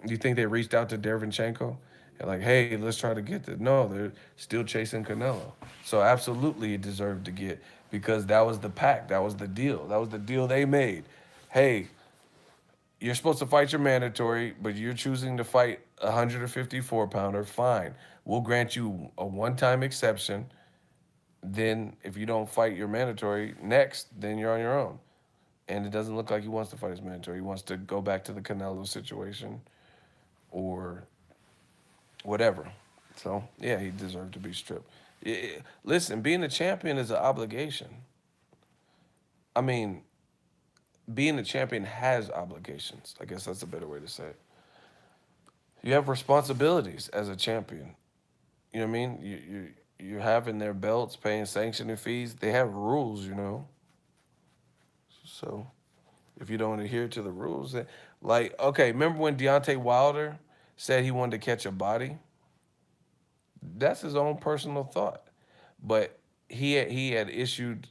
You think they reached out to Derevchenko and like, hey, let's try to get this? No, they're still chasing Canelo. So absolutely, he deserved to get because that was the pact, that was the deal, that was the deal they made. Hey, you're supposed to fight your mandatory, but you're choosing to fight a 154 pounder. Fine. We'll grant you a one time exception. Then, if you don't fight your mandatory next, then you're on your own. And it doesn't look like he wants to fight his mandatory. He wants to go back to the Canelo situation or whatever. So, yeah, he deserved to be stripped. Listen, being a champion is an obligation. I mean, being a champion has obligations. I guess that's a better way to say it. You have responsibilities as a champion. You know what I mean? You're having their belts, paying sanctioning fees. They have rules, you know. So if you don't adhere to the rules, like okay, remember when Deontay Wilder said he wanted to catch a body? That's his own personal thought. But he had issued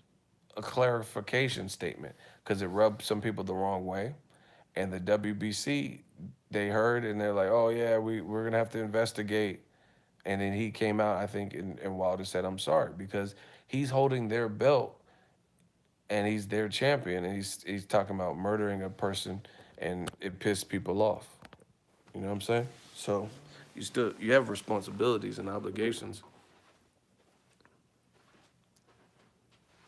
a clarification statement because it rubbed some people the wrong way, and the WBC they heard and they're like, oh yeah, we're gonna have to investigate. And then he came out, I think, and Wilder said, I'm sorry because he's holding their belt and he's their champion, and he's talking about murdering a person, and it pissed people off. You know what I'm saying? So you have responsibilities and obligations.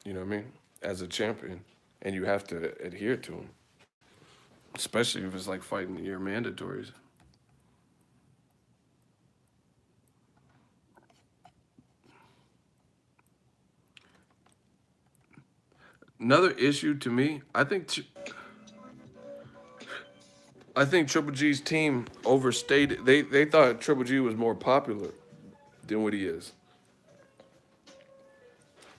You know what I mean? As a champion, and you have to adhere to them, especially if it's like fighting your mandatories. Another issue to me, I think Triple G's team overstated. They thought Triple G was more popular than what he is,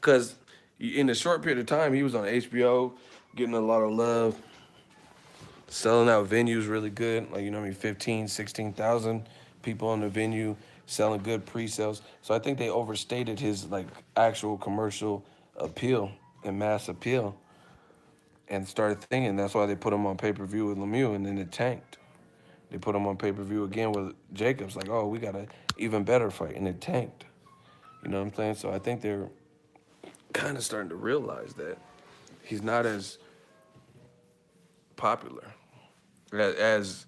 because in a short period of time he was on HBO, getting a lot of love, selling out venues really good. Like, you know what I mean, 15, 16,000 people on the venue, selling good pre-sales. So I think they overstated his like actual commercial appeal and mass appeal, and started thinking that's why they put him on pay-per-view with Lemieux, and then it tanked. They put him on pay-per-view again with Jacobs, like, oh, we got a even better fight, and it tanked. You know what I'm saying? So I think they're kind of starting to realize that he's not as popular as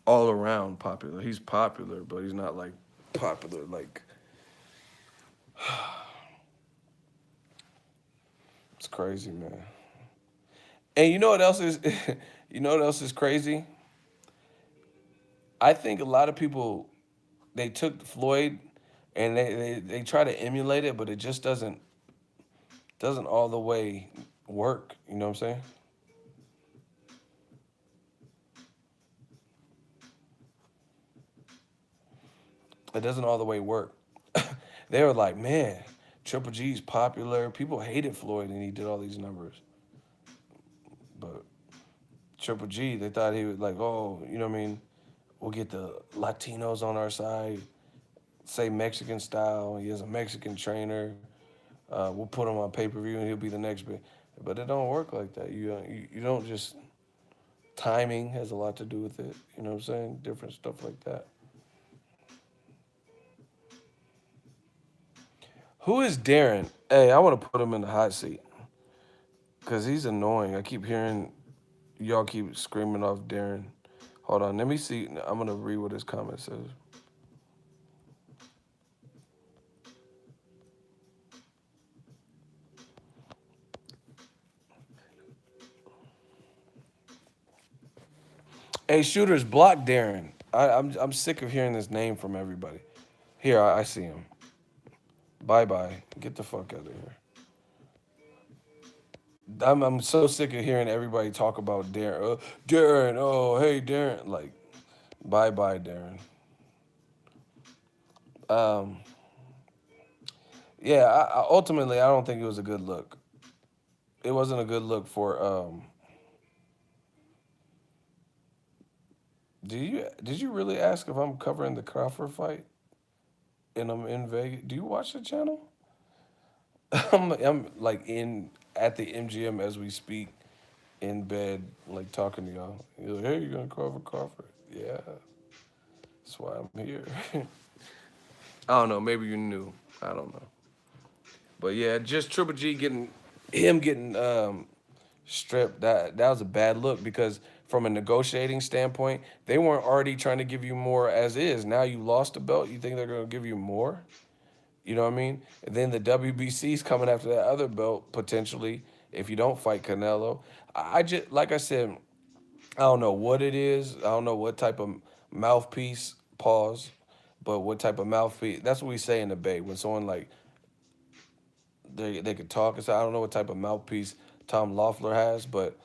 all around popular. He's popular, but he's not like popular. Like, it's crazy, man. And you know what else is, you know what else is crazy? I think a lot of people they took Floyd and they try to emulate it, but it just doesn't all the way work. You know what I'm saying? It doesn't all the way work. They were like, man, Triple G's popular. People hated Floyd, and he did all these numbers. But Triple G, they thought he was like, oh, you know what I mean? We'll get the Latinos on our side, say Mexican style. He has a Mexican trainer. We'll put him on pay-per-view, and he'll be the next big. But it don't work like that. You don't just timing has a lot to do with it. You know what I'm saying? Different stuff like that. Who is Darren? Hey, I want to put him in the hot seat because he's annoying. I keep hearing y'all keep screaming off Darren. Hold on, let me see. I'm gonna read what his comment says. Hey, shooters, block Darren. I'm sick of hearing this name from everybody. Here, I see him. Bye bye. Get the fuck out of here. I'm so sick of hearing everybody talk about Darren. Darren, oh hey Darren. Like, bye bye Darren. Um, yeah, ultimately I don't think it was a good look. It wasn't a good look for. Did you really ask if I'm covering the Crawford fight and I'm in Vegas? Do you watch the channel? I'm like in at the MGM as we speak, in bed, like talking to y'all. You're like, hey, you gonna cover Crawford? Yeah, that's why I'm here. I don't know. Maybe you knew. I don't know. But yeah, just Triple G getting stripped. That was a bad look because from a negotiating standpoint, they weren't already trying to give you more as is. Now you lost the belt. You think they're gonna give you more? You know what I mean? And then the WBC's coming after that other belt potentially if you don't fight Canelo. I just like I said, I don't know what it is. I don't know what type of mouthpiece. Pause. But what type of mouthpiece? That's what we say in the Bay when someone like they could talk and say, I don't know what type of mouthpiece Tom Loeffler has, but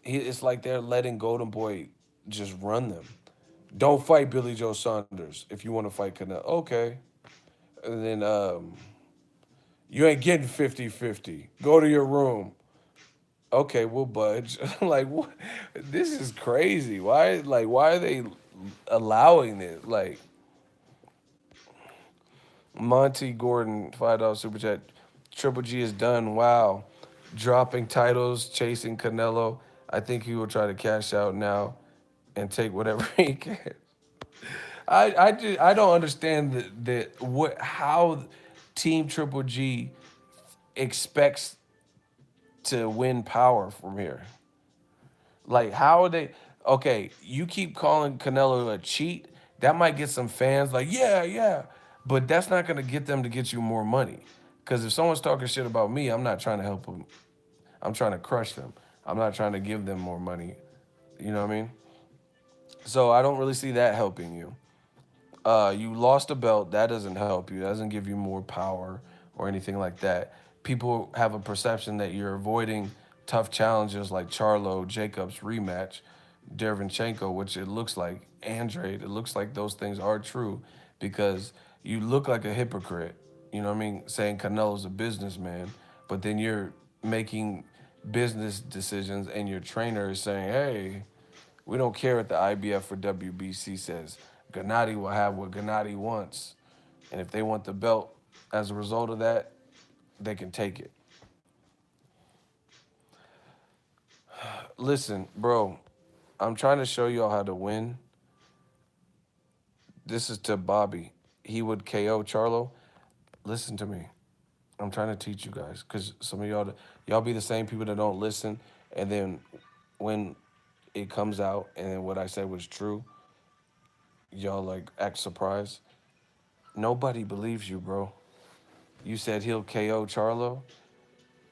it's like they're letting Golden Boy just run them. Don't fight Billy Joe Saunders if you want to fight Canelo. Okay. And then you ain't getting 50-50. Go to your room. Okay, we'll budge. Like what? This is crazy. Why are they allowing this? Like Monty Gordon, $5 super chat. Triple G is done. Wow. Dropping titles, chasing Canelo. I think he will try to cash out now and take whatever he can. I don't understand what how Team Triple G expects to win power from here. Like, how are they? Okay, you keep calling Canelo a cheat. That might get some fans like, yeah, yeah. But that's not going to get them to get you more money. Because if someone's talking shit about me, I'm not trying to help them. I'm trying to crush them. I'm not trying to give them more money. You know what I mean? So I don't really see that helping you. You lost a belt. That doesn't help you. That doesn't give you more power or anything like that. People have a perception that you're avoiding tough challenges like Charlo, Jacobs rematch, Derevchenko, which it looks like, Andrade. It looks like those things are true because you look like a hypocrite. You know what I mean? Saying Canelo's a businessman, but then you're making business decisions and your trainer is saying, hey, we don't care what the IBF or WBC says. Gennady will have what Gennady wants. And if they want the belt as a result of that, they can take it. Listen, bro, I'm trying to show y'all how to win. This is to Bobby. He would KO Charlo. Listen to me. I'm trying to teach you guys because some of y'all be the same people that don't listen. And then when it comes out and then what I said was true, y'all like act surprised. Nobody believes you, bro. You said he'll KO Charlo.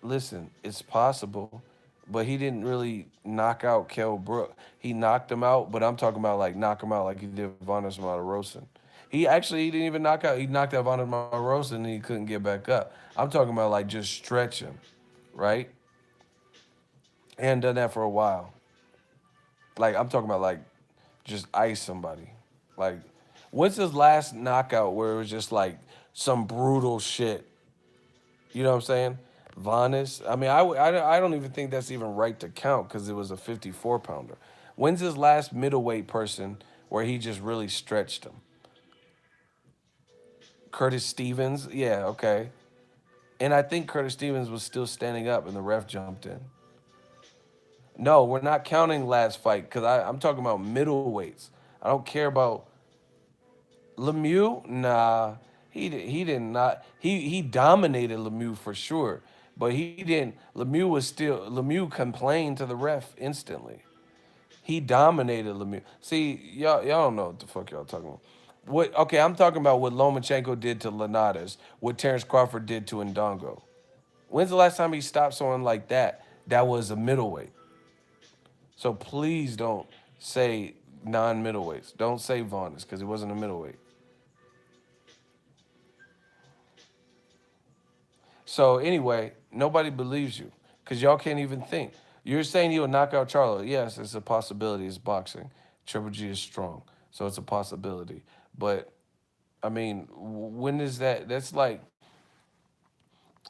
Listen, it's possible, but he didn't really knock out Kell Brook. He knocked him out, but I'm talking about like knock him out like he did Vanes Martirosyan. He didn't even knock out. He knocked out Vanes Martirosyan and he couldn't get back up. I'm talking about like just stretch him, right? And done that for a while. Like I'm talking about like just ice somebody. Like when's his last knockout where it was just like some brutal shit. You know what I'm saying? Vanes. I mean, I don't even think that's even right to count because it was a 54 pounder. When's his last middleweight person where he just really stretched him? Curtis Stevens. Yeah, okay. And I think Curtis Stevens was still standing up and the ref jumped in. No, we're not counting last fight because I'm talking about middleweights. I don't care about Lemieux. Nah, he did not. He dominated Lemieux for sure, but he didn't. Lemieux complained to the ref instantly. He dominated Lemieux. See, y'all don't know what the fuck y'all talking about. What? Okay, I'm talking about what Lomachenko did to Linares, what Terrence Crawford did to Ndongo. When's the last time he stopped someone like that? That was a middleweight. So please don't say non-middleweights. Don't say Vaughn's because it wasn't a middleweight. So anyway, nobody believes you because y'all can't even think. You're saying he'll knock out Charlo. Yes, it's a possibility. It's boxing. Triple G is strong, so it's a possibility. But I mean, when is that? That's like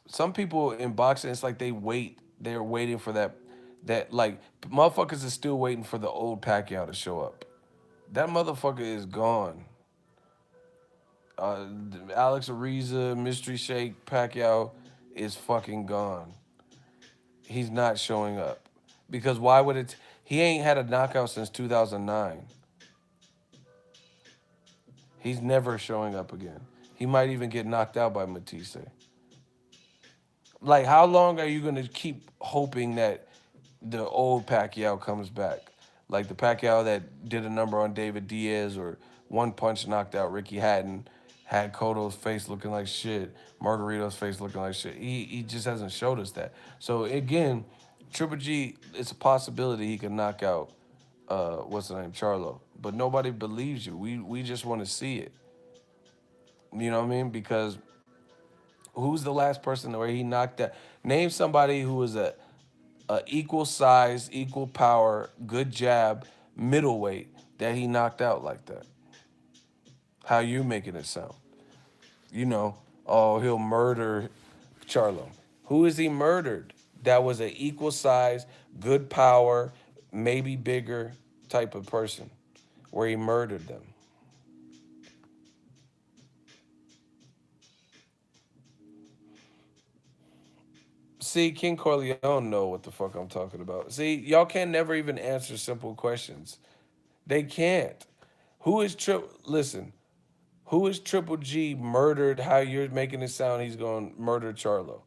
some people in boxing. It's like they wait. They're waiting for that. That like motherfuckers are still waiting for the old Pacquiao to show up. That motherfucker is gone. Uh, Alex Ariza, Mystery Shake, Pacquiao is fucking gone. He's not showing up. Because why would it? He ain't had a knockout since 2009. He's never showing up again. He might even get knocked out by Matisse. Like, how long are you going to keep hoping that the old Pacquiao comes back? Like the Pacquiao that did a number on David Diaz or one punch knocked out Ricky Hatton, had Cotto's face looking like shit, Margarito's face looking like shit. He just hasn't showed us that. So again, Triple G, it's a possibility he can knock out what's the name, Charlo. But nobody believes you. We just want to see it. You know what I mean? Because who's the last person where he knocked out? Name somebody who was a equal size, equal power, good jab, middleweight that he knocked out like that. How you making it sound? You know, oh, he'll murder Charlo. Who is he murdered? That was an equal size, good power, maybe bigger type of person, where he murdered them. See, King Corleone know what the fuck I'm talking about. See, y'all can never even answer simple questions. They can't. Who is Triple? Listen, who is Triple G murdered? How you're making it sound? He's going to murder Charlo.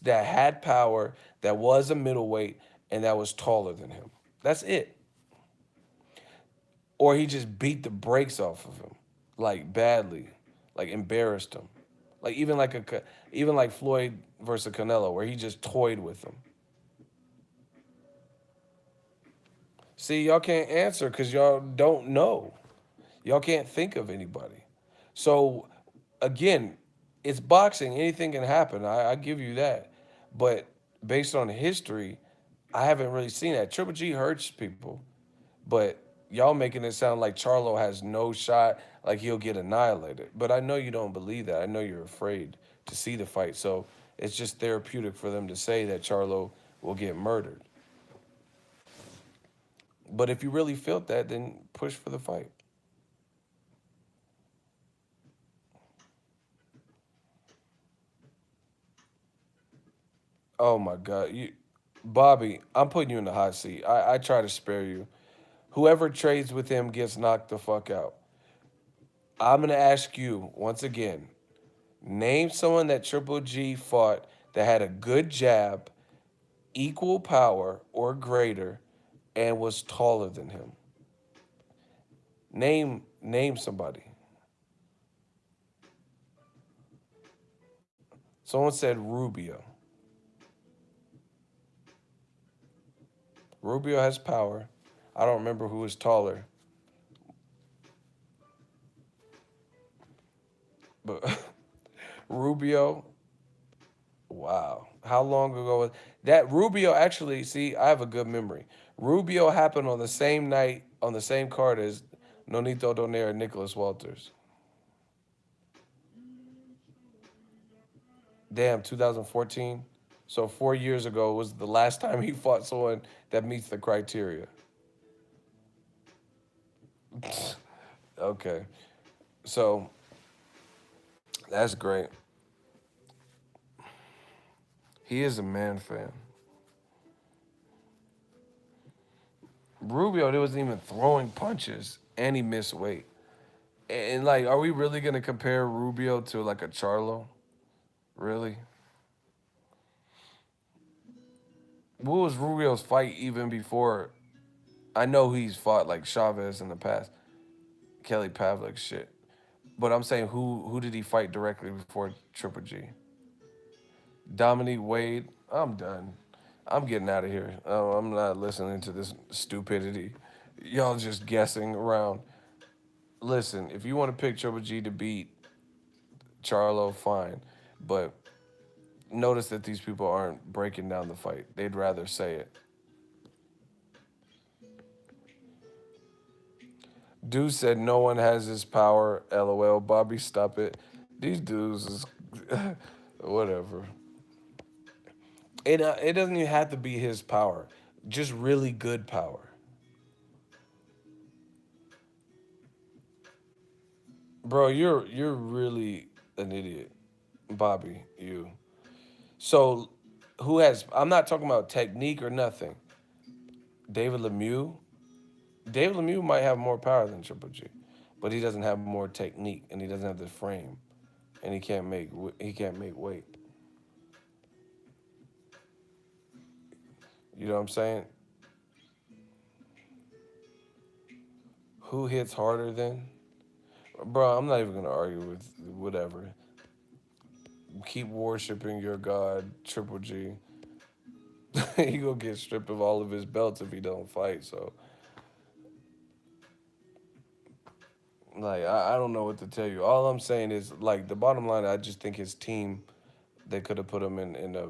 That had power, that was a middleweight, and that was taller than him. That's it. Or he just beat the brakes off of him, like badly, like embarrassed him, like even like Floyd versus Canelo, where he just toyed with him. See, y'all can't answer because y'all don't know. Y'all can't think of anybody. So, again, it's boxing. Anything can happen. I give you that. But based on history, I haven't really seen that. Triple G hurts people, but y'all making it sound like Charlo has no shot, like he'll get annihilated. But I know you don't believe that. I know you're afraid to see the fight. So it's just therapeutic for them to say that Charlo will get murdered. But if you really felt that, then push for the fight. Oh my God, Bobby, I'm putting you in the hot seat. I try to spare you. Whoever trades with him gets knocked the fuck out. I'm gonna ask you once again. Name someone that Triple G fought that had a good jab, equal power or greater, and was taller than him. Name somebody. Someone said Rubio. Rubio has power. I don't remember who was taller, but Rubio. Wow. How long ago was that? Rubio actually, see, I have a good memory. Rubio happened on the same night, on the same card as Nonito Donaire and Nicholas Walters. Damn, 2014. So 4 years ago was the last time he fought someone that meets the criteria. Okay. So that's great. He is a man fan. Rubio, there wasn't even throwing punches and he missed weight. And like, are we really gonna compare Rubio to like a Charlo? Really? What was Rubio's fight even before? I know he's fought like Chavez in the past, Kelly Pavlik shit. But I'm saying who did he fight directly before Triple G? Dominique Wade. I'm done. I'm getting out of here. I'm not listening to this stupidity. Y'all just guessing around. Listen, if you want to pick Triple G to beat Charlo, fine. But notice that these people aren't breaking down the fight. They'd rather say it. Dude said no one has his power. LOL. Bobby, stop it. These dudes is whatever. It doesn't even have to be his power. Just really good power. Bro, you're really an idiot. Bobby, you. So who has I'm not talking about technique or nothing. David Lemieux. David Lemieux might have more power than Triple G, but he doesn't have more technique and he doesn't have the frame and he can't make weight. You know what I'm saying? Who hits harder than? Bro, I'm not even gonna argue with whatever. Keep worshiping your God, Triple G. He gonna get stripped of all of his belts if he don't fight. So, like, I don't know what to tell you. All I'm saying is, like, the bottom line. I just think his team, they could have put him in a.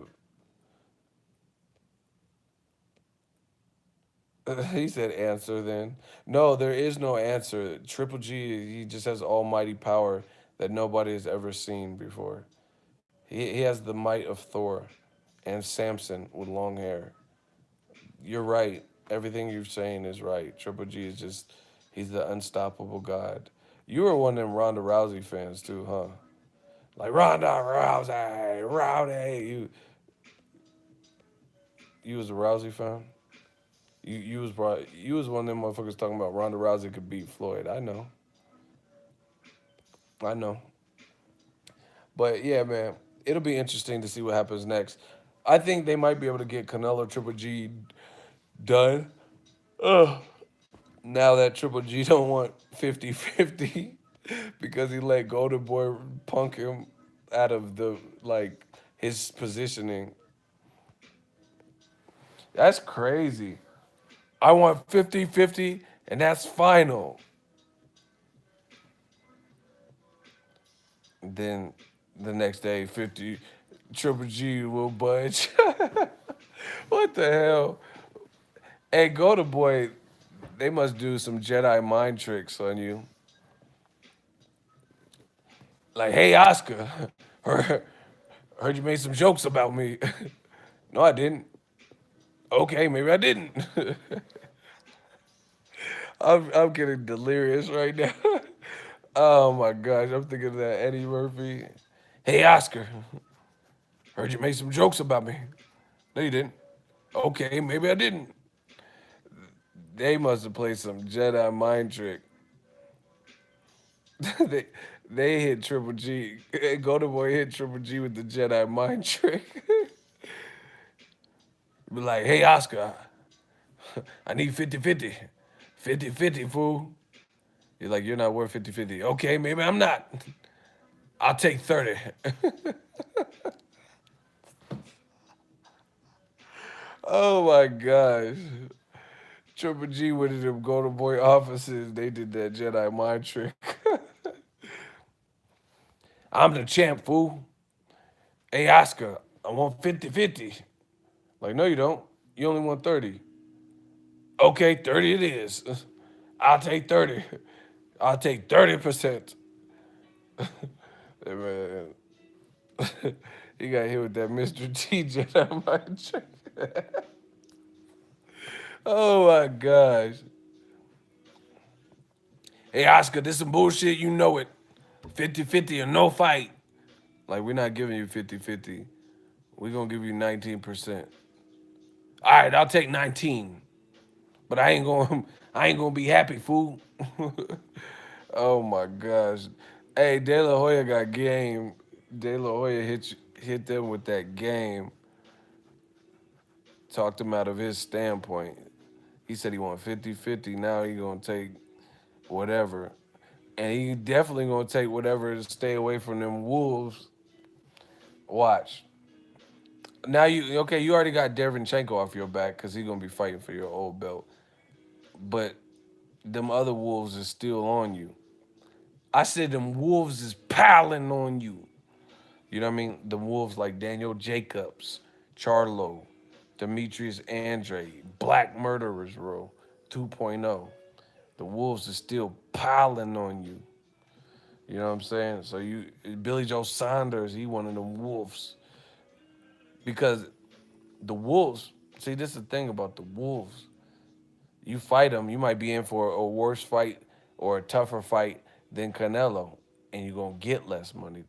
He said answer then. No, there is no answer. Triple G, he just has almighty power that nobody has ever seen before. He has the might of Thor and Samson with long hair. You're right. Everything you're saying is right. Triple G is just, he's the unstoppable god. You were one of them Ronda Rousey fans too, huh? Like Ronda Rousey, Rowdy. You, You was a Rousey fan. You was one of them motherfuckers talking about Ronda Rousey could beat Floyd. I know. But yeah, man, it'll be interesting to see what happens next. I think they might be able to get Canelo Triple G done. Ugh. Now that Triple G don't want 50-50 because he let Golden Boy punk him out of the like his positioning. That's crazy. I want 50-50 and that's final. Then the next day 50 Triple G will budge. What the hell? Hey, Golden Boy, they must do some Jedi mind tricks on you. Like, hey, Oscar, heard, heard you made some jokes about me. No, I didn't. Okay, maybe I didn't. I'm getting delirious right now. Oh my gosh, I'm thinking of that Eddie Murphy. Hey, Oscar, heard you made some jokes about me. No, you didn't. Okay, maybe I didn't. They must have played some Jedi mind trick. they they hit Triple G. Golden Boy hit Triple G with the Jedi mind trick. Be like, hey, Oscar, I need 50-50. 50-50, fool. You're like, you're not worth 50-50. Okay, maybe I'm not. I'll take 30. Oh my gosh. Triple G went to them Golden Boy offices. They did that Jedi mind trick. I'm the champ, fool. Hey, Oscar, I want 50-50. Like, no, you don't. You only want 30. Okay, 30 it is. I'll take 30. I'll take 30%. Hey, man, he got hit with that Mr. T Jedi mind trick. Oh my gosh. Hey, Oscar, this some bullshit. You know it. 50-50 or no fight. Like, we're not giving you 50-50. We're going to give you 19%. All right, I'll take 19. But I ain't going to be happy, fool. Oh my gosh. Hey, De La Hoya got game. De La Hoya hit them with that game. Talked him out of his standpoint. He said he want 50-50. Now he going to take whatever. And he definitely going to take whatever to stay away from them wolves. Watch. Now you okay? You already got Derenchenko off your back because he's gonna be fighting for your old belt. But them other wolves is still on you. I said them wolves is piling on you. You know what I mean? The wolves like Daniel Jacobs, Charlo, Demetrius Andre, Black Murderers Row 2.0. The wolves is still piling on you. You know what I'm saying? So you Billy Joe Saunders, he one of them wolves because the wolves. See, this is the thing about the wolves. You fight them, you might be in for a worse fight or a tougher fight than Canelo, and you're gonna get less money.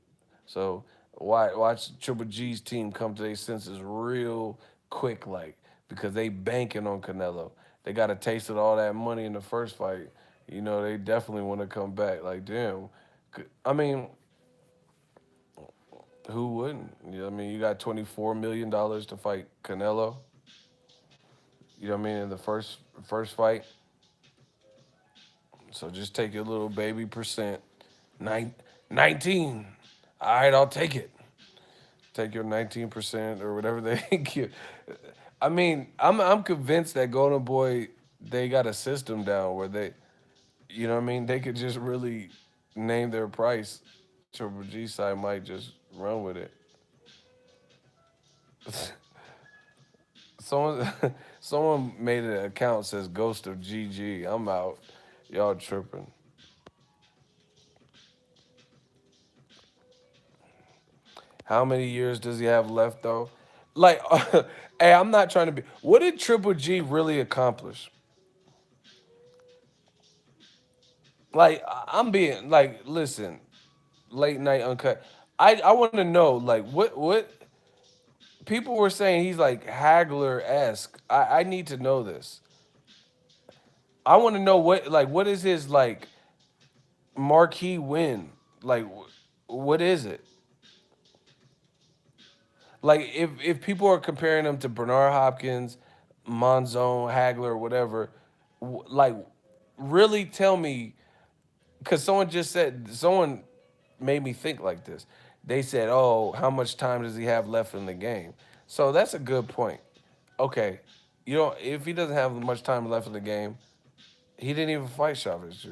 So watch Triple G's team come to their senses real quick, like because they banking on Canelo. They got a taste of all that money in the first fight. You know, they definitely want to come back. Like, damn. I mean, who wouldn't? You know what I mean, you got $24 million to fight Canelo. You know what I mean? In the first fight, so just take your little baby percent. 19. All right, I'll take it. Take your 19% or whatever they give. I mean, I'm convinced that Golden Boy they got a system down where they, you know what I mean, they could just really name their price. Triple G side might just run with it. Someone someone made an account says Ghost of GG. I'm out. Y'all tripping. How many years does he have left though? Like, hey, I'm not trying to be. What did Triple G really accomplish? Like, I'm being like, listen, late night uncut. I want to know like what people were saying he's like Hagler esque. I need to know this. I want to know what is his like marquee win? Like what is it? Like if people are comparing him to Bernard Hopkins, Monzon, Hagler, whatever, like really tell me because someone made me think like this. They said, "Oh, how much time does he have left in the game?" So that's a good point. Okay, you know, if he doesn't have much time left in the game, he didn't even fight Chavez Jr.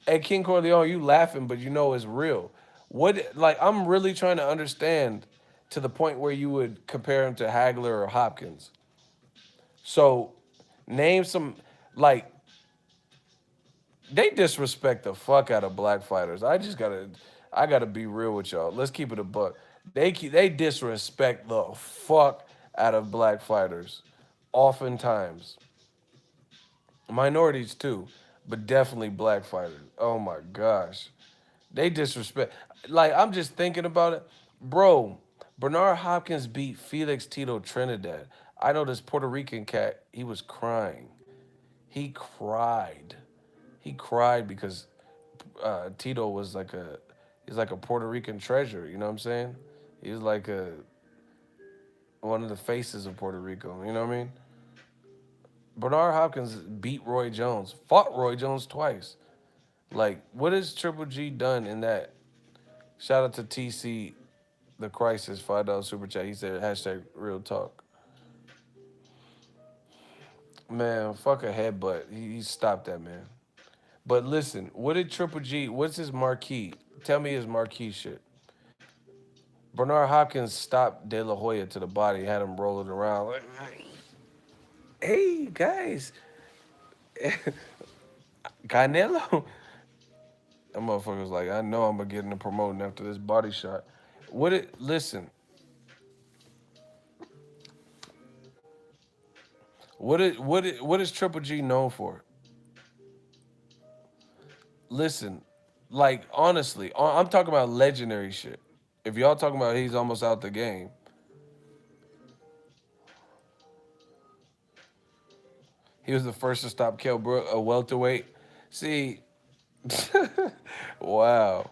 Hey, King Corleone, you laughing, but you know it's real. What like I'm really trying to understand to the point where you would compare him to Hagler or Hopkins. So name some like they disrespect the fuck out of black fighters. I gotta be real with y'all. Let's keep it a buck. They disrespect the fuck out of black fighters, oftentimes minorities too, but definitely black fighters. Oh my gosh, they disrespect. Like I'm just thinking about it, bro. Bernard Hopkins beat Felix Tito Trinidad. I know this Puerto Rican cat. He was crying. He cried. He cried because Tito was like he's like a Puerto Rican treasure. You know what I'm saying? He was like a one of the faces of Puerto Rico. You know what I mean? Bernard Hopkins beat Roy Jones, fought Roy Jones twice. Like, what has Triple G done in that? Shout out to TC, the Crisis, $5 super chat. He said hashtag real talk. Man, fuck a headbutt. He stopped that man. But listen, what did Triple G? What's his marquee? Tell me his marquee shit. Bernard Hopkins stopped De La Hoya to the body, had him rolling around like, hey guys, Canelo. That motherfucker was like, I know I'm gonna get into promoting after this body shot. What it? Listen, what is Triple G known for? Listen, like honestly, I'm talking about legendary shit. If y'all talking about he's almost out the game, he was the first to stop Kell Brook, a welterweight. See, wow.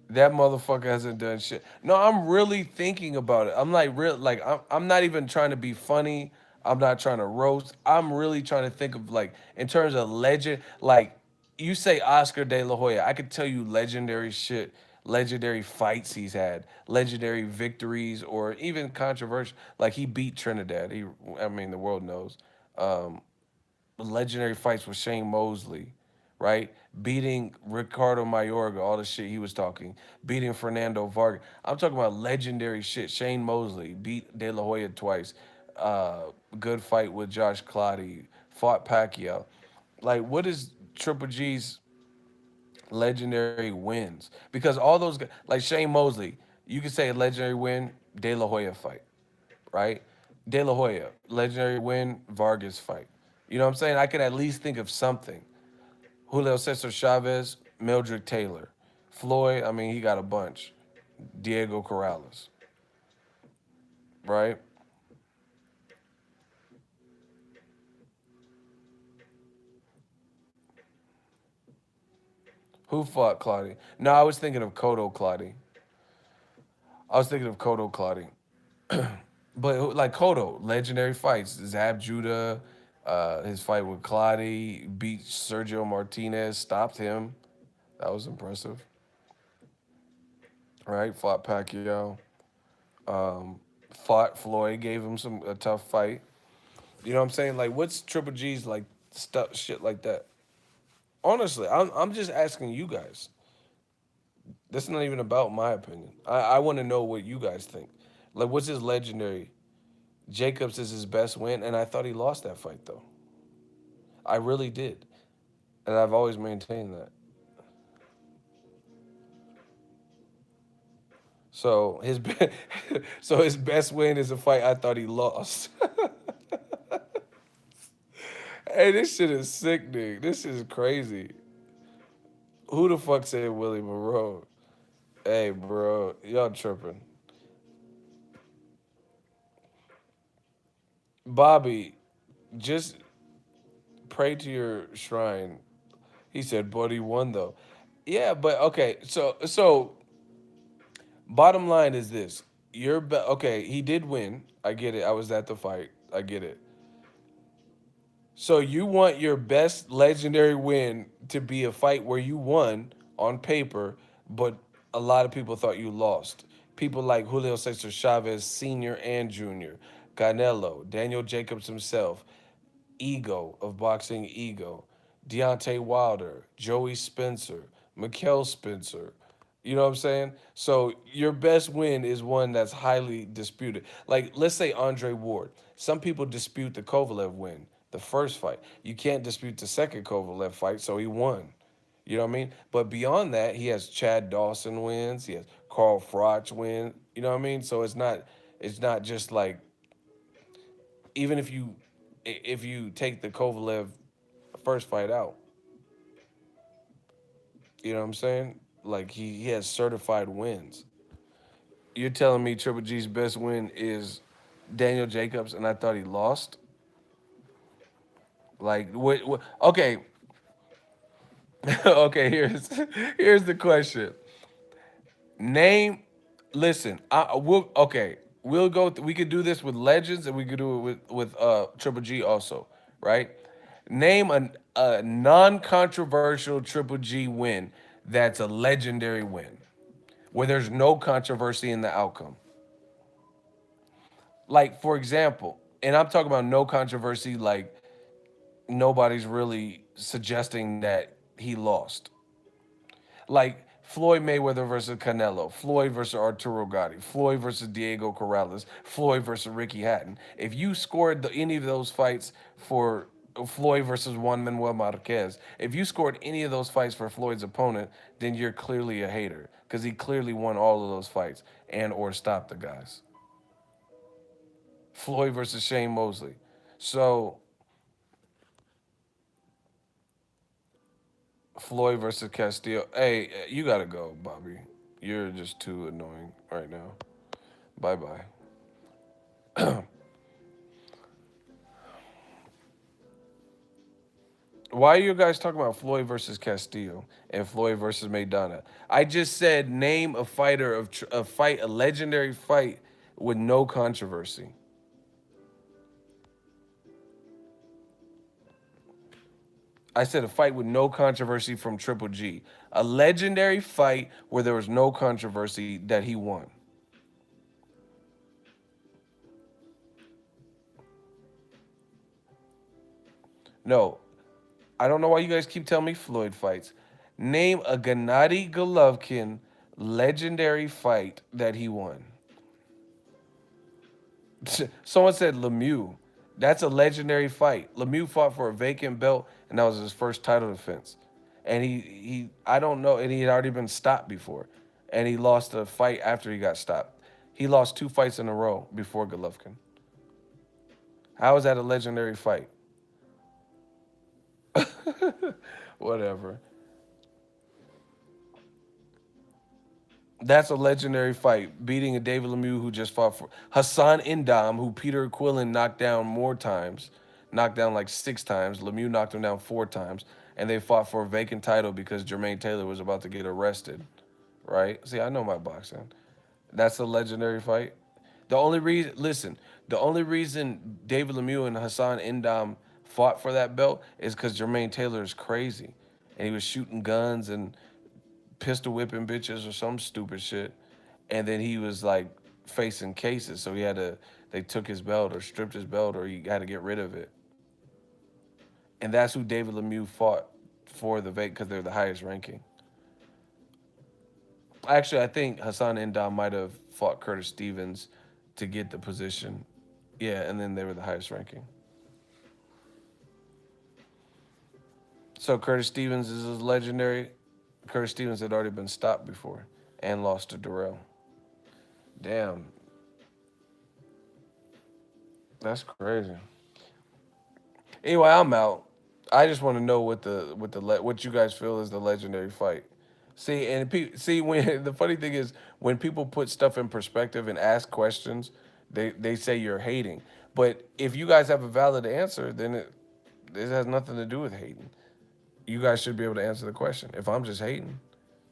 That motherfucker hasn't done shit. No, I'm really thinking about it. I'm like real like I'm not even trying to be funny. I'm not trying to roast. I'm really trying to think of like in terms of legend like you say Oscar De La Hoya. I could tell you legendary shit, legendary fights he's had, legendary victories or even controversial like he beat Trinidad. I mean the world knows. Um legendary fights with Shane Mosley, right? Beating Ricardo Mayorga, all the shit he was talking, beating Fernando Vargas. I'm talking about legendary shit. Shane Mosley beat De La Hoya twice. Good fight with Josh Clottey. Fought Pacquiao. Like, what is Triple G's legendary wins? Because all those guys, like Shane Mosley, you could say a legendary win, De La Hoya fight, right? De La Hoya, legendary win, Vargas fight. You know what I'm saying? I could at least think of something. Julio Cesar Chavez, Mildred Taylor. Floyd, I mean, he got a bunch. Diego Corrales, right? Who fought Claudia? No, I was thinking of Kodo Claudia. I was thinking of Kodo Claudia. But like Kodo, legendary fights. Zab Judah, his fight with Claudia, beat Sergio Martinez, stopped him. That was impressive, right? Fought Pacquiao. Um, Fought Floyd, gave him some a tough fight. You know what I'm saying? Like, what's Triple G's like stuff, shit like that? Honestly, I'm just asking you guys. That's not even about my opinion. I want to know what you guys think. Like, what's his legendary? Jacobs is his best win, and I thought he lost that fight though. I really did, and I've always maintained that. So so his best win is a fight I thought he lost. Hey, this shit is sickening. This is crazy. Who the fuck said Willie Monroe? Hey, bro, y'all tripping. Bobby, just pray to your shrine. He said, but he won though. Yeah, but okay. So bottom line is this: okay. He did win. I get it. I was at the fight. I get it. So you want your best legendary win to be a fight where you won on paper, but a lot of people thought you lost. People like Julio Cesar Chavez Sr. and Jr., Canelo, Daniel Jacobs himself, Ego of Boxing Ego, Deontay Wilder, Joey Spencer, Mikkel Spencer. You know what I'm saying? So your best win is one that's highly disputed. Like, let's say Andre Ward. Some people dispute the Kovalev win, the first fight. You can't dispute the second Kovalev fight, so he won. You know what I mean? But beyond that, he has Chad Dawson wins. He has Carl Froch win. You know what I mean? So it's not just like, even if you take the Kovalev first fight out, you know what I'm saying? Like he has certified wins. You're telling me Triple G's best win is Daniel Jacobs, and I thought he lost? Like what okay, okay. Here's the question. Name. Listen, I will. Okay, we'll go. We could do this with legends, and we could do it with Triple G also, right? Name a non-controversial Triple G win that's a legendary win where there's no controversy in the outcome. Like for example, and I'm talking about no controversy, like nobody's really suggesting that he lost. Like Floyd Mayweather versus Canelo, Floyd versus Arturo Gotti, Floyd versus Diego Corrales, Floyd versus Ricky Hatton. If you scored any of those fights for Floyd versus Juan Manuel Marquez, if you scored any of those fights for Floyd's opponent, then you're clearly a hater because he clearly won all of those fights and or stopped the guys. Floyd versus Shane Mosley. So Floyd versus Castillo. Hey, you gotta go, Bobby. You're just too annoying right now. Bye bye. Why are you guys talking about Floyd versus Castillo and Floyd versus Maidana? I just said name a fighter a fight, a legendary fight with no controversy. I said a fight with no controversy from Triple G. A legendary fight where there was no controversy that he won. No, I don't know why you guys keep telling me Floyd fights. Name a Gennady Golovkin legendary fight that he won. Someone said Lemieux. That's a legendary fight. Lemieux fought for a vacant belt, and that was his first title defense. And he I don't know, and he had already been stopped before, and he lost a fight after he got stopped. He lost two fights in a row before Golovkin. How is that a legendary fight? Whatever. That's a legendary fight, beating a David Lemieux who just fought for Hassan Indam, who Peter Quillen knocked down more times, knocked down like six times. Lemieux knocked him down four times, and they fought for a vacant title because Jermaine Taylor was about to get arrested. Right? See, I know my boxing. That's a legendary fight. The only reason David Lemieux and Hassan Indam fought for that belt is because Jermaine Taylor is crazy, and he was shooting guns and pistol whipping bitches or some stupid shit, and then he was like facing cases, so they took his belt or stripped his belt or he had to get rid of it, and that's who David Lemieux fought for the vac because they're the highest ranking. Actually, I think Hassan Indam might have fought Curtis Stevens to get the position. Yeah, and then they were the highest ranking. So Curtis Stevens is legendary. Curtis Stevens had already been stopped before and lost to Durrell. Damn, that's crazy. Anyway, I'm out. I just want to know what you guys feel is the legendary fight. See, and see when the funny thing is when people put stuff in perspective and ask questions, they say you're hating. But if you guys have a valid answer, then it has nothing to do with hating. You guys should be able to answer the question. If I'm just hating,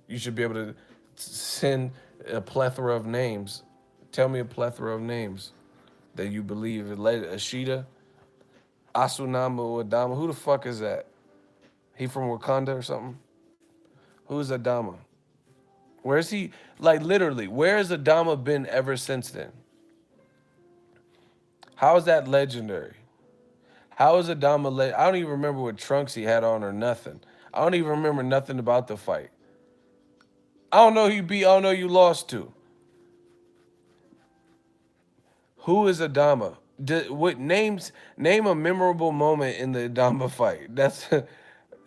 you should be able to send a plethora of names. Tell me a plethora of names that you believe. Ashita, Asunama Adama. Who the fuck is that? He from Wakanda or something? Who is Adama? Where's he? Like literally, where has Adama been ever since then? How is that legendary? How is Adama? I don't even remember what trunks he had on or nothing. I don't even remember nothing about the fight. I don't know who you beat. I don't know who you lost to. Who is Adama? What names? Name a memorable moment in the Adama fight. That's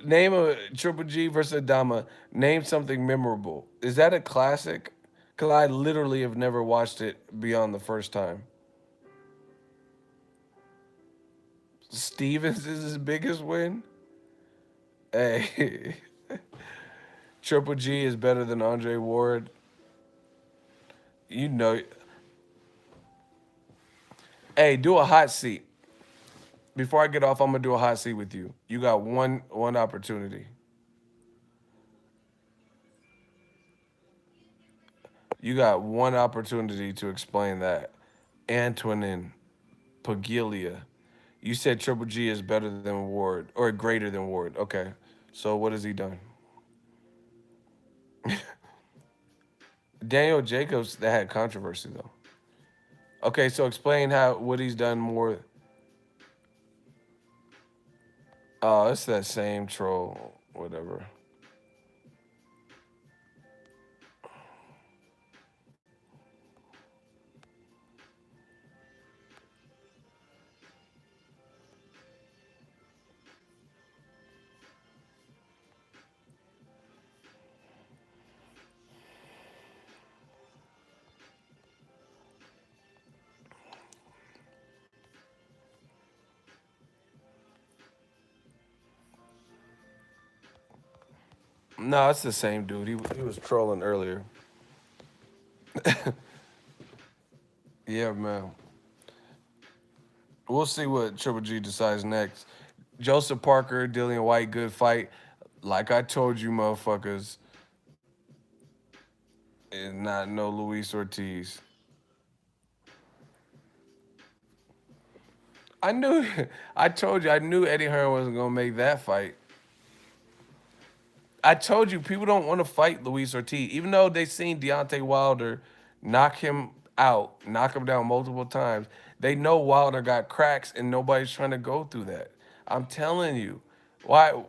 name a Triple G versus Adama. Name something memorable. Is that a classic? Cause I literally have never watched it beyond the first time. Stevens is his biggest win. Hey, Triple G is better than Andre Ward. You know. Hey, do a hot seat. Before I get off, I'm gonna do a hot seat with you. You got one opportunity. You got one opportunity to explain that. Antonin Pagilia. You said Triple G is better than Ward or greater than Ward. Okay. So what has he done? Daniel Jacobs that had controversy though. Okay, so explain how what he's done more. Oh, it's that same troll, whatever. No, it's the same dude. He was trolling earlier. Yeah, man. We'll see what Triple G decides next. Joseph Parker, Dillian Whyte, good fight. Like I told you, motherfuckers, and not no Luis Ortiz. I knew. I told you. I knew Eddie Hearn wasn't gonna make that fight. I told you people don't want to fight Luis Ortiz, even though they seen Deontay Wilder knock him out, knock him down multiple times. They know Wilder got cracks, and nobody's trying to go through that. I'm telling you, why?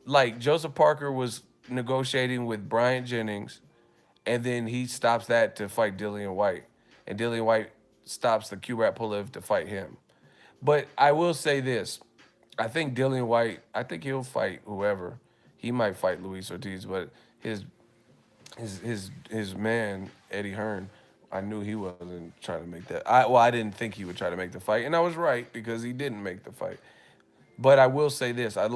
Like Joseph Parker was negotiating with Bryant Jennings, and then he stops that to fight Dillian Whyte, and Dillian Whyte stops the Kubrat Pulev to fight him. But I will say this: I think Dillian Whyte. I think he'll fight whoever. He might fight Luis Ortiz, but his man Eddie Hearn, I knew he wasn't trying to make that. I didn't think he would try to make the fight, and I was right because he didn't make the fight. But I will say this: I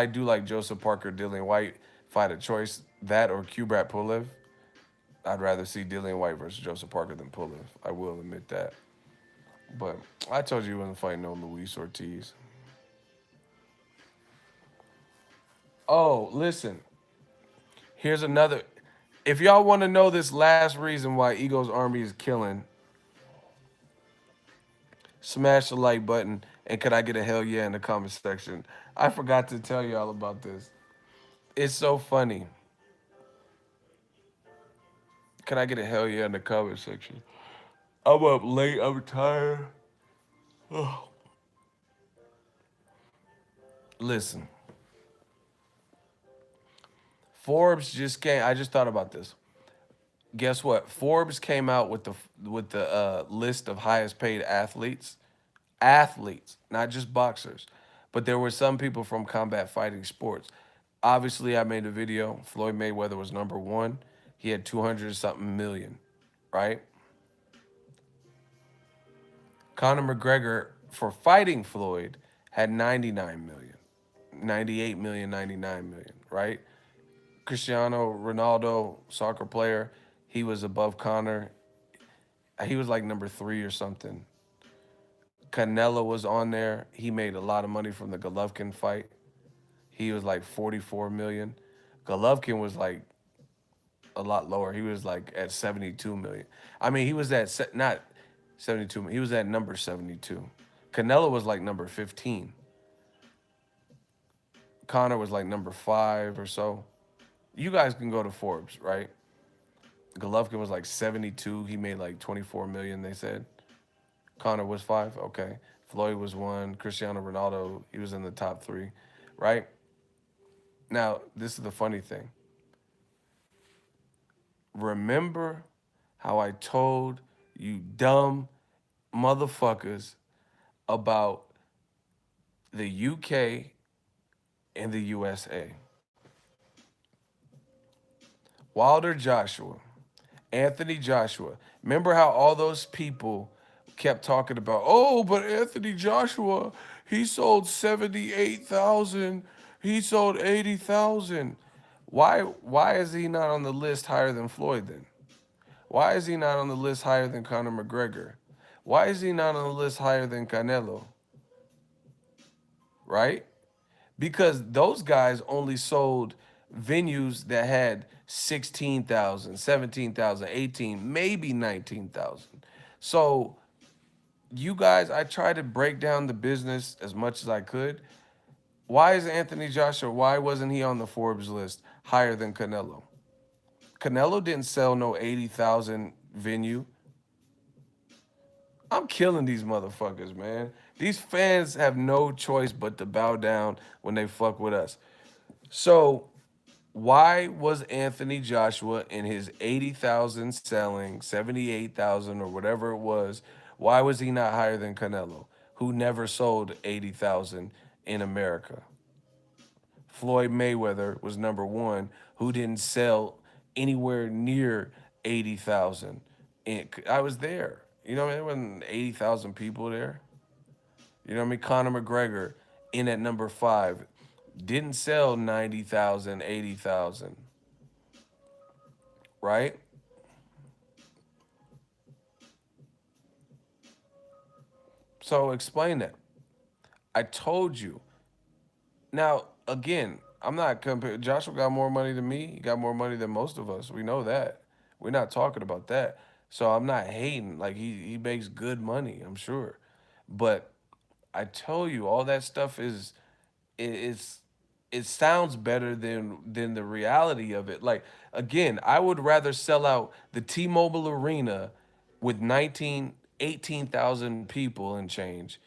do like Joseph Parker, Dillian Whyte fight a choice that or Kubrat Pulev. I'd rather see Dillian Whyte versus Joseph Parker than Pulev. I will admit that. But I told you he wasn't fighting no Luis Ortiz. Oh, listen. Here's another. If y'all want to know this last reason why Ego's Army is killing, smash the like button and could I get a hell yeah in the comment section? I forgot to tell y'all about this. It's so funny. Can I get a hell yeah in the comment section? I'm up late. I'm tired. Listen, Forbes just came. I just thought about this. Guess what? Forbes came out with the list of highest paid athletes, not just boxers, but there were some people from combat fighting sports. Obviously, I made a video. Floyd Mayweather was number one. He had 200 something million, right? Conor McGregor for fighting Floyd had 99 million, 98 million, 99 million, right? Cristiano Ronaldo, soccer player, he was above Conor. He was like number three or something. Canelo was on there. He made a lot of money from the Golovkin fight. He was like 44 million. Golovkin was like a lot lower. He was like at 72 million. I mean, he was at not 72. He was at number 72. Canelo was like number 15. Connor was like number 5 or so. You guys can go to Forbes, right? Golovkin was like 72. He made like 24 million, they said. Connor was 5. Okay. Floyd was 1. Cristiano Ronaldo, he was in the top 3, right? Now, this is the funny thing. Remember how I told you dumb motherfuckers about the UK and the USA? Wilder Joshua, Anthony Joshua. Remember how all those people kept talking about, oh, but Anthony Joshua, he sold 78,000, he sold 80,000. Why is he not on the list higher than Floyd then? Why is he not on the list higher than Conor McGregor? Why is he not on the list higher than Canelo? Right? Because those guys only sold venues that had 16,000, 17,000, 18, maybe 19,000. So, you guys, I tried to break down the business as much as I could. Why is Anthony Joshua, why wasn't he on the Forbes list higher than Canelo? Canelo didn't sell no 80,000 venue. I'm killing these motherfuckers, man. These fans have no choice but to bow down when they fuck with us. So, why was Anthony Joshua in his 80,000 selling 78,000 or whatever it was? Why was he not higher than Canelo, who never sold 80,000 in America? Floyd Mayweather was number 1, who didn't sell anywhere near 80,000. And I was there. You know what I mean? There wasn't 80,000 people there. You know what I mean? Conor McGregor in at number 5 didn't sell 90,000, 80,000, right? So explain that. I told you. Now, again, I'm not comparing. Joshua got more money than me. He got more money than most of us. We know that. We're not talking about that. So I'm not hating. Like he makes good money, I'm sure. But I tell you, all that stuff is it sounds better than the reality of it. Like again, I would rather sell out the T-Mobile Arena with 18,000 people and change,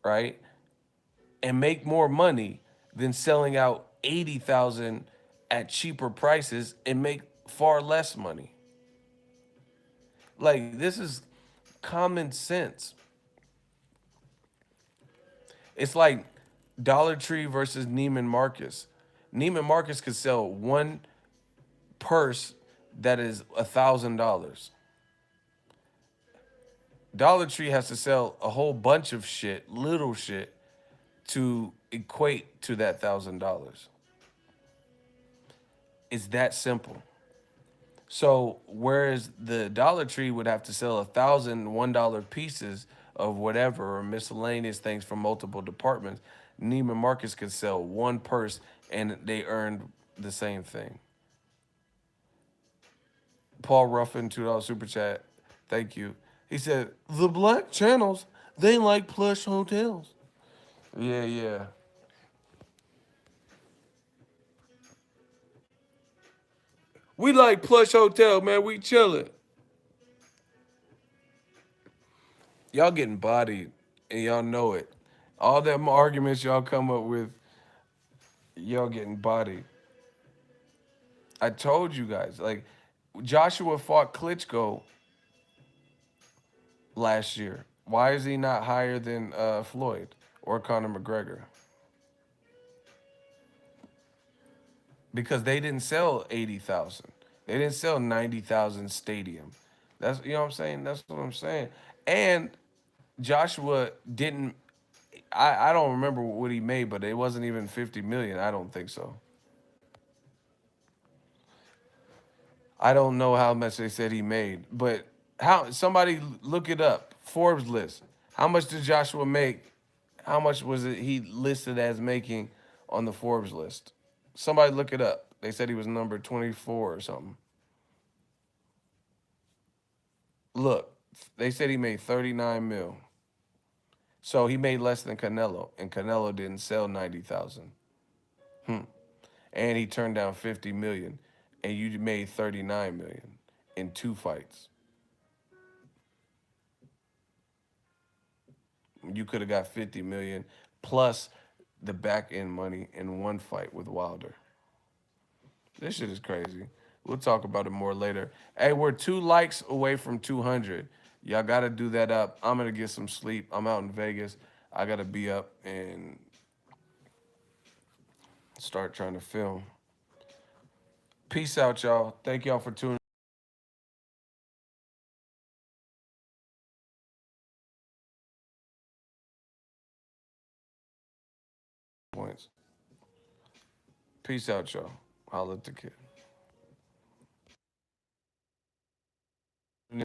right? And make more money than selling out 80,000 at cheaper prices and make far less money. Like this is common sense. It's like Dollar Tree versus Neiman Marcus. Neiman Marcus could sell one purse that is $1,000. Dollar Tree has to sell a whole bunch of shit, little shit, to equate to that $1,000. It's that simple. So whereas the Dollar Tree would have to sell 1,000 $1 pieces of whatever or miscellaneous things from multiple departments, Neiman Marcus could sell one purse and they earned the same thing. Paul Ruffin, $2 super chat. Thank you. He said, the black channels, they like plush hotels. Yeah, yeah. We like plush hotel, man. We chilling. Y'all getting bodied and y'all know it. All them arguments y'all come up with, y'all getting bodied. I told you guys, like Joshua fought Klitschko last year. Why is he not higher than Floyd or Conor McGregor? Because they didn't sell 80,000. They didn't sell 90,000 stadium. That's you know what I'm saying? That's what I'm saying. And Joshua didn't I don't remember what he made, but it wasn't even 50 million. I don't think so. I don't know how much they said he made, but how somebody look it up. Forbes list. How much did Joshua make? How much was it he listed as making on the Forbes list? Somebody look it up. They said he was number 24 or something. Look, they said he made 39 mil. So he made less than Canelo, and Canelo didn't sell 90,000. And he turned down 50 million, and you made 39 million in 2 fights. You could have got 50 million plus the back end money in 1 fight with Wilder. This shit is crazy. We'll talk about it more later. Hey, we're 2 likes away from 200. Y'all got to do that up. I'm going to get some sleep. I'm out in Vegas. I got to be up and start trying to film. Peace out, y'all. Thank y'all for tuning in. Peace out, y'all. Holla at the kid.